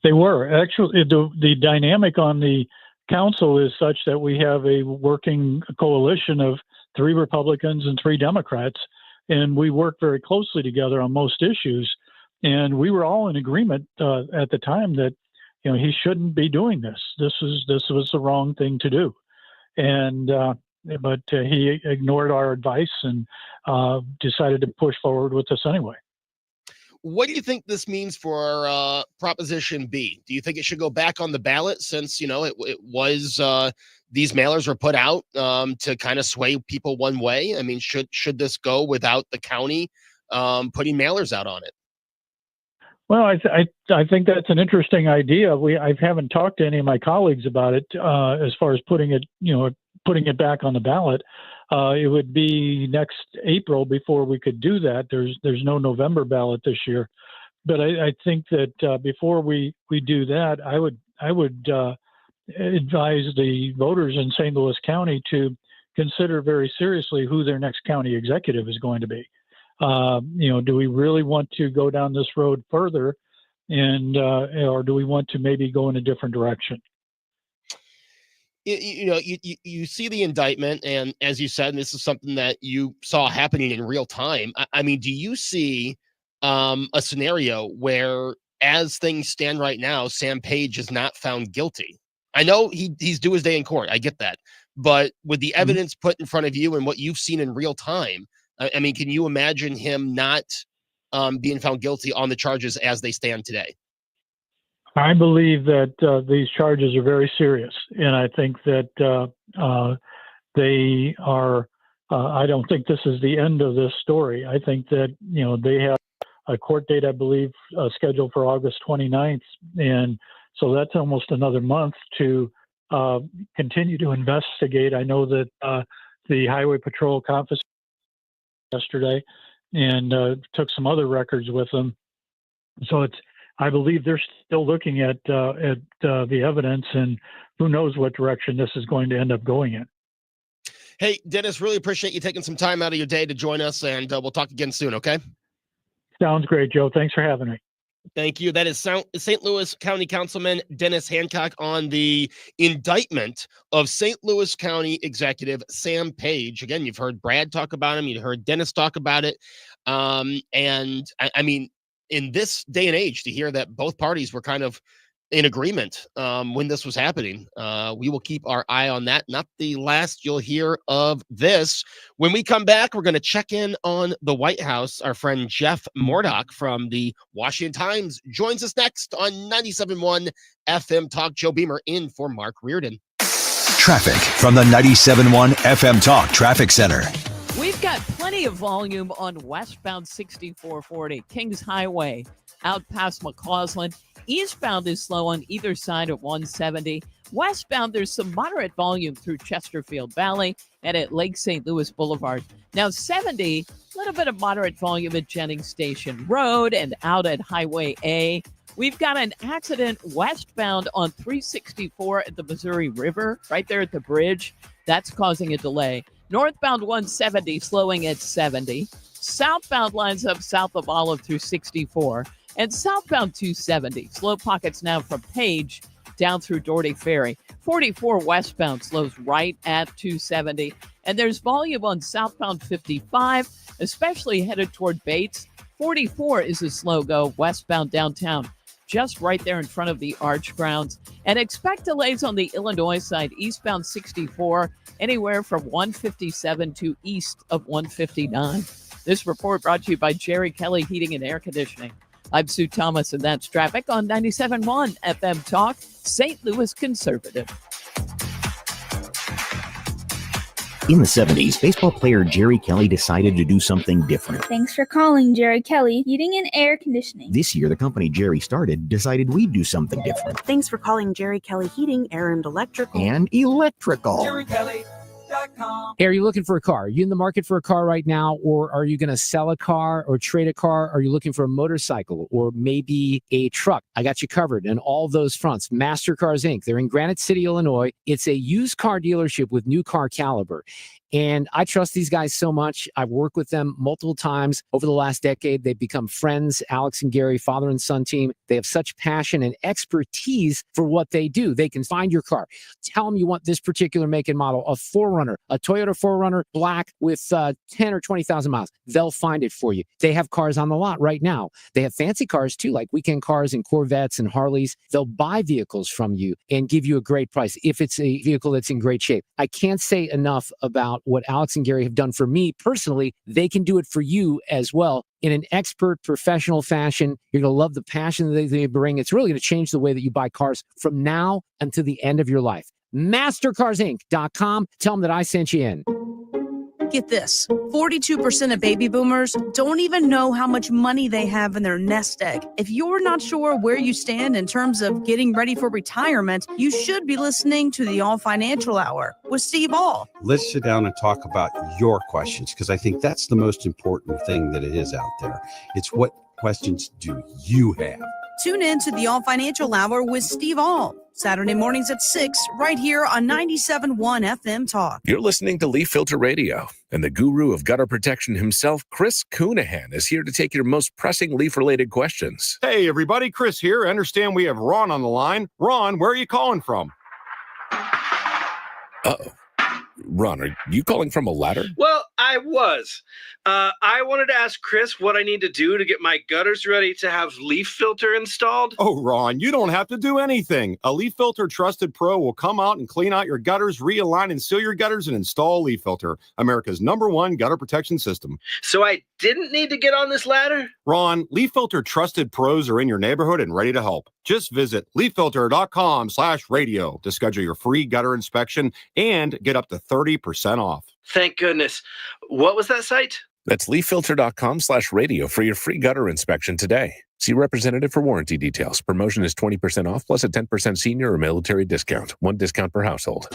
Speaker 22: They were. Actually, the dynamic on the council is such that we have a working coalition of 3 Republicans and 3 Democrats, and we work very closely together on most issues. And we were all in agreement at the time that he shouldn't be doing this. This was the wrong thing to do, but he ignored our advice and decided to push forward with this anyway.
Speaker 7: What do you think this means for Proposition B? Do you think it should go back on the ballot since, it was these mailers were put out to kind of sway people one way? I mean, should this go without the county putting mailers out on it?
Speaker 22: Well, I think that's an interesting idea. I haven't talked to any of my colleagues about it as far as putting it back on the ballot. It would be next April before we could do that. There's no November ballot this year, but I think that before we do that, I would advise the voters in St. Louis County to consider very seriously who their next county executive is going to be. Do we really want to go down this road further, or do we want to maybe go in a different direction?
Speaker 7: You see the indictment, and as you said, this is something that you saw happening in real time. I mean, do you see a scenario where, as things stand right now, Sam Page is not found guilty? I know he's due his day in court. I get that. But with the evidence put in front of you and what you've seen in real time, I mean, can you imagine him not being found guilty on the charges as they stand today?
Speaker 22: I believe that these charges are very serious, and I think that they are. I don't think this is the end of this story. I think that they have a court date, I believe, scheduled for August 29th, and so that's almost another month to continue to investigate. I know that the Highway Patrol confiscated yesterday and took some other records with them. So I believe they're still looking at the evidence, and who knows what direction this is going to end up going in.
Speaker 7: Hey, Dennis, really appreciate you taking some time out of your day to join us, and we'll talk again soon, okay?
Speaker 22: Sounds great, Joe. Thanks for having me.
Speaker 7: Thank you. That is St. Louis County Councilman Dennis Hancock on the indictment of St. Louis County Executive Sam Page. Again, you've heard Brad talk about him. You heard Dennis talk about it. And I mean, in this day and age, to hear that both parties were kind of in agreement when this was happening, we will keep our eye on that. Not the last you'll hear of this. When we come back, we're going to check in on the White House. Our friend Jeff Mordock from the Washington Times joins us next on 97.1 FM Talk. Joe Beamer in for Mark Reardon.
Speaker 8: Traffic from the 97.1 FM Talk Traffic Center.
Speaker 4: We've got plenty of volume on westbound 6440 Kings Highway out past McCausland. Eastbound is slow on either side of 170. Westbound, there's some moderate volume through Chesterfield Valley and at Lake St. Louis Boulevard. Now 70, a little bit of moderate volume at Jennings Station Road and out at Highway A. We've got an accident westbound on 364 at the Missouri River, right there at the bridge. That's causing a delay. Northbound 170 slowing at 70. Southbound lines up south of Olive through 64. And southbound 270. Slow pockets now from Page down through Doherty Ferry. 44 westbound slows right at 270. And there's volume on southbound 55, especially headed toward Bates. 44 is a slow go westbound downtown, just right there in front of the Arch grounds. And expect delays on the Illinois side, eastbound 64, anywhere from 157 to east of 159. This report brought to you by Jerry Kelly Heating and Air Conditioning. I'm Sue Thomas, and that's traffic on 97.1 FM Talk, St. Louis Conservative.
Speaker 6: In the 70s, baseball player Jerry Kelly decided to do something different.
Speaker 10: Thanks for calling Jerry Kelly Heating and Air Conditioning.
Speaker 6: This year, the company Jerry started decided we'd do something different.
Speaker 11: Thanks for calling Jerry Kelly Heating, Air, and Electrical.
Speaker 6: And electrical.
Speaker 1: Hey, are you looking for a car? Are you in the market for a car right now, or are you going to sell a car or trade a car? Are you looking for a motorcycle or maybe a truck? I got you covered in all those fronts. Master Cars Inc. They're in Granite City, Illinois. It's a used car dealership with new car caliber. And I trust these guys so much. I've worked with them multiple times over the last decade. They've become friends, Alex and Gary, father and son team. They have such passion and expertise for what they do. They can find your car. Tell them you want this particular make and model, a 4Runner, a Toyota 4Runner black with 10 or 20,000 miles. They'll find it for you. They have cars on the lot right now. They have fancy cars too, like weekend cars and Corvettes and Harleys. They'll buy vehicles from you and give you a great price if it's a vehicle that's in great shape. I can't say enough about what Alex and Gary have done for me personally. They can do it for you as well in an expert, professional fashion. You're going to love the passion that they bring. It's really going to change the way that you buy cars from now until the end of your life. MasterCarsInc.com. Tell them that I sent you in.
Speaker 12: Get this, 42% of baby boomers don't even know how much money they have in their nest egg. If you're not sure where you stand in terms of getting ready for retirement, you should be listening to the All Financial Hour with Steve All.
Speaker 13: Let's sit down and talk about your questions, because I think that's the most important thing that it is out there. It's what questions do you have?
Speaker 12: Tune in to the All Financial Hour with Steve All, Saturday mornings at 6, right here on 97.1 FM Talk.
Speaker 14: You're listening to Leaf Filter Radio, and the guru of gutter protection himself, Chris Coonahan, is here to take your most pressing leaf-related questions.
Speaker 23: Hey, everybody, Chris here. I understand we have Ron on the line. Ron, where are you calling from?
Speaker 14: Uh-oh. Ron, are you calling from a ladder?
Speaker 24: Well, I was. I wanted to ask Chris what I need to do to get my gutters ready to have Leaf Filter installed.
Speaker 23: Oh, Ron, you don't have to do anything. A Leaf Filter Trusted Pro will come out and clean out your gutters, realign and seal your gutters, and install Leaf Filter, America's #1 gutter protection system.
Speaker 24: So I didn't need to get on this ladder?
Speaker 23: Ron, Leaf Filter Trusted Pros are in your neighborhood and ready to help. Just visit leaffilter.com/radio to schedule your free gutter inspection and get up to 30% off.
Speaker 24: Thank goodness. What was that site?
Speaker 14: That's leaffilter.com/radio for your free gutter inspection today. See representative for warranty details. Promotion is 20% off plus a 10% senior or military discount. One discount per household.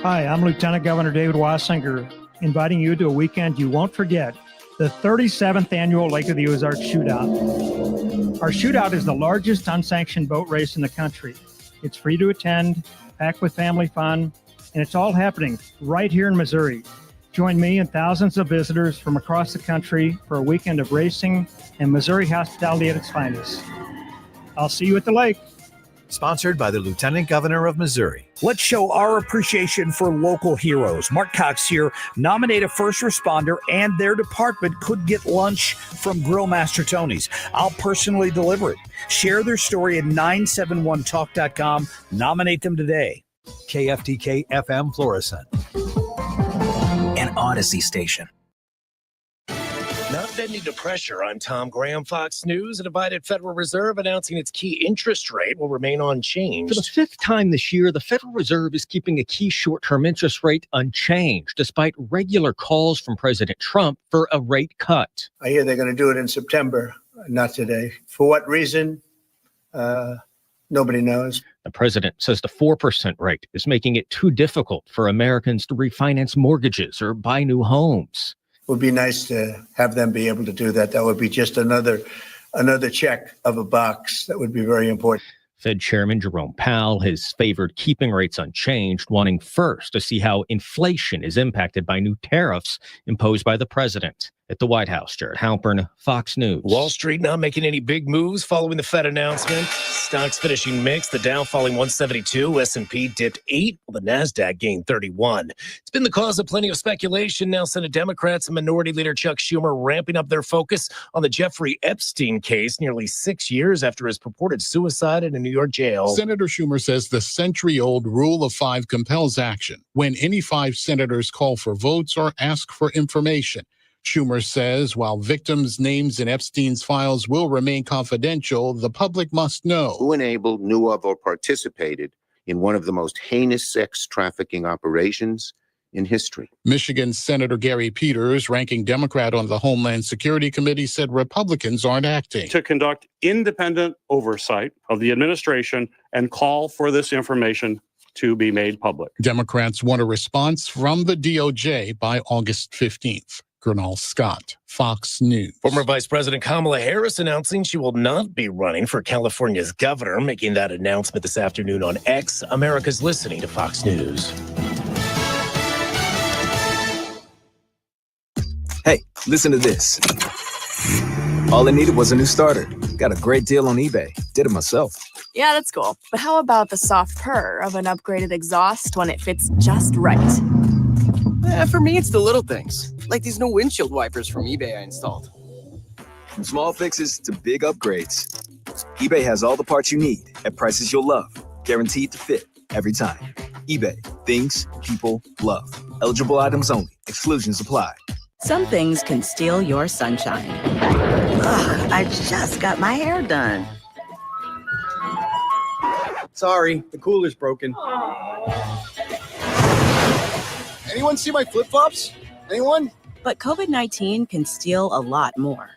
Speaker 28: Hi, I'm Lieutenant Governor David Wassinger, inviting you to a weekend you won't forget, the 37th annual Lake of the Ozarks Shootout. Our shootout is the largest unsanctioned boat race in the country. It's free to attend, packed with family fun, and it's all happening right here in Missouri. Join me and thousands of visitors from across the country for a weekend of racing and Missouri hospitality at its finest. I'll see you at the lake.
Speaker 29: Sponsored by the Lieutenant Governor of Missouri.
Speaker 18: Let's show our appreciation for local heroes. Mark Cox here. Nominate a first responder and their department could get lunch from Grill Master Tony's. I'll personally deliver it. Share their story at 971talk.com. Nominate them today.
Speaker 29: KFTK FM Florissant. An Odyssey station.
Speaker 7: Not bending to pressure. I'm Tom Graham, Fox News. A divided Federal Reserve announcing its key interest rate will remain unchanged.
Speaker 30: For the fifth time this year, the Federal Reserve is keeping a key short-term interest rate unchanged, despite regular calls from President Trump for a rate cut.
Speaker 31: I hear they're going to do it in September, not today. For what reason? Nobody knows.
Speaker 30: The president says the 4% rate is making it too difficult for Americans to refinance mortgages or buy new homes.
Speaker 31: It would be nice to have them be able to do that. That would be just another check of a box. That would be very important.
Speaker 30: Fed Chairman Jerome Powell has favored keeping rates unchanged, wanting first to see how inflation is impacted by new tariffs imposed by the president. At the White House, Jared Halpern, Fox News.
Speaker 2: Wall Street not making any big moves following the Fed announcement. Stocks finishing mixed. The Dow falling 172. S&P dipped 8, while the NASDAQ gained 31. It's been the cause of plenty of speculation. Now Senate Democrats and Minority Leader Chuck Schumer ramping up their focus on the Jeffrey Epstein case nearly 6 years after his purported suicide in a New York jail.
Speaker 3: Senator Schumer says the century-old rule of 5 compels action when any 5 senators call for votes or ask for information. Schumer says while victims' names in Epstein's files will remain confidential, the public must know
Speaker 5: who enabled, knew of, or participated in one of the most heinous sex trafficking operations in history.
Speaker 3: Michigan Senator Gary Peters, ranking Democrat on the Homeland Security Committee, said Republicans aren't acting
Speaker 9: to conduct independent oversight of the administration and call for this information to be made public.
Speaker 3: Democrats want a response from the DOJ by August 15th. Gernal Scott, Fox News.
Speaker 2: Former Vice President Kamala Harris announcing she will not be running for California's governor, making that announcement this afternoon on X. America's listening to Fox News.
Speaker 15: Hey, listen to this. All I needed was a new starter. Got a great deal on eBay. Did it myself.
Speaker 16: Yeah, that's cool. But how about the soft purr of an upgraded exhaust when it fits just right?
Speaker 17: For me, it's the little things, like these new windshield wipers from eBay I installed.
Speaker 15: From small fixes to big upgrades, eBay has all the parts you need at prices you'll love, guaranteed to fit every time. eBay, things people love. Eligible items only. Exclusions apply.
Speaker 19: Some things can steal your sunshine.
Speaker 25: Ugh, I just got my hair done.
Speaker 17: Sorry, the cooler's broken. Anyone see my flip-flops? Anyone?
Speaker 19: But COVID-19 can steal a lot more.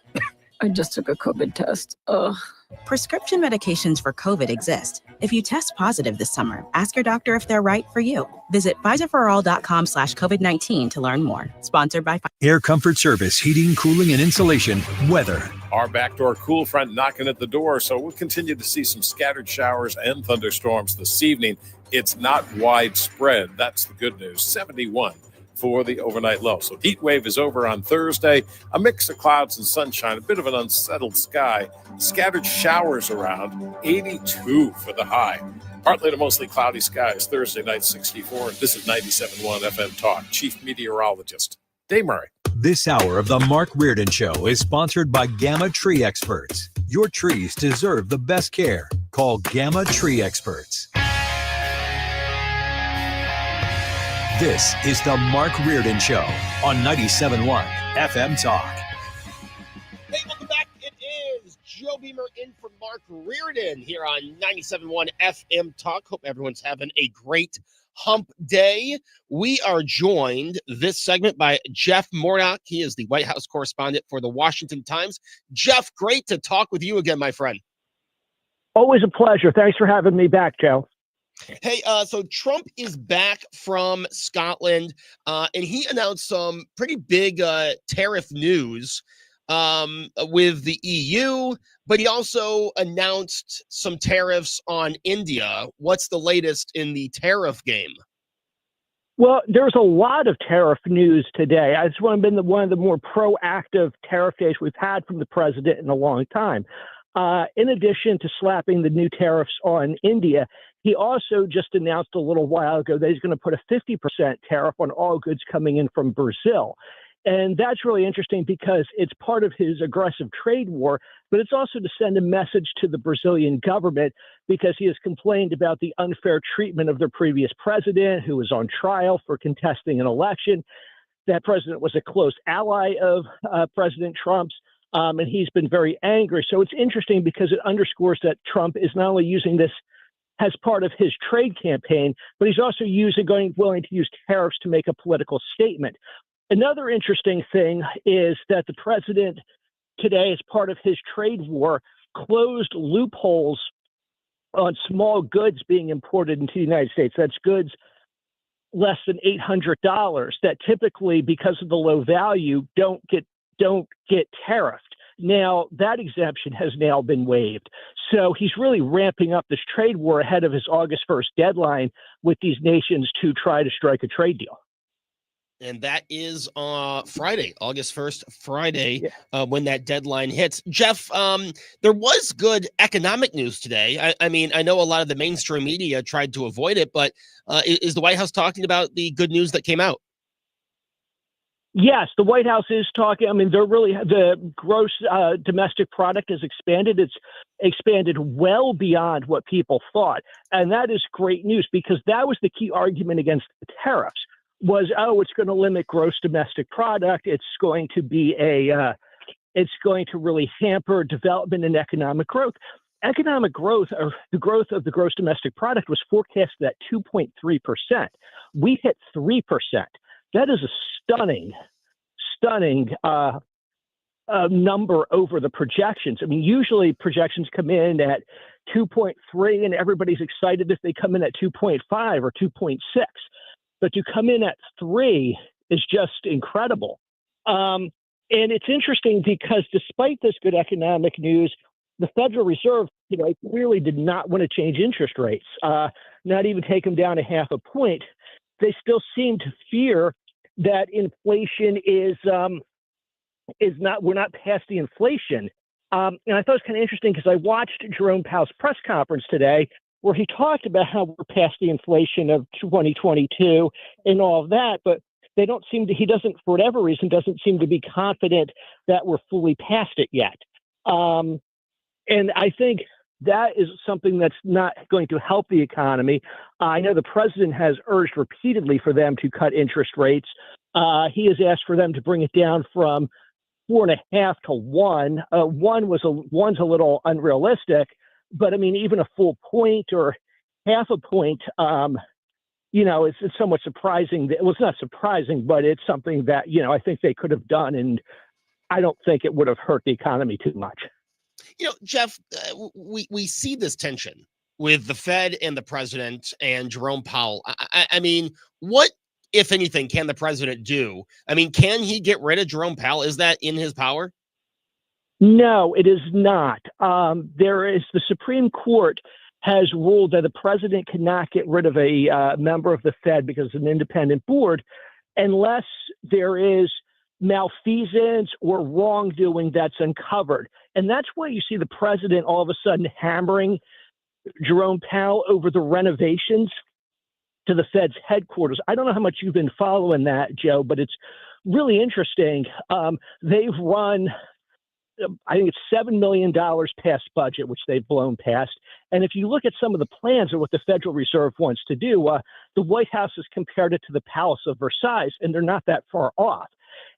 Speaker 16: I just took a COVID test. Ugh.
Speaker 19: Prescription medications for COVID exist. If you test positive this summer, ask your doctor if they're right for you. Visit PfizerForAll.com/COVID-19 to learn more. Sponsored by
Speaker 29: Air Comfort Service, heating, cooling, and insulation. Weather.
Speaker 14: Our backdoor cool front knocking at the door, so we'll continue to see some scattered showers and thunderstorms this evening. It's not widespread. That's the good news. 71 for the overnight low. So heat wave is over on Thursday. A mix of clouds and sunshine, a bit of an unsettled sky. Scattered showers around. 82 for the high. Partly to mostly cloudy skies. Thursday night, 64. This is 97.1 FM Talk. Chief Meteorologist Dave Murray.
Speaker 29: This hour of the Mark Reardon Show is sponsored by Gamma Tree Experts. Your trees deserve the best care. Call Gamma Tree Experts. This is the Mark Reardon Show on 97.1 FM Talk.
Speaker 7: Hey, welcome back. It is Joe Beamer in for Mark Reardon here on 97.1 FM Talk. Hope everyone's having a great hump day. We are joined this segment by Jeff Mordock. He is the White House correspondent for the Washington Times. Jeff, great to talk with you again, my friend.
Speaker 26: Always a pleasure. Thanks for having me back, Joe.
Speaker 7: Hey, so Trump is back from Scotland, and he announced some pretty big tariff news with the EU, but he also announced some tariffs on India. What's the latest in the tariff game?
Speaker 26: Well, there's a lot of tariff news today. It's one of the more proactive tariff days we've had from the president in a long time. In addition to slapping the new tariffs on India, he also just announced a little while ago that he's going to put a 50% tariff on all goods coming in from Brazil. And that's really interesting because it's part of his aggressive trade war, but it's also to send a message to the Brazilian government because he has complained about the unfair treatment of their previous president who was on trial for contesting an election. That president was a close ally of President Trump's. And he's been very angry. So it's interesting because it underscores that Trump is not only using this as part of his trade campaign, but he's also willing to use tariffs to make a political statement. Another interesting thing is that the president today, as part of his trade war, closed loopholes on small goods being imported into the United States. That's goods less than $800 that typically, because of the low value, don't get tariffed. Now, that exemption has now been waived. So he's really ramping up this trade war ahead of his August 1st deadline with these nations to try to strike a trade deal.
Speaker 7: And that is Friday, August 1st, Friday, when that deadline hits. Jeff, there was good economic news today. I mean, I know a lot of the mainstream media tried to avoid it, but is the White House talking about the good news that came out?
Speaker 26: Yes, the White House is talking. I mean, the gross domestic product has expanded. It's expanded well beyond what people thought. And that is great news because that was the key argument against the tariffs was, it's going to limit gross domestic product. It's going to be it's going to really hamper development and economic growth. Economic growth, or the growth of the gross domestic product, was forecasted at 2.3%. We hit 3%. That is a stunning number over the projections. I mean, usually projections come in at 2.3 and everybody's excited if they come in at 2.5 or 2.6. But to come in at 3 is just incredible. And it's interesting because despite this good economic news, the Federal Reserve, clearly did not want to change interest rates, not even take them down a half a point. They still seem to fear that inflation we're not past the inflation. And I thought it was kind of interesting because I watched Jerome Powell's press conference today where he talked about how we're past the inflation of 2022 and all of that, but he doesn't, for whatever reason, doesn't seem to be confident that we're fully past it yet. And I think that is something that's not going to help the economy. I know the president has urged repeatedly for them to cut interest rates. He has asked for them to bring it down from 4.5 to 1. One's a little unrealistic, but I mean, even a full point or half a point, it's somewhat surprising. Well, it's not surprising, but it's something that, I think they could have done, and I don't think it would have hurt the economy too much.
Speaker 7: Jeff, we see this tension with the Fed and the president and Jerome Powell. I mean, what, if anything, can the president do? I mean, can he get rid of Jerome Powell? Is that in his power?
Speaker 26: No, it is not. The Supreme Court has ruled that the president cannot get rid of a member of the Fed because it's an independent board unless there is malfeasance or wrongdoing that's uncovered. And that's why you see the president all of a sudden hammering Jerome Powell over the renovations to the Fed's headquarters. I don't know how much you've been following that, Joe, but it's really interesting. They've run, I think it's $7 million past budget, which they've blown past. And if you look at some of the plans of what the Federal Reserve wants to do, the White House has compared it to the Palace of Versailles, and they're not that far off.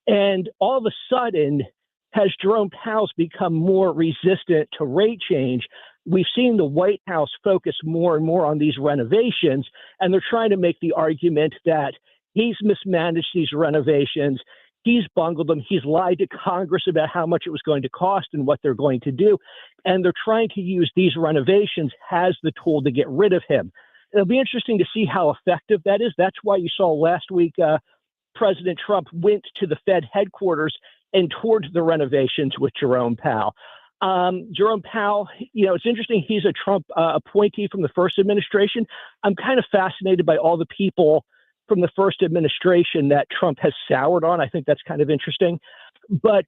Speaker 26: And all of a sudden, has Jerome Powell's become more resistant to rate change? We've seen the White House focus more and more on these renovations, and they're trying to make the argument that he's mismanaged these renovations. He's bungled them. He's lied to Congress about how much it was going to cost and what they're going to do. And they're trying to use these renovations as the tool to get rid of him. It'll be interesting to see how effective that is. That's why you saw last week President Trump went to the Fed headquarters and toured the renovations with Jerome Powell. Jerome Powell, it's interesting. He's a Trump appointee from the first administration. I'm kind of fascinated by all the people from the first administration that Trump has soured on. I think that's kind of interesting. But,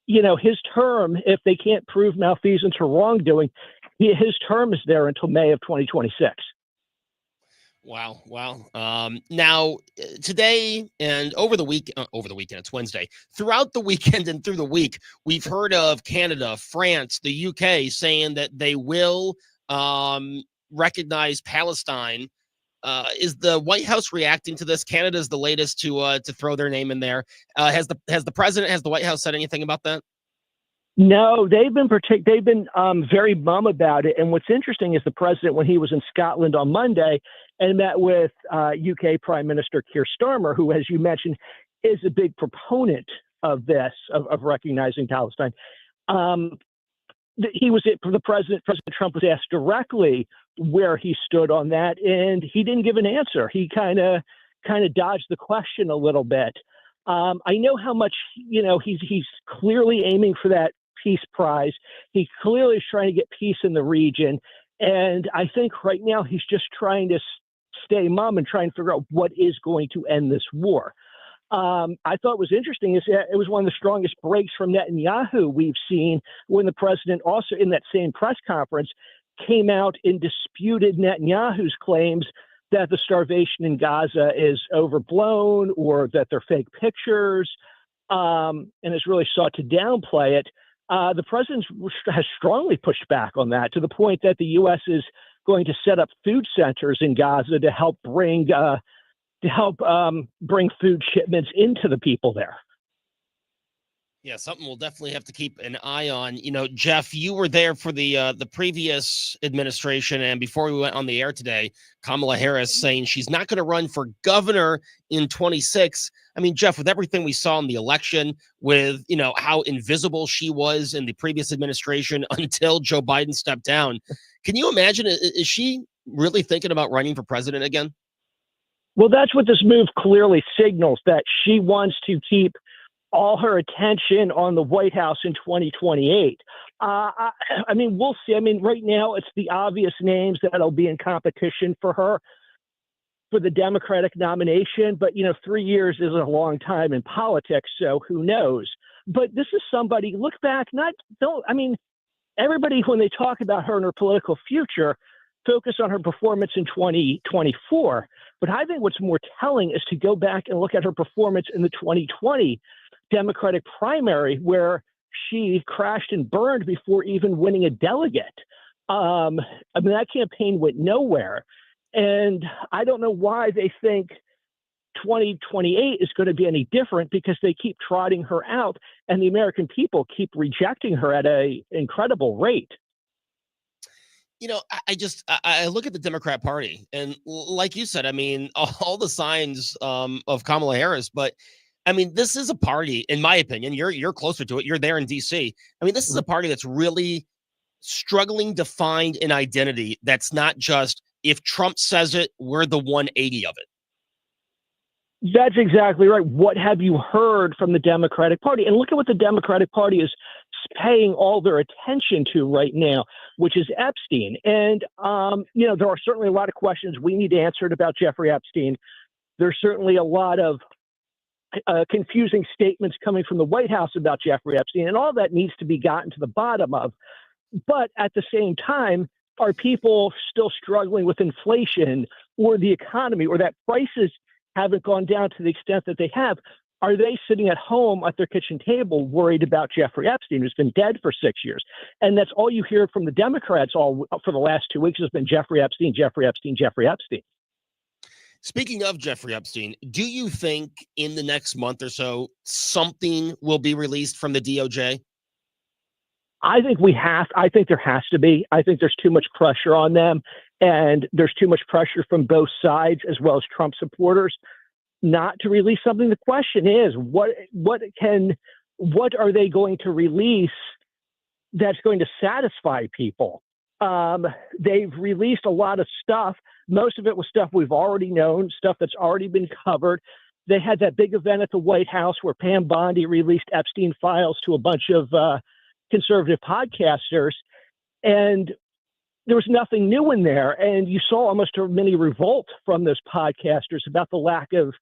Speaker 26: his term, if they can't prove malfeasance or wrongdoing, his term is there until May of 2026.
Speaker 7: Wow. Now, today and over the weekend, it's Wednesday. Throughout the weekend and through the week, we've heard of Canada, France, the UK saying that they will recognize Palestine. Is the White House reacting to this? Canada's the latest to throw their name in there. Has the White House said anything about that?
Speaker 26: No, they've been very mum about it. And what's interesting is the president, when he was in Scotland on Monday and met with UK Prime Minister Keir Starmer, who, as you mentioned, is a big proponent of this, of recognizing Palestine. President Trump was asked directly where he stood on that, and he didn't give an answer. He kind of dodged the question a little bit. I know how much, he's clearly aiming for that peace prize. He clearly is trying to get peace in the region. And I think right now he's just trying to stay mum and try and figure out what is going to end this war. I thought was interesting is that it was one of the strongest breaks from Netanyahu we've seen when the president also in that same press conference came out and disputed Netanyahu's claims that the starvation in Gaza is overblown or that they're fake pictures, and has really sought to downplay it. The president has strongly pushed back on that to the point that the U.S. is going to set up food centers in Gaza to help bring food shipments into the people there.
Speaker 7: Yeah, something we'll definitely have to keep an eye on. You know, Jeff, you were there for the previous administration, and before we went on the air today, Kamala Harris saying she's not going to run for governor in 26. I mean, Jeff, with everything we saw in the election, with how invisible she was in the previous administration until Joe Biden stepped down, can you imagine? Is she really thinking about running for president again?
Speaker 26: Well, that's what this move clearly signals, that she wants to keep all her attention on the White House in 2028. I mean, we'll see. I mean, right now it's the obvious names that'll be in competition for her for the Democratic nomination. But, 3 years is a long time in politics, so who knows? But this is somebody, look back, everybody, when they talk about her and her political future, focus on her performance in 2024. But I think what's more telling is to go back and look at her performance in the 2020 Democratic primary, where she crashed and burned before even winning a delegate. That campaign went nowhere. And I don't know why they think 2028 is going to be any different, because they keep trotting her out and the American people keep rejecting her at an incredible rate.
Speaker 7: I look at the Democrat Party, and like you said, I mean, all the signs of Kamala Harris, but I mean, this is a party, in my opinion, you're closer to it. You're there in DC. I mean, this is a party that's really struggling to find an identity that's not just, if Trump says it, we're the 180 of it.
Speaker 26: That's exactly right. What have you heard from the Democratic Party? And look at what the Democratic Party is paying all their attention to right now, which is Epstein. And, there are certainly a lot of questions we need answered about Jeffrey Epstein. There's certainly a lot of confusing statements coming from the White House about Jeffrey Epstein, and all that needs to be gotten to the bottom of. But at the same time, are people still struggling with inflation or the economy, or that prices haven't gone down to the extent that they have? Are they sitting at home at their kitchen table worried about Jeffrey Epstein, who's been dead for 6 years? And that's all you hear from the Democrats all for the last 2 weeks has been Jeffrey Epstein, Jeffrey Epstein, Jeffrey Epstein.
Speaker 7: Speaking of Jeffrey Epstein, do you think in the next month or so something will be released from the DOJ?
Speaker 26: I think there has to be. I think there's too much pressure on them, and there's too much pressure from both sides as well as Trump supporters not to release something. The question is, what are they going to release that's going to satisfy people? They've released a lot of stuff. Most of it was stuff we've already known, stuff that's already been covered. They had that big event at the White House where Pam Bondi released Epstein files to a bunch of conservative podcasters, and there was nothing new in there. And you saw almost a mini revolt from those podcasters about the lack of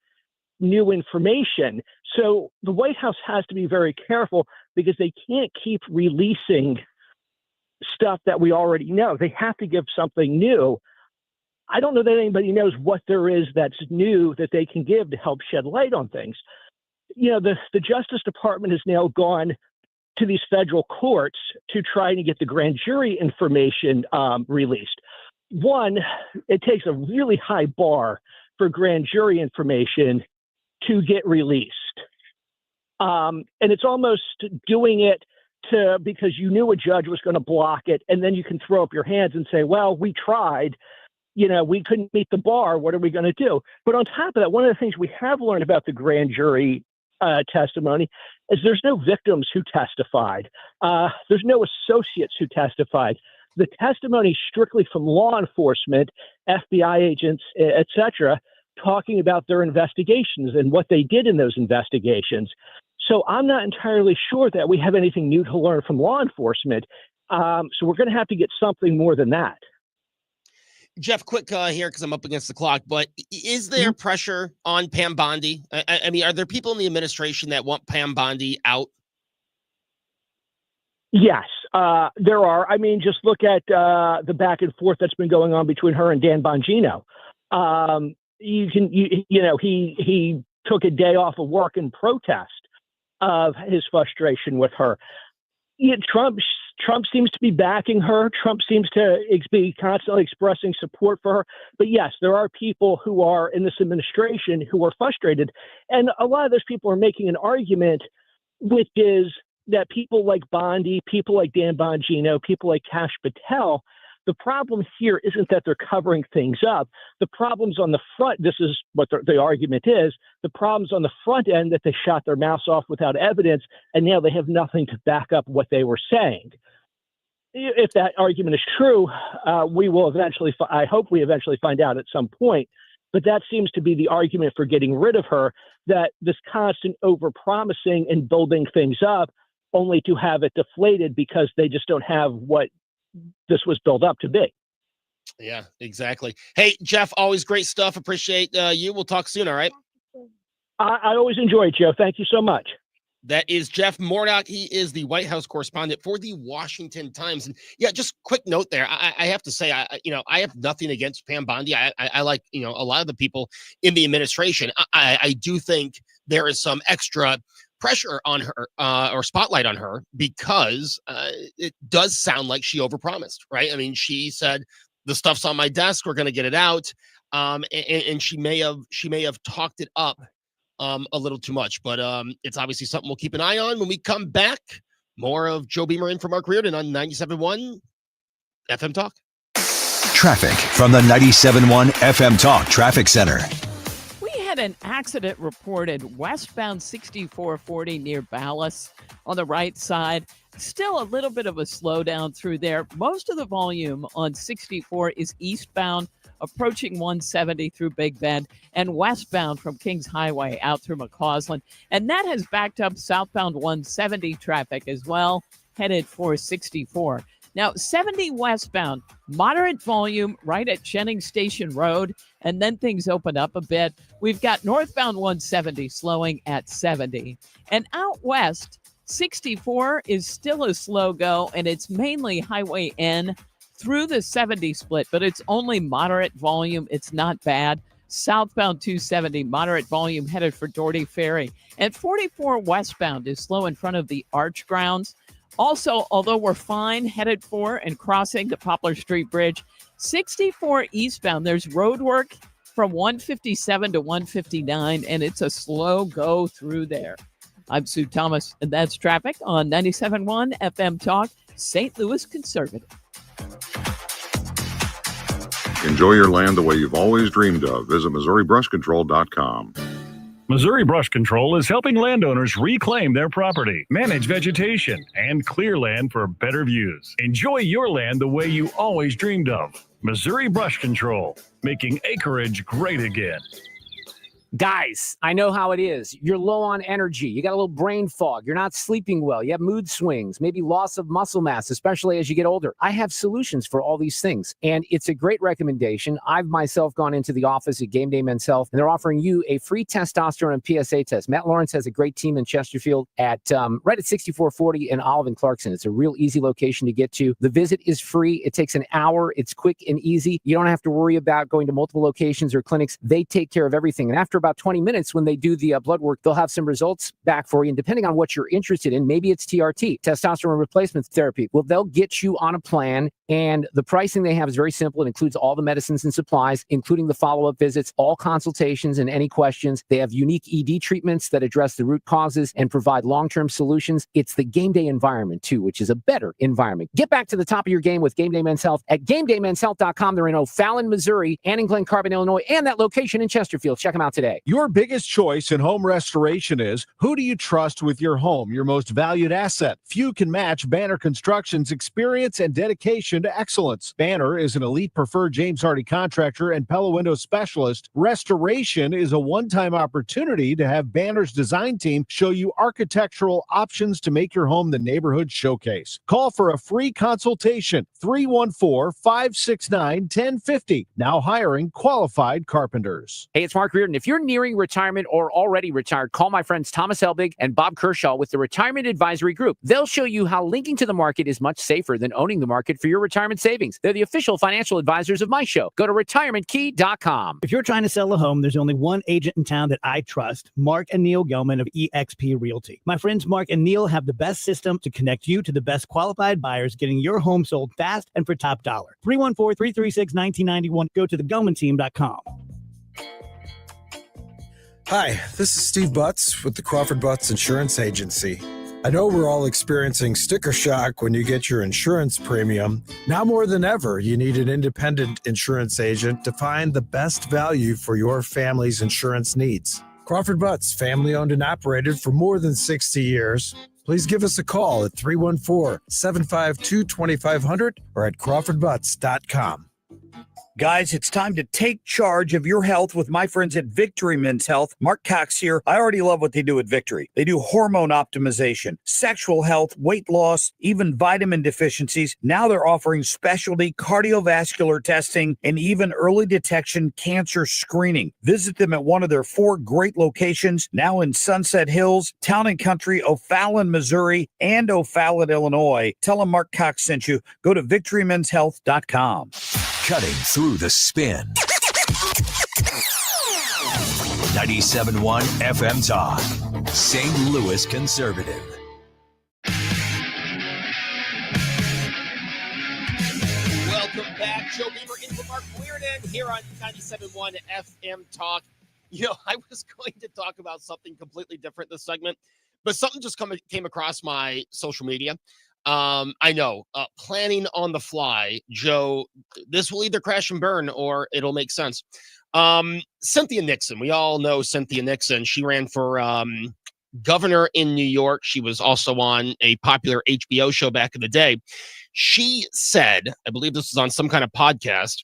Speaker 26: new information. So the White House has to be very careful, because they can't keep releasing stuff that we already know. They have to give something new. I don't know that anybody knows what there is that's new that they can give to help shed light on things. The Justice Department has now gone to these federal courts to try to get the grand jury information released. One, it takes a really high bar for grand jury information to get released. And it's almost doing it because you knew a judge was going to block it, and then you can throw up your hands and say, well, we tried. We couldn't meet the bar. What are we going to do? But on top of that, one of the things we have learned about the grand jury testimony is there's no victims who testified. There's no associates who testified. The testimony strictly from law enforcement, FBI agents, et cetera, talking about their investigations and what they did in those investigations. So I'm not entirely sure that we have anything new to learn from law enforcement. So we're going to have to get something more than that.
Speaker 7: Jeff, quick here because I'm up against the clock, but is there pressure on Pam Bondi? I mean, are there people in the administration that want Pam Bondi out?
Speaker 26: Yes, there are. I mean, just look at the back and forth that's been going on between her and Dan Bongino. He took a day off of work in protest of his frustration with her. Trump seems to be backing her. Trump seems to be constantly expressing support for her. But yes, there are people who are in this administration who are frustrated. And a lot of those people are making an argument, which is that people like Bondi, people like Dan Bongino, people like Kash Patel, the problem here isn't that they're covering things up. The problem's on the front. This is what the argument is. The problem's on the front end that they shot their mouths off without evidence, and now they have nothing to back up what they were saying. If that argument is true, we will eventually, I hope we eventually find out at some point. But that seems to be the argument for getting rid of her, that this constant overpromising and building things up only to have it deflated because they just don't have what this was built up to be.
Speaker 7: Yeah, exactly. Hey, Jeff, always great stuff. Appreciate you. We'll talk soon. All right.
Speaker 26: I always enjoy it, Joe. Thank you so much.
Speaker 7: That is Jeff Mordock. He is the White House correspondent for the Washington Times. And yeah, just quick note there. I have to say, I have nothing against Pam Bondi. I like, a lot of the people in the administration. I do think there is some extra pressure on her or spotlight on her because it does sound like she overpromised, right? I mean, she said the stuff's on my desk, we're going to get it out, and she may have talked it up a little too much, but it's obviously something we'll keep an eye on. When we come back, more of Joe Beamer in for Mark Reardon on 97.1 FM Talk.
Speaker 29: Traffic from the 97.1 FM Talk Traffic Center.
Speaker 1: Had an accident reported westbound 6440 near Ballas on the right side. Still a little bit of a slowdown through there. Most of the volume on 64 is eastbound, approaching 170 through Big Bend, and westbound from Kings Highway out through McCausland. And that has backed up southbound 170 traffic as well, headed for 64. Now, 70 westbound, moderate volume right at Jennings Station Road, and then things open up a bit. We've got northbound 170 slowing at 70. And out west, 64 is still a slow go, and it's mainly Highway N through the 70 split, but it's only moderate volume. It's not bad. Southbound 270, moderate volume headed for Doherty Ferry. And 44 westbound is slow in front of the Arch Grounds. Also, although we're fine headed for and crossing the Poplar Street Bridge, 64 eastbound, there's road work from 157 to 159, and it's a slow go through there. I'm Sue Thomas, and that's traffic on 97.1 FM Talk, St. Louis Conservative.
Speaker 4: Enjoy your land the way you've always dreamed of. Visit MissouriBrushControl.com.
Speaker 6: Missouri Brush Control is helping landowners reclaim their property, manage vegetation, and clear land for better views. Enjoy your land the way you always dreamed of. Missouri Brush Control, making acreage great again.
Speaker 8: Guys, I know how it is. You're low on energy. You got a little brain fog. You're not sleeping well. You have mood swings, maybe loss of muscle mass, especially as you get older. I have solutions for all these things, and it's a great recommendation. I've myself gone into the office at Game Day Men's Health, and they're offering you a free testosterone and PSA test. Matt Lawrence has a great team in Chesterfield at right at 6440 in Olive and Clarkson. It's a real easy location to get to. The visit is free. It takes an hour. It's quick and easy. You don't have to worry about going to multiple locations or clinics. They take care of everything, and after about 20 minutes when they do the blood work, they'll have some results back for you. And depending on what you're interested in, maybe it's TRT, testosterone replacement therapy. Well, they'll get you on a plan. And the pricing they have is very simple. It includes all the medicines and supplies, including the follow-up visits, all consultations and any questions. They have unique ED treatments that address the root causes and provide long-term solutions. It's the Game Day environment, too, which is a better environment. Get back to the top of your game with Game Day Men's Health at GameDayMen'sHealth.com. They're in O'Fallon, Missouri, and in Glen Carbon, Illinois, and that location in Chesterfield. Check them out today. today.
Speaker 10: Your biggest choice in home restoration is, who do you trust with your home, your most valued asset? Few can match Banner Construction's experience and dedication to excellence. Banner is an elite preferred James Hardie contractor and Pella Window specialist. Restoration is a one-time opportunity to have Banner's design team show you architectural options to make your home the neighborhood showcase. Call for a free consultation, 314-569-1050. Now hiring qualified carpenters.
Speaker 8: Hey, it's Mark Reardon. If you're nearing retirement or already retired, call my friends Thomas Helbig and Bob Kershaw with the Retirement Advisory Group. They'll show you how linking to the market is much safer than owning the market for your retirement savings. They're the official financial advisors of my show. Go to retirementkey.com.
Speaker 11: If you're trying to sell a home, there's only one agent in town that I trust, Mark and Neil Gelman of eXp Realty. My friends Mark and Neil have the best system to connect you to the best qualified buyers, getting your home sold fast and for top dollar. 314-336-1991. Go to thegelmanteam.com.
Speaker 12: Hi, this is Steve Butts with the Crawford Butts Insurance Agency. I know we're all experiencing sticker shock when you get your insurance premium. Now more than ever, you need an independent insurance agent to find the best value for your family's insurance needs. Crawford Butts, family owned and operated for more than 60 years. Please give us a call at 314-752-2500 or at crawfordbutts.com.
Speaker 18: Guys, it's time to take charge of your health with my friends at Victory Men's Health. Mark Cox here. I already love what they do at Victory. They do hormone optimization, sexual health, weight loss, even vitamin deficiencies. Now they're offering specialty cardiovascular testing and even early detection cancer screening. Visit them at one of their 4 great locations, now in Sunset Hills, Town and Country, O'Fallon, Missouri, and O'Fallon, Illinois. Tell them Mark Cox sent you. Go to victorymenshealth.com.
Speaker 29: Cutting through the spin. 97.1 FM Talk. St. Louis Conservative.
Speaker 7: Welcome back. Joe Beaver in for Mark Reardon here on 97.1 FM Talk. You know, I was going to talk about something completely different this segment, but something just came across my social media. I know, planning on the fly, Joe, this will either crash and burn or it'll make sense. Cynthia Nixon, we all know Cynthia Nixon. She ran for governor in New York. She was also on a popular HBO show back in the day. She said, I believe this was on some kind of podcast,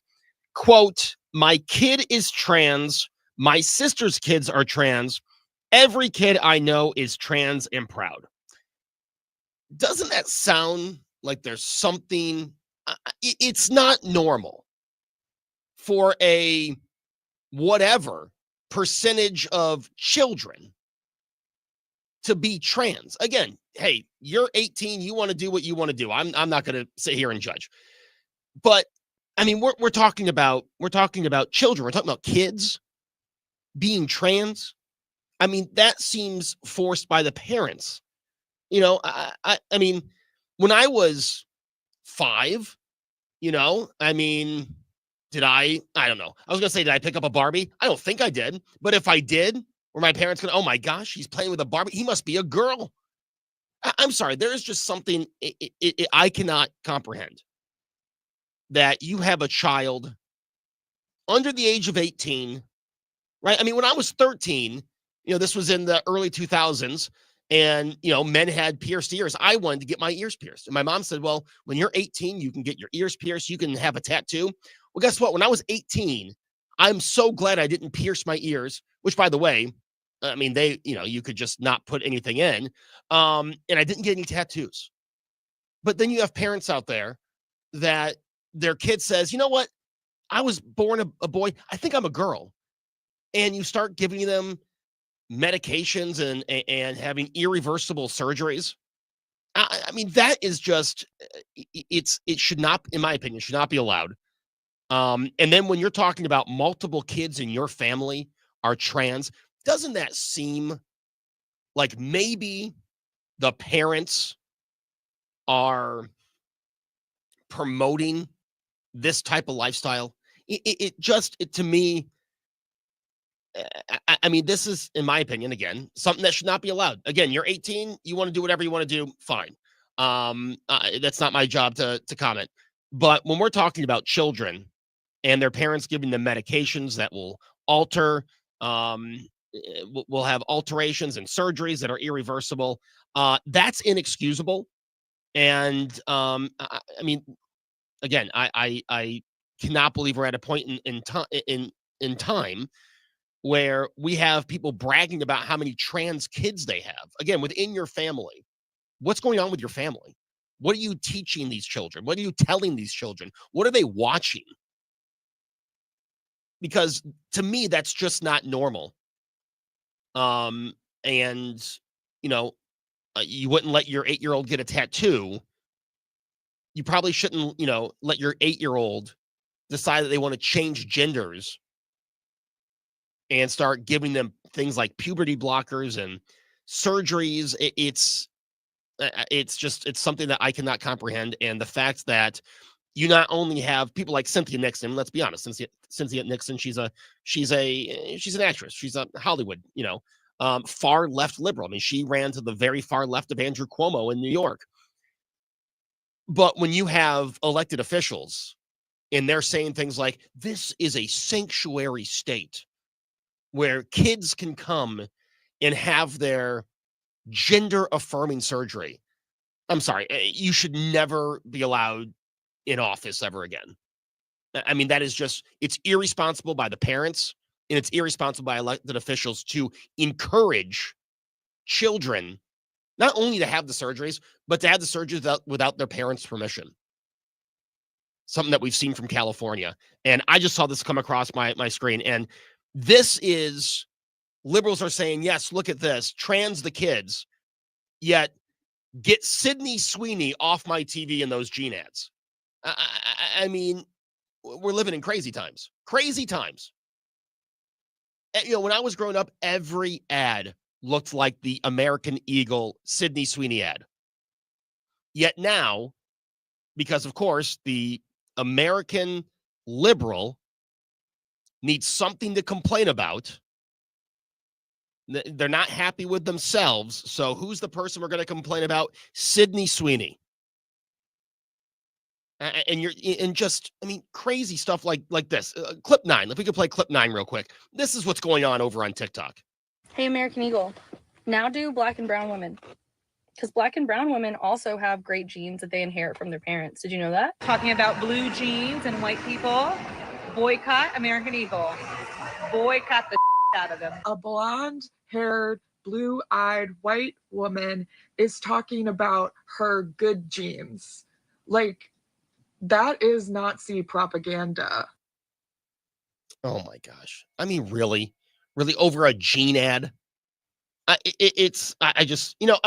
Speaker 7: quote, "My kid is trans. My sister's kids are trans. Every kid I know is trans and proud." Doesn't that sound like there's something? It's not normal for a whatever percentage of children to be trans. Again, hey, you're 18, you want to do what you want to do. I'm not going to sit here and judge. But I mean, we're talking about children. We're talking about kids being trans. I mean, that seems forced by the parents. You know, I mean, when I was 5, you know, I mean, I don't know. I was going to say, did I pick up a Barbie? I don't think I did. But if I did, were my parents going, oh my gosh, he's playing with a Barbie. He must be a girl. I'm sorry. There is just something I cannot comprehend, that you have a child under the age of 18, right? I mean, when I was 13, you know, this was in the early 2000s. And, you know, men had pierced ears. I wanted to get my ears pierced. And my mom said, well, when you're 18, you can get your ears pierced. You can have a tattoo. Well, guess what? When I was 18, I'm so glad I didn't pierce my ears, which, by the way, I mean, you could just not put anything in. And I didn't get any tattoos. But then you have parents out there that their kid says, you know what? I was born a boy. I think I'm a girl. And you start giving them medications and having irreversible surgeries. I mean, that is just, it should not, in my opinion, should not be allowed. And then when you're talking about multiple kids in your family are trans, doesn't that seem like maybe the parents are promoting this type of lifestyle? It to me, I mean, this is, in my opinion, again, something that should not be allowed. Again, you're 18, you want to do whatever you want to do, fine. That's not my job to comment. But when we're talking about children and their parents giving them medications that will alter We'll have alterations and surgeries that are irreversible. That's inexcusable. And I mean, again, I cannot believe we're at a point in time where we have people bragging about how many trans kids they have. Again, within your family, what's going on with your family? What are you teaching these children? What are you telling these children? What are they watching? Because to me, that's just not normal. And you wouldn't let your 8-year-old get a tattoo. You probably shouldn't, let your 8-year-old decide that they want to change genders and start giving them things like puberty blockers and surgeries. It's something that I cannot comprehend. And the fact that you not only have people like Cynthia Nixon, let's be honest, Cynthia Nixon, she's an actress. She's a Hollywood, far left liberal. I mean, she ran to the very far left of Andrew Cuomo in New York. But when you have elected officials and they're saying things like, this is a sanctuary state where kids can come and have their gender affirming surgery. I'm sorry, you should never be allowed in office ever again. I mean, that is just, it's irresponsible by the parents and it's irresponsible by elected officials to encourage children not only to have the surgeries, but to have the surgeries without their parents' permission. Something that we've seen from California. And I just saw this come across my screen. And this is, liberals are saying, yes, look at this, trans the kids, yet get Sydney Sweeney off my TV in those Gene ads. I mean, we're living in crazy times. Crazy times. When I was growing up, every ad looked like the American Eagle Sydney Sweeney ad. Yet now, because of course, the American liberal needs something to complain about, they're not happy with themselves. So who's the person we're going to complain about? Sydney Sweeney. And crazy stuff like this. Clip 9. If we could play clip 9 real quick. This is what's going on over on TikTok.
Speaker 5: Hey, American Eagle. Now do black and brown women. Because black and brown women also have great genes that they inherit from their parents. Did you know that?
Speaker 13: Talking about blue jeans and white people, boycott American Eagle. Boycott the out of them.
Speaker 20: A blonde-haired, blue-eyed white woman is talking about her good genes. Like, that is Nazi propaganda.
Speaker 7: Oh my gosh. I mean, really over a gene ad? I'm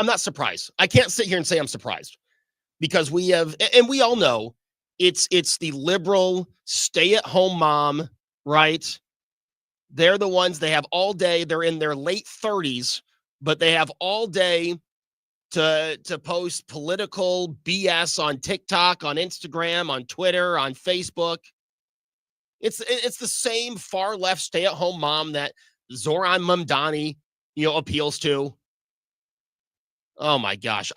Speaker 7: not surprised. I can't sit here and say I'm surprised because we have, and we all know it's the liberal stay-at-home mom, right? They're the ones, they have all day. They're in their late 30s, but they have all day to post political BS on TikTok, on Instagram, on Twitter, on Facebook. It's the same far left stay-at-home mom that Zoran Mamdani, appeals to. Oh my gosh.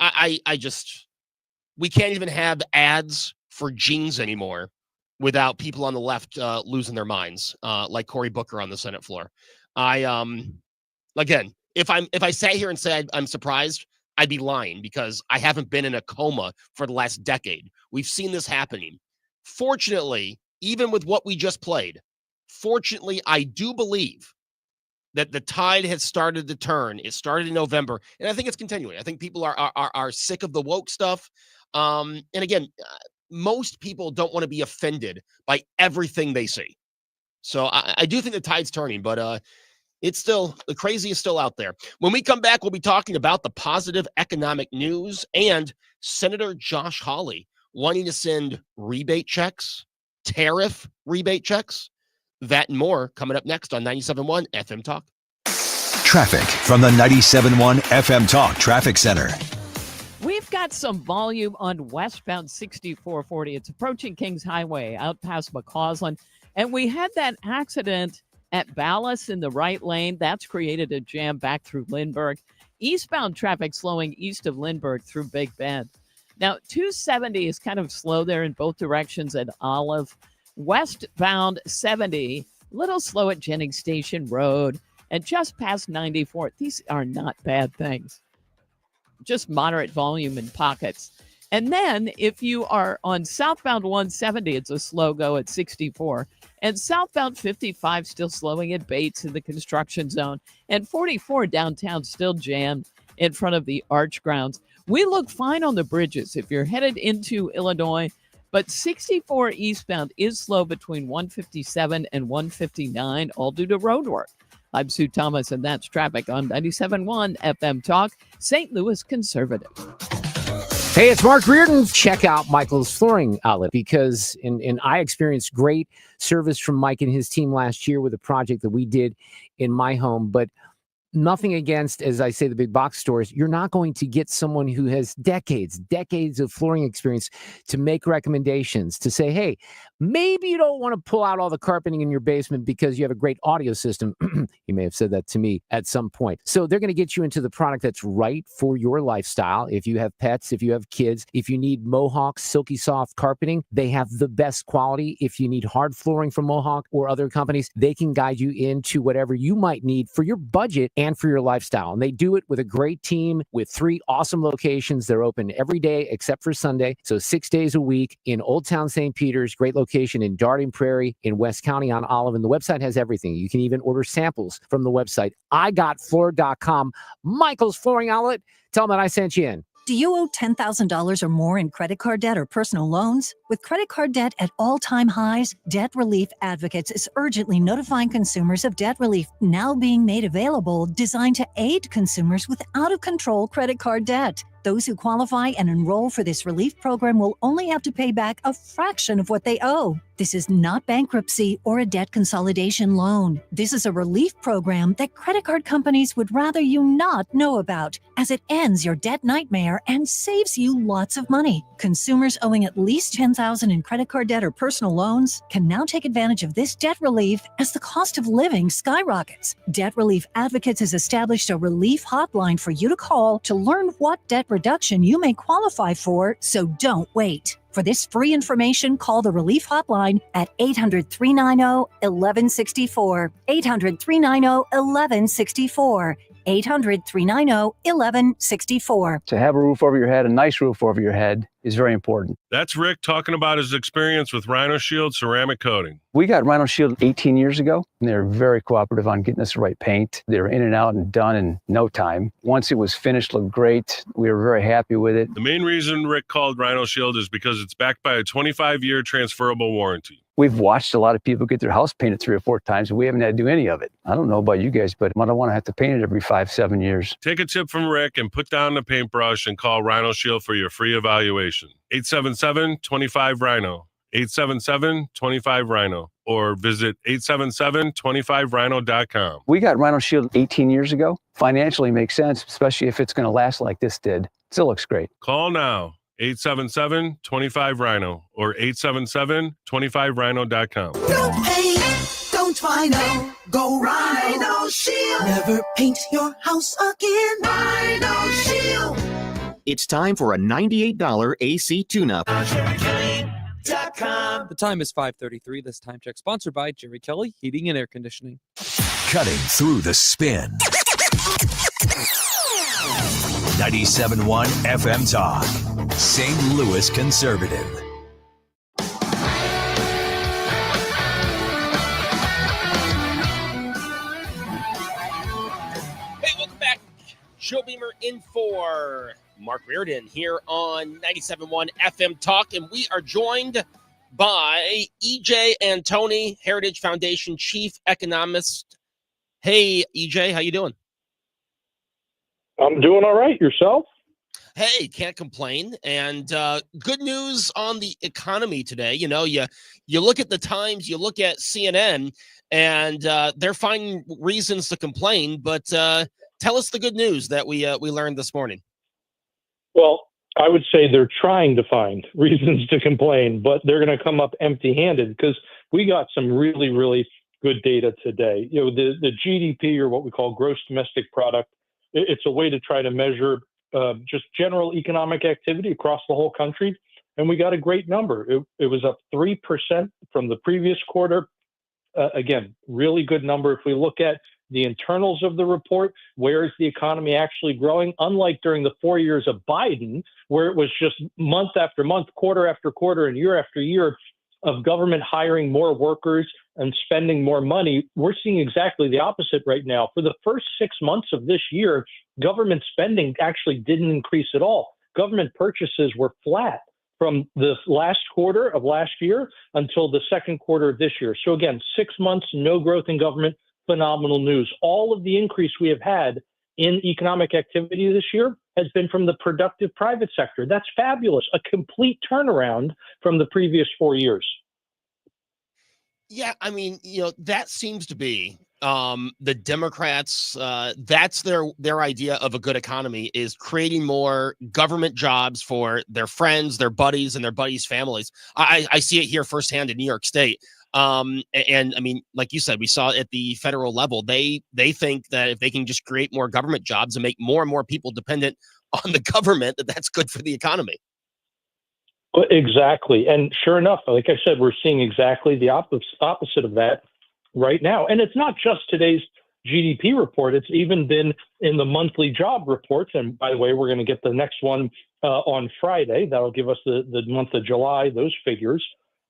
Speaker 7: We can't even have ads for jeans anymore without people on the left losing their minds, like Cory Booker on the Senate floor. Again, if I sat here and said I'm surprised, I'd be lying because I haven't been in a coma for the last decade. We've seen this happening. Fortunately, even with what we just played, I do believe that the tide has started to turn. It started in November, and I think it's continuing. I think people are sick of the woke stuff. And again, most people don't want to be offended by everything they see. So I do think the tide's turning, but it's still, the crazy is still out there. When we come back, we'll be talking about the positive economic news and Senator Josh Hawley wanting to send rebate checks, tariff rebate checks. That and more coming up next on 97.1 FM Talk.
Speaker 29: Traffic from the 97.1 FM Talk Traffic Center.
Speaker 1: We've got some volume on westbound 6440. It's approaching Kings Highway out past McCausland. And we had that accident at Ballas in the right lane. That's created a jam back through Lindbergh. Eastbound traffic slowing east of Lindbergh through Big Bend. Now, 270 is kind of slow there in both directions at Olive. Westbound 70, little slow at Jennings Station Road, and just past 94th. These are not bad things. Just moderate volume in pockets. And then if you are on southbound 170, it's a slow go at 64. And southbound 55 still slowing at Bates in the construction zone. And 44 downtown still jammed in front of the Arch grounds. We look fine on the bridges if you're headed into Illinois, but 64 eastbound is slow between 157 and 159, all due to road work. I'm Sue Thomas, and that's traffic on 97.1 FM Talk, St. Louis Conservative.
Speaker 8: Hey, it's Mark Reardon. Check out Michael's Flooring Outlet because I experienced great service from Mike and his team last year with a project that we did in my home. But nothing against, as I say, the big box stores. You're not going to get someone who has decades of flooring experience to make recommendations, to say, hey, maybe you don't want to pull out all the carpeting in your basement because you have a great audio system. You may have said that to me at some point. So they're going to get you into the product that's right for your lifestyle. If you have pets, if you have kids, if you need Mohawk silky soft carpeting, they have the best quality. If you need hard flooring from Mohawk or other companies, they can guide you into whatever you might need for your budget and for your lifestyle. And they do it with a great team with 3 awesome locations. They're open every day except for Sunday. So 6 days a week in Old Town St. Peter's, great location in Darden Prairie, in West County on Olive. And the website has everything. You can even order samples from the website. IGotFloor.com. Michael's Flooring Outlet. Tell them that I sent you in.
Speaker 2: Do you owe $10,000 or more in credit card debt or personal loans? With credit card debt at all-time highs, Debt Relief Advocates is urgently notifying consumers of debt relief now being made available, designed to aid consumers with out-of-control credit card debt. Those who qualify and enroll for this relief program will only have to pay back a fraction of what they owe. This is not bankruptcy or a debt consolidation loan. This is a relief program that credit card companies would rather you not know about, as it ends your debt nightmare and saves you lots of money. Consumers owing at least $10,000 in credit card debt or personal loans can now take advantage of this debt relief as the cost of living skyrockets. Debt Relief Advocates has established a relief hotline for you to call to learn what debt reduction you may qualify for, so don't wait. For this free information, call the Relief Hotline at 800-390-1164. 800-390-1164. 800-390-1164.
Speaker 3: To have a roof over your head, a nice roof over your head, is very important.
Speaker 9: That's Rick talking about his experience with Rhino Shield ceramic coating.
Speaker 3: We got Rhino Shield 18 years ago, and they're very cooperative on getting us the right paint. They were in and out and done in no time. Once it was finished, looked great. We were very happy with it.
Speaker 9: The main reason Rick called Rhino Shield is because it's backed by a 25-year transferable warranty.
Speaker 3: We've watched a lot of people get their house painted 3 or 4 times, and we haven't had to do any of it. I don't know about you guys, but I don't want to have to paint it every 5-7 years.
Speaker 9: Take a tip from Rick and put down the paintbrush and call Rhino Shield for your free evaluation. 877-25-RHINO. 877-25-RHINO. Or visit 877-25rhino.com.
Speaker 3: We got Rhino Shield 18 years ago. Financially makes sense, especially if it's going to last like this did. Still looks great.
Speaker 9: Call now. 877-25-RHINO or 877-25rhino.com.
Speaker 21: Don't paint, don't Rhino, go Rhino Shield. Never paint your house again. Rhino Shield.
Speaker 22: It's time for a $98 AC tune-up.
Speaker 23: The time is 5:33. This time check sponsored by Jerry Kelly Heating and Air Conditioning.
Speaker 24: Cutting through the spin. 97.1 FM Talk. St. Louis Conservative.
Speaker 7: Hey, welcome back. Joe Beamer in for Mark Reardon here on 97.1 FM Talk, and we are joined by EJ Antoni, Heritage Foundation Chief Economist. Hey, EJ, how you doing?
Speaker 26: I'm doing all right. Yourself?
Speaker 7: Hey, can't complain. And good news on the economy today. You know, you look at the Times, you look at CNN, and they're finding reasons to complain. But tell us the good news that we learned this morning.
Speaker 26: Well, I would say they're trying to find reasons to complain, but they're going to come up empty-handed because we got some really, really good data today. You know, the GDP, or what we call gross domestic product, it's a way to try to measure just general economic activity across the whole country. And we got a great number. It was up 3% from the previous quarter. again, really good number. If we look at the internals of the report, where is the economy actually growing? Unlike during the 4 years of Biden, where it was just month after month, quarter after quarter, and year after year of government hiring more workers and spending more money, we're seeing exactly the opposite right now. For the first 6 months of this year, government spending actually didn't increase at all. Government purchases were flat from the last quarter of last year until the second quarter of this year. So again, 6 months, no growth in government, phenomenal news. All of the increase we have had in economic activity this year has been from the productive private sector. That's fabulous. A complete turnaround from the previous 4 years.
Speaker 7: Yeah, I mean, that seems to be the Democrats. That's their idea of a good economy, is creating more government jobs for their friends, their buddies, and their buddies' families. I see it here firsthand in New York State. And I mean, like you said, we saw it at the federal level. They think that if they can just create more government jobs and make more and more people dependent on the government, that's good for the economy.
Speaker 26: Exactly. And sure enough, like I said, we're seeing exactly the opposite of that right now. And it's not just today's GDP report. It's even been in the monthly job reports. And by the way, we're going to get the next one on Friday. That'll give us the month of July, those figures.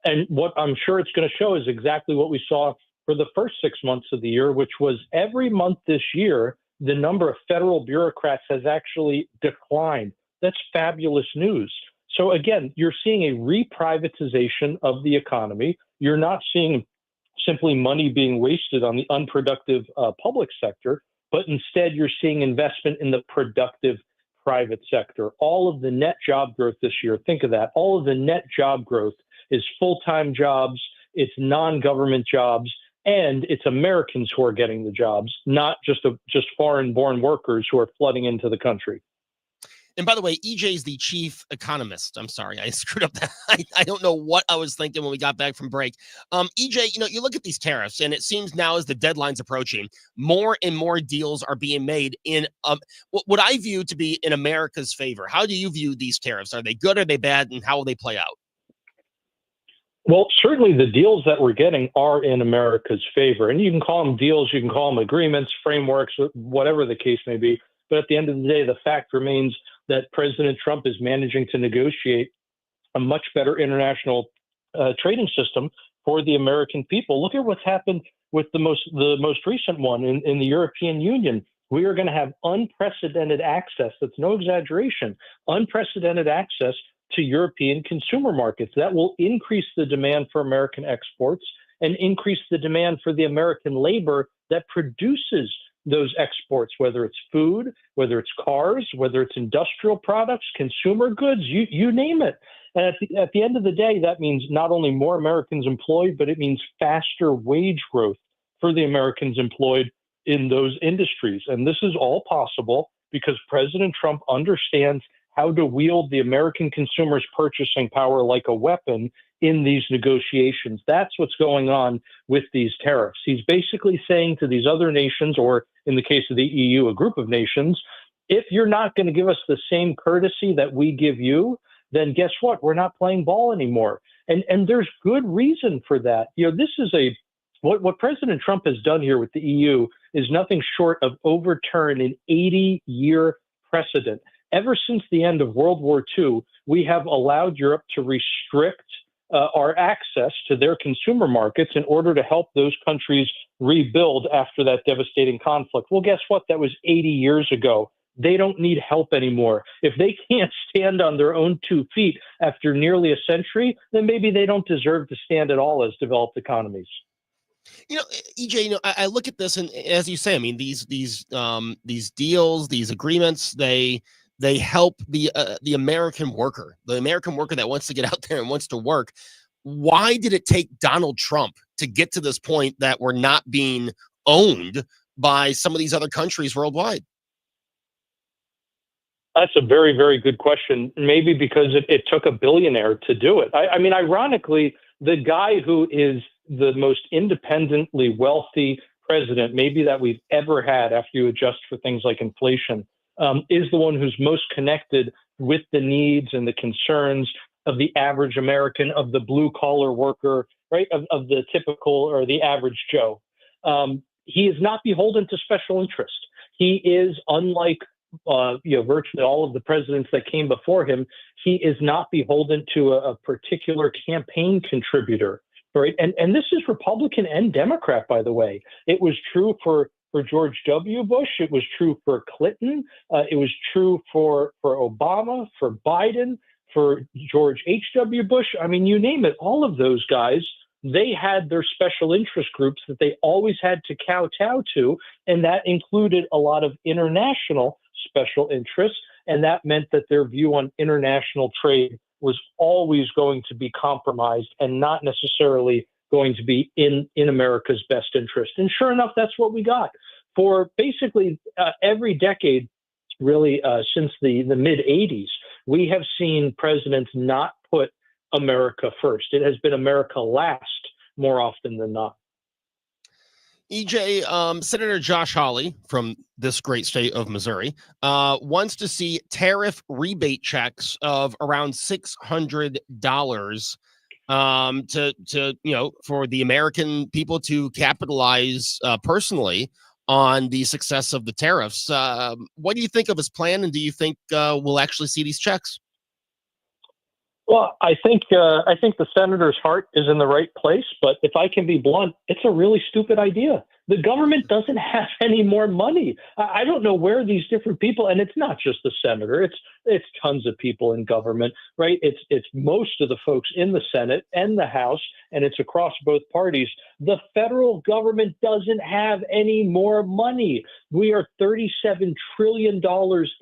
Speaker 26: And what I'm sure it's going to show is exactly what we saw for the first 6 months of the year, which was every month this year, the number of federal bureaucrats has actually declined. That's fabulous news. So again, you're seeing a reprivatization of the economy. You're not seeing simply money being wasted on the unproductive public sector, but instead you're seeing investment in the productive private sector. All of the net job growth this year, think of that, all of the net job growth is full-time jobs, it's non-government jobs, and it's Americans who are getting the jobs, not just foreign-born workers who are flooding into the country.
Speaker 7: And by the way, EJ is the chief economist. I'm sorry, I screwed up that. I don't know what I was thinking when we got back from break. EJ, you look at these tariffs, and it seems now as the deadline's approaching, more and more deals are being made in what I view to be in America's favor. How do you view these tariffs? Are they good? Are they bad? And how will they play out?
Speaker 26: Well, certainly the deals that we're getting are in America's favor. And you can call them deals, you can call them agreements, frameworks, whatever the case may be. But at the end of the day, the fact remains that President Trump is managing to negotiate a much better international trading system for the American people. Look at what's happened with the most recent one in the European Union. We are going to have unprecedented access. That's no exaggeration. Unprecedented access to European consumer markets. That will increase the demand for American exports and increase the demand for the American labor that produces those exports, whether it's food, whether it's cars, whether it's industrial products, consumer goods, you name it. And at the end of the day, that means not only more Americans employed, but it means faster wage growth for the Americans employed in those industries. And this is all possible because President Trump understands how to wield the American consumer's purchasing power like a weapon in these negotiations. That's what's going on with these tariffs. He's basically saying to these other nations, or in the case of the EU, a group of nations, if you're not going to give us the same courtesy that we give you, then guess what? We're not playing ball anymore. And there's good reason for that. This is what President Trump has done here with the EU is nothing short of overturn an 80-year precedent. Ever since the end of World War II, we have allowed Europe to restrict our access to their consumer markets in order to help those countries rebuild after that devastating conflict. Well, guess what? That was 80 years ago. They don't need help anymore. If they can't stand on their own 2 feet after nearly a century, then maybe they don't deserve to stand at all as developed economies.
Speaker 7: EJ, I look at this, and as you say, I mean, these deals, these agreements, they help the American worker, that wants to get out there and wants to work. Why did it take Donald Trump to get to this point that we're not being owned by some of these other countries worldwide?
Speaker 26: That's a very, very good question. Maybe because it took a billionaire to do it. I mean, ironically, the guy who is the most independently wealthy president, maybe that we've ever had after you adjust for things like inflation, is the one who's most connected with the needs and the concerns of the average American, of the blue collar worker, right, of the typical or the average Joe. He is not beholden to special interest. He is, unlike virtually all of the presidents that came before him, he is not beholden to a particular campaign contributor, right? And this is Republican and Democrat, by the way. It was true for George W. Bush. It was true for Clinton. It was true for Obama, for Biden, for George H.W. Bush. I mean, you name it, all of those guys, they had their special interest groups that they always had to kowtow to, and that included a lot of international special interests, and that meant that their view on international trade was always going to be compromised and not necessarily going to be in America's best interest. And sure enough, that's what we got. For basically every decade, really since the mid-'80s, we have seen presidents not put America first. It has been America last more often than not.
Speaker 7: EJ, Senator Josh Hawley from this great state of Missouri wants to see tariff rebate checks of around $600 to for the American people to capitalize personally on the success of the tariffs. What do you think of his plan, and do you think we'll actually see these checks?
Speaker 26: Well, I think the senator's heart is in the right place, but if I can be blunt, it's a really stupid idea. The government doesn't have any more money. I don't know where these different people, and it's not just the senator, it's tons of people in government, right? It's most of the folks in the Senate and the House, and it's across both parties. The federal government doesn't have any more money. We are $37 trillion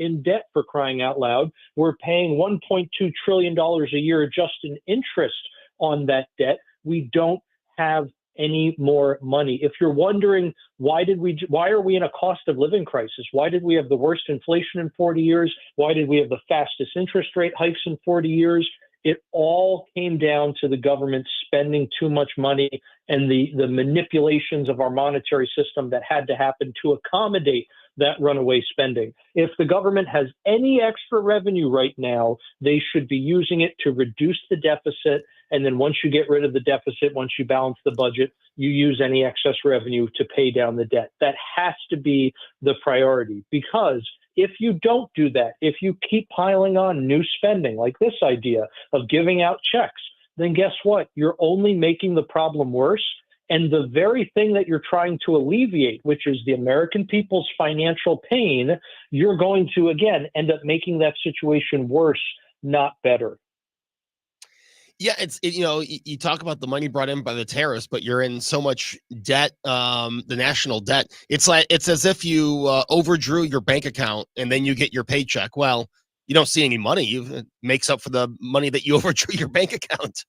Speaker 26: in debt, for crying out loud. We're paying $1.2 trillion a year just in interest on that debt. We don't have any more money. If you're wondering why are we in a cost of living crisis? Why did we have the worst inflation in 40 years? Why did we have the fastest interest rate hikes in 40 years? It all came down to the government spending too much money and the manipulations of our monetary system that had to happen to accommodate that runaway spending. If the government has any extra revenue right now, they should be using it to reduce the deficit. And then once you get rid of the deficit, once you balance the budget, you use any excess revenue to pay down the debt. That has to be the priority, because if you don't do that, if you keep piling on new spending, like this idea of giving out checks, then guess what? You're only making the problem worse. And the very thing that you're trying to alleviate, which is the American people's financial pain, you're going to, again, end up making that situation worse, not better.
Speaker 7: Yeah, you talk about the money brought in by the tariffs, but you're in so much debt, the national debt. It's as if you overdrew your bank account and then you get your paycheck. Well, you don't see any money. It makes up for the money that you overdrew your bank account.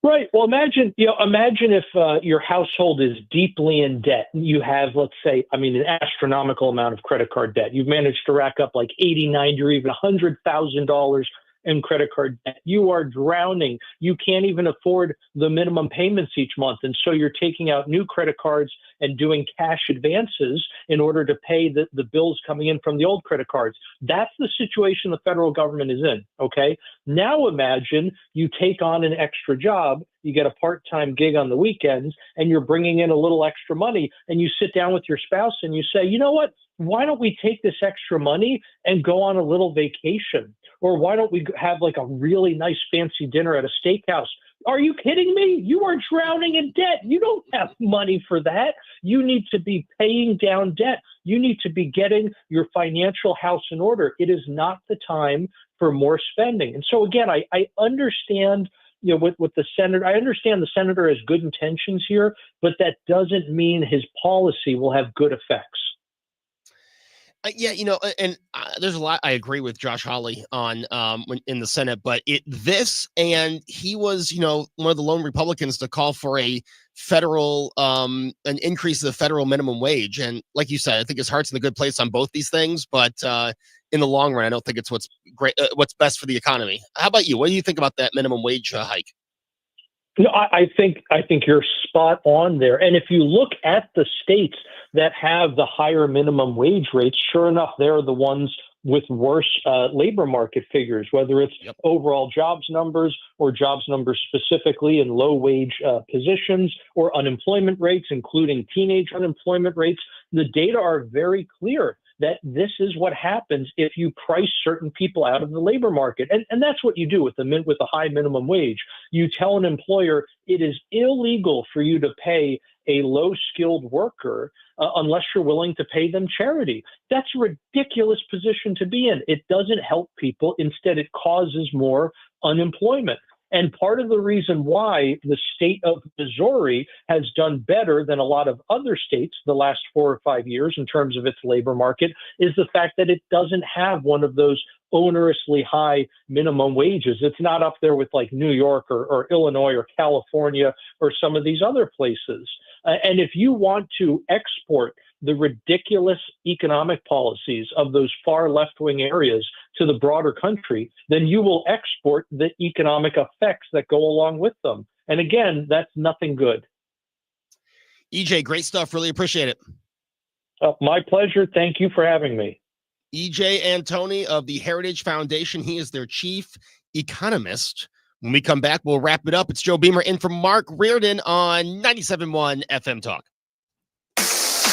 Speaker 26: Right. Well, imagine if your household is deeply in debt. You have, let's say, an astronomical amount of credit card debt. You've managed to rack up like $80, $90, or even $100,000 in credit card debt. You are drowning. You can't even afford the minimum payments each month. And so you're taking out new credit cards and doing cash advances in order to pay the bills coming in from the old credit cards. That's the situation the federal government is in. Okay. Now imagine you take on an extra job, you get a part-time gig on the weekends, and you're bringing in a little extra money, and you sit down with your spouse and you say, you know what? Why don't we take this extra money and go on a little vacation? Or why don't we have like a really nice fancy dinner at a steakhouse? Are you kidding me? You are drowning in debt. You don't have money for that. You need to be paying down debt. You need to be getting your financial house in order. It is not the time for more spending. And so again, I understand, with the senator, I understand the senator has good intentions here, but that doesn't mean his policy will have good effects.
Speaker 7: There's a lot I agree with Josh Hawley on in the Senate, but and he was, one of the lone Republicans to call for a federal, an increase of the federal minimum wage. And like you said, I think his heart's in a good place on both these things, but in the long run, I don't think it's what's best for the economy. How about you? What do you think about that minimum wage hike?
Speaker 26: I think you're spot on there. And if you look at the states that have the higher minimum wage rates, sure enough, they're the ones with worse labor market figures, whether it's overall jobs numbers or jobs numbers specifically in low wage positions or unemployment rates, including teenage unemployment rates. The data are very clear that this is what happens if you price certain people out of the labor market. And that's what you do with the high minimum wage. You tell an employer it is illegal for you to pay a low-skilled worker unless you're willing to pay them charity. That's a ridiculous position to be in. It doesn't help people. Instead, it causes more unemployment. And part of the reason why the state of Missouri has done better than a lot of other states the last 4 or 5 years in terms of its labor market is the fact that it doesn't have one of those onerously high minimum wages. It's not up there with like New York or Illinois or California or some of these other places. And if you want to export the ridiculous economic policies of those far left-wing areas to the broader country, then you will export the economic effects that go along with them. And again, that's nothing good.
Speaker 7: EJ, great stuff. Really appreciate it.
Speaker 26: My pleasure. Thank you for having me.
Speaker 7: EJ Antoni of the Heritage Foundation. He is their chief economist. When we come back, we'll wrap it up. It's Joe Beamer in for Mark Reardon on 97.1 FM Talk.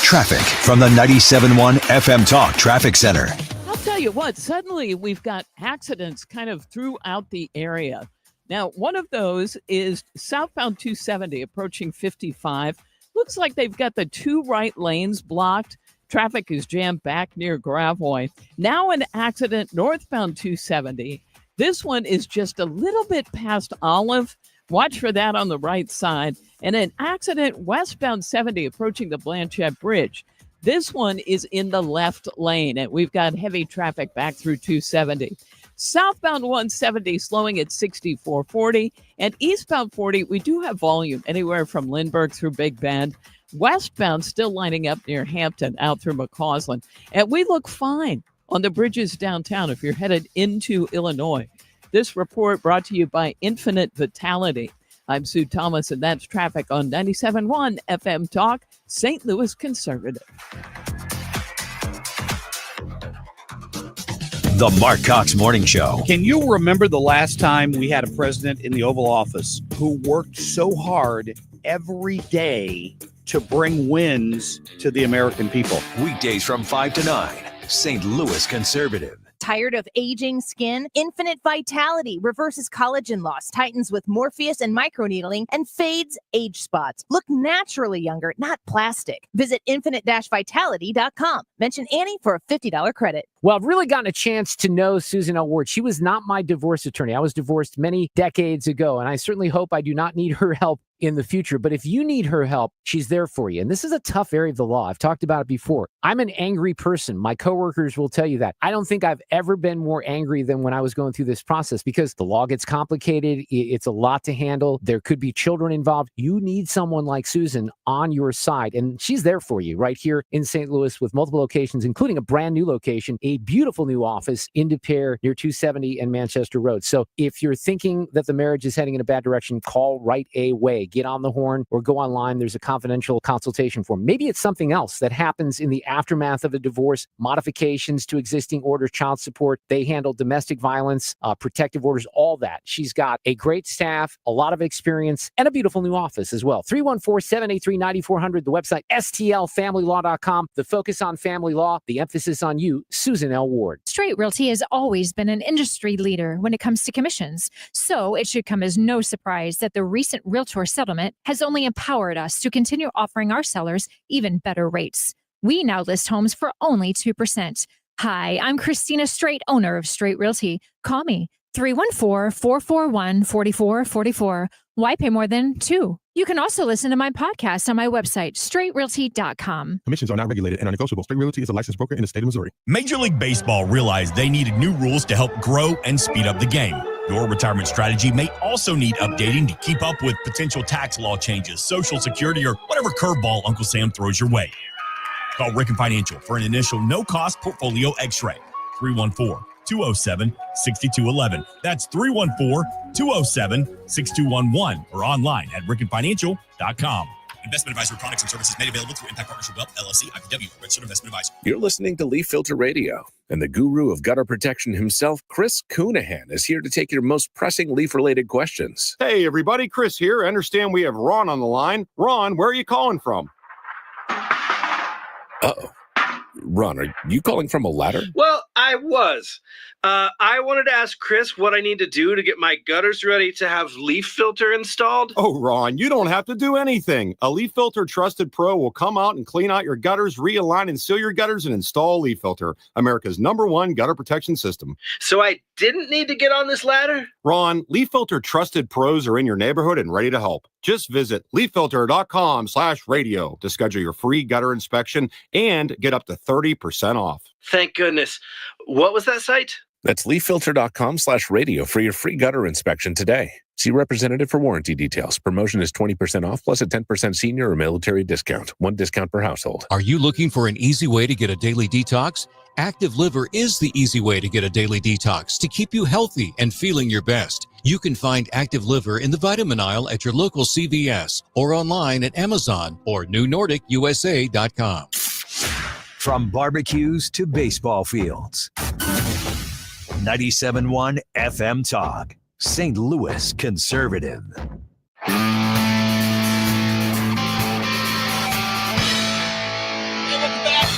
Speaker 24: Traffic from the 97.1 FM Talk Traffic Center.
Speaker 1: I'll tell you what, suddenly we've got accidents kind of throughout the area. Now, one of those is southbound 270 approaching 55. Looks like they've got the 2 right lanes blocked. Traffic is jammed back near Gravois. Now an accident northbound 270. This one is just a little bit past Olive. Watch for that on the right side. And an accident westbound 70 approaching the Blanchette Bridge. This one is in the left lane, and we've got heavy traffic back through 270. Southbound 170 slowing at 6440. And eastbound 40, we do have volume anywhere from Lindbergh through Big Bend. Westbound still lining up near Hampton out through McCausland. And we look fine on the bridges downtown if you're headed into Illinois. This report brought to you by Infinite Vitality. I'm Sue Thomas, and that's traffic on 97.1 FM Talk, St. Louis Conservative.
Speaker 24: The Mark Cox Morning Show.
Speaker 18: Can you remember the last time we had a president in the Oval Office who worked so hard every day to bring wins to the American people?
Speaker 24: Weekdays from 5 to 9, St. Louis Conservative.
Speaker 4: Tired of aging skin? Infinite Vitality reverses collagen loss, tightens with Morpheus and microneedling, and fades age spots. Look naturally younger, not plastic. Visit infinite-vitality.com. Mention Annie for a $50 credit.
Speaker 8: Well, I've really gotten a chance to know Susan L. Ward. She was not my divorce attorney. I was divorced many decades ago, and I certainly hope I do not need her help in the future. But if you need her help, she's there for you. And this is a tough area of the law. I've talked about it before. I'm an angry person. My coworkers will tell you that. I don't think I've ever been more angry than when I was going through this process because the law gets complicated. It's a lot to handle. There could be children involved. You need someone like Susan on your side. And she's there for you right here in St. Louis with multiple locations, including a brand new location, a beautiful new office in De Pere near 270 and Manchester Road. So if you're thinking that the marriage is heading in a bad direction, call right away. Get on the horn or go online. There's a confidential consultation form. Maybe it's something else that happens in the aftermath of a divorce, modifications to existing orders, child support. They handle domestic violence, protective orders, all that. She's got a great staff, a lot of experience, and a beautiful new office as well. 314-783-9400, the website, stlfamilylaw.com. The focus on family law, the emphasis on you, Susan L. Ward.
Speaker 14: Straight Realty has always been an industry leader when it comes to commissions. So it should come as no surprise that the recent Realtor settlement has only empowered us to continue offering our sellers even better rates. We now list homes for only 2%. Hi, I'm Christina Straight, owner of Straight Realty. Call me 314-441-4444. Why pay more than 2? You can also listen to my podcast on my website, straightrealty.com.
Speaker 29: Commissions are not regulated and are negotiable. Straight Realty is a licensed broker in the state of Missouri.
Speaker 15: Major League Baseball realized they needed new rules to help grow and speed up the game. Your retirement strategy may also need updating to keep up with potential tax law changes, Social Security, or whatever curveball Uncle Sam throws your way. Call Rick and Financial for an initial no-cost portfolio x-ray. 314-207-6211. That's 314-207-6211 or online at rickandfinancial.com. Investment advisory products and services made available through Impact Partnership Wealth, LLC, IPW, registered investment advisor.
Speaker 16: You're listening to Leaf Filter Radio.
Speaker 6: And the guru of gutter protection himself, Chris Coonahan, is here to take your most pressing leaf-related questions.
Speaker 10: Hey, everybody, Chris here. I understand we have Ron on the line. Ron, where are you calling from?
Speaker 6: Uh-oh. Ron, are you calling from a ladder?
Speaker 11: Well, I was. I wanted to ask Chris what I need to do to get my gutters ready to have leaf filter installed.
Speaker 10: Oh, Ron, you don't have to do anything. A Leaf Filter Trusted Pro will come out and clean out your gutters, realign and seal your gutters, and install Leaf Filter, America's #1 gutter protection system.
Speaker 11: So I didn't need to get on this ladder?
Speaker 10: Ron, Leaf Filter Trusted Pros are in your neighborhood and ready to help. Just visit leaffilter.com/radio to schedule your free gutter inspection and get up to 30% off.
Speaker 11: Thank goodness. What was that site?
Speaker 6: That's leaffilter.com/radio for your free gutter inspection today. See representative for warranty details. Promotion is 20% off plus a 10% senior or military discount. One discount per household.
Speaker 16: Are you looking for an easy way to get a daily detox? Active Liver is the easy way to get a daily detox to keep you healthy and feeling your best. You can find Active Liver in the vitamin aisle at your local CVS or online at Amazon or NewNordicUSA.com.
Speaker 24: From barbecues to baseball fields. 97.1 FM Talk, St. Louis conservative.
Speaker 7: And welcome back.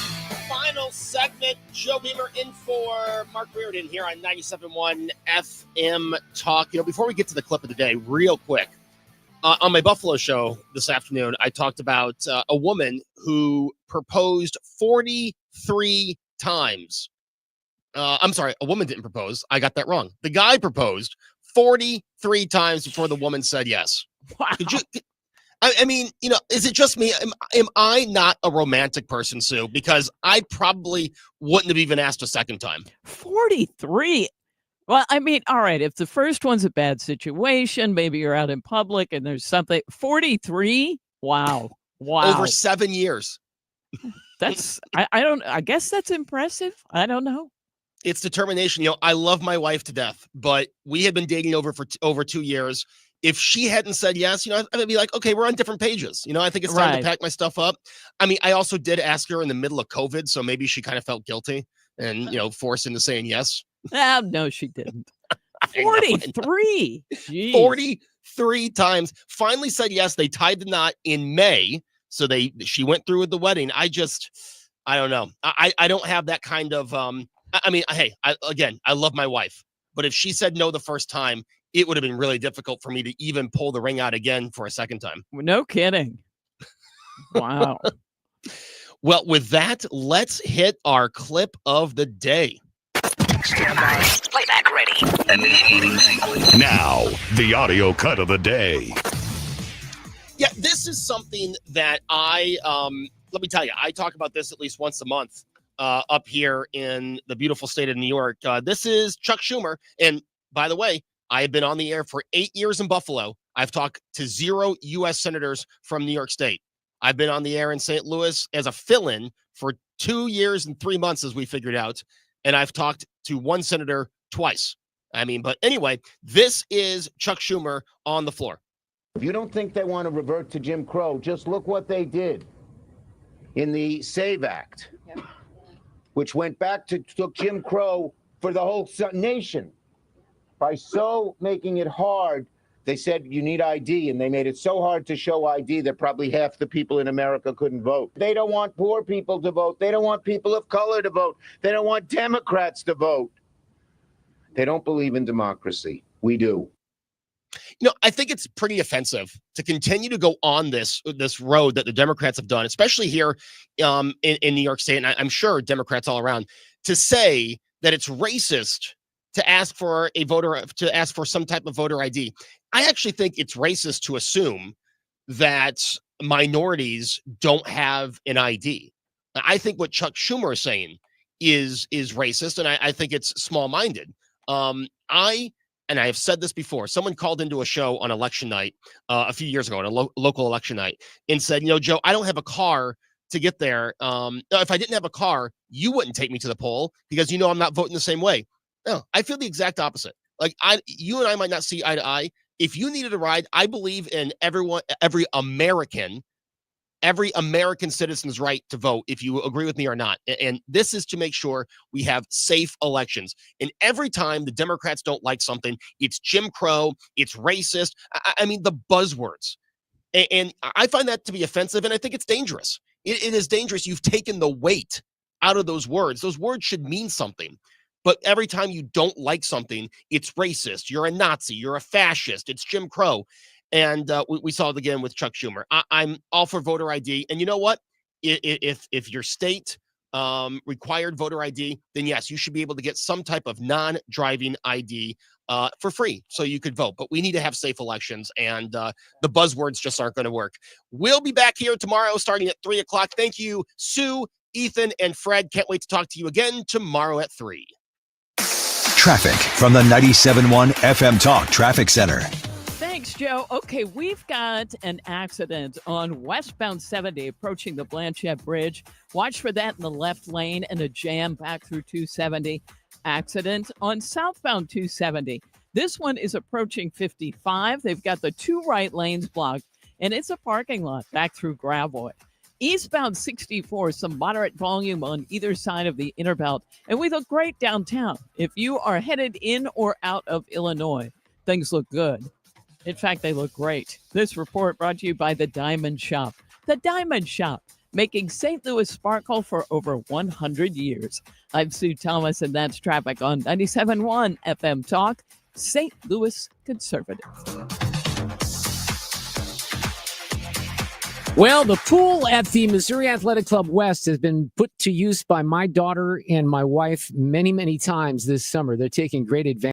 Speaker 7: Final segment. Joe Beamer in for Mark Reardon here on 97.1 FM Talk. Before we get to the clip of the day, real quick, on my Buffalo show this afternoon, I talked about a woman who proposed 43 times. I'm sorry, a woman didn't propose. I got that wrong. The guy proposed 43 times before the woman said yes.
Speaker 1: Wow.
Speaker 7: I mean, is it just me? Am I not a romantic person, Sue? Because I probably wouldn't have even asked a second time.
Speaker 1: 43. Well, I mean, all right, if the first one's a bad situation, maybe you're out in public and there's something. 43? Wow.
Speaker 7: Over 7 years.
Speaker 1: That's, I guess that's impressive. I don't know.
Speaker 7: It's determination. I love my wife to death, but we had been dating for over 2 years. If she hadn't said yes, I'd be like, okay, we're on different pages. I think it's time to pack my stuff up. I mean, I also did ask her in the middle of COVID, so maybe she kind of felt guilty and, forced into saying yes.
Speaker 1: No, she didn't. 43. Jeez.
Speaker 7: 43 times. Finally said yes. They tied the knot in May, so she went through with the wedding. I don't know. I don't have that kind of I mean, hey, I love my wife, but if she said no the first time, it would have been really difficult for me to even pull the ring out again for a second time.
Speaker 1: No kidding. Wow.
Speaker 7: Well, with that, let's hit our clip of the day.
Speaker 21: Stand by. Playback ready. Initiating sequence.
Speaker 15: Now, the audio cut of the day.
Speaker 7: Yeah, this is something that let me tell you, I talk about this at least once a month up here in the beautiful state of New York. This is Chuck Schumer. And by the way, I have been on the air for 8 years in Buffalo. I've talked to 0 U.S. senators from New York State. I've been on the air in St. Louis as a fill-in for 2 years and 3 months, as we figured out. And I've talked to 1 senator twice. I mean, but anyway, this is Chuck Schumer on the floor.
Speaker 17: If you don't think they want to revert to Jim Crow, just look what they did in the SAVE Act, which went back to took Jim Crow for the whole nation. By so making it hard, they said you need ID, and they made it so hard to show ID that probably half the people in America couldn't vote. They don't want poor people to vote. They don't want people of color to vote. They don't want Democrats to vote. They don't believe in democracy. We do.
Speaker 7: I think it's pretty offensive to continue to go on this road that the Democrats have done, especially here in New York State, and I'm sure Democrats all around, to say that it's racist to ask for some type of voter ID. I actually think it's racist to assume that minorities don't have an ID. I think what Chuck Schumer is saying is racist, and I think it's small-minded. And I have said this before. Someone called into a show on election night a few years ago, on a local election night, and said, Joe, I don't have a car to get there. If I didn't have a car, you wouldn't take me to the poll because I'm not voting the same way. No, I feel the exact opposite. Like you and I might not see eye to eye. If you needed a ride, I believe in every American every American citizen's right to vote, if you agree with me or not. And this is to make sure we have safe elections. And every time the Democrats don't like something, it's Jim Crow, it's racist. I mean, the buzzwords. And I find that to be offensive, and I think it's dangerous. It is dangerous. You've taken the weight out of those words. Those words should mean something. But every time you don't like something, it's racist. You're a Nazi. You're a fascist. It's Jim Crow. And we saw it again with Chuck Schumer. I'm all for voter ID. And you know what? If your state required voter ID, then yes, you should be able to get some type of non-driving ID for free so you could vote. But we need to have safe elections, and the buzzwords just aren't going to work. We'll be back here tomorrow starting at 3 o'clock. Thank you, Sue, Ethan, and Fred. Can't wait to talk to you again tomorrow at 3.
Speaker 24: Traffic from the 97.1 FM Talk Traffic Center.
Speaker 1: Thanks, Joe. Okay, we've got an accident on westbound 70 approaching the Blanchette Bridge. Watch for that in the left lane and a jam back through 270. Accident on southbound 270. This one is approaching 55. They've got the 2 right lanes blocked, and it's a parking lot back through Gravois. Eastbound 64, some moderate volume on either side of the inner belt, and we look great downtown. If you are headed in or out of Illinois, things look good. In fact, they look great. This report brought to you by the Diamond Shop. The Diamond Shop, making St. Louis sparkle for over 100 years. I'm Sue Thomas, and that's traffic on 97.1 FM Talk, St. Louis Conservative.
Speaker 8: Well, the pool at the Missouri Athletic Club West has been put to use by my daughter and my wife many, many times this summer. They're taking great advantage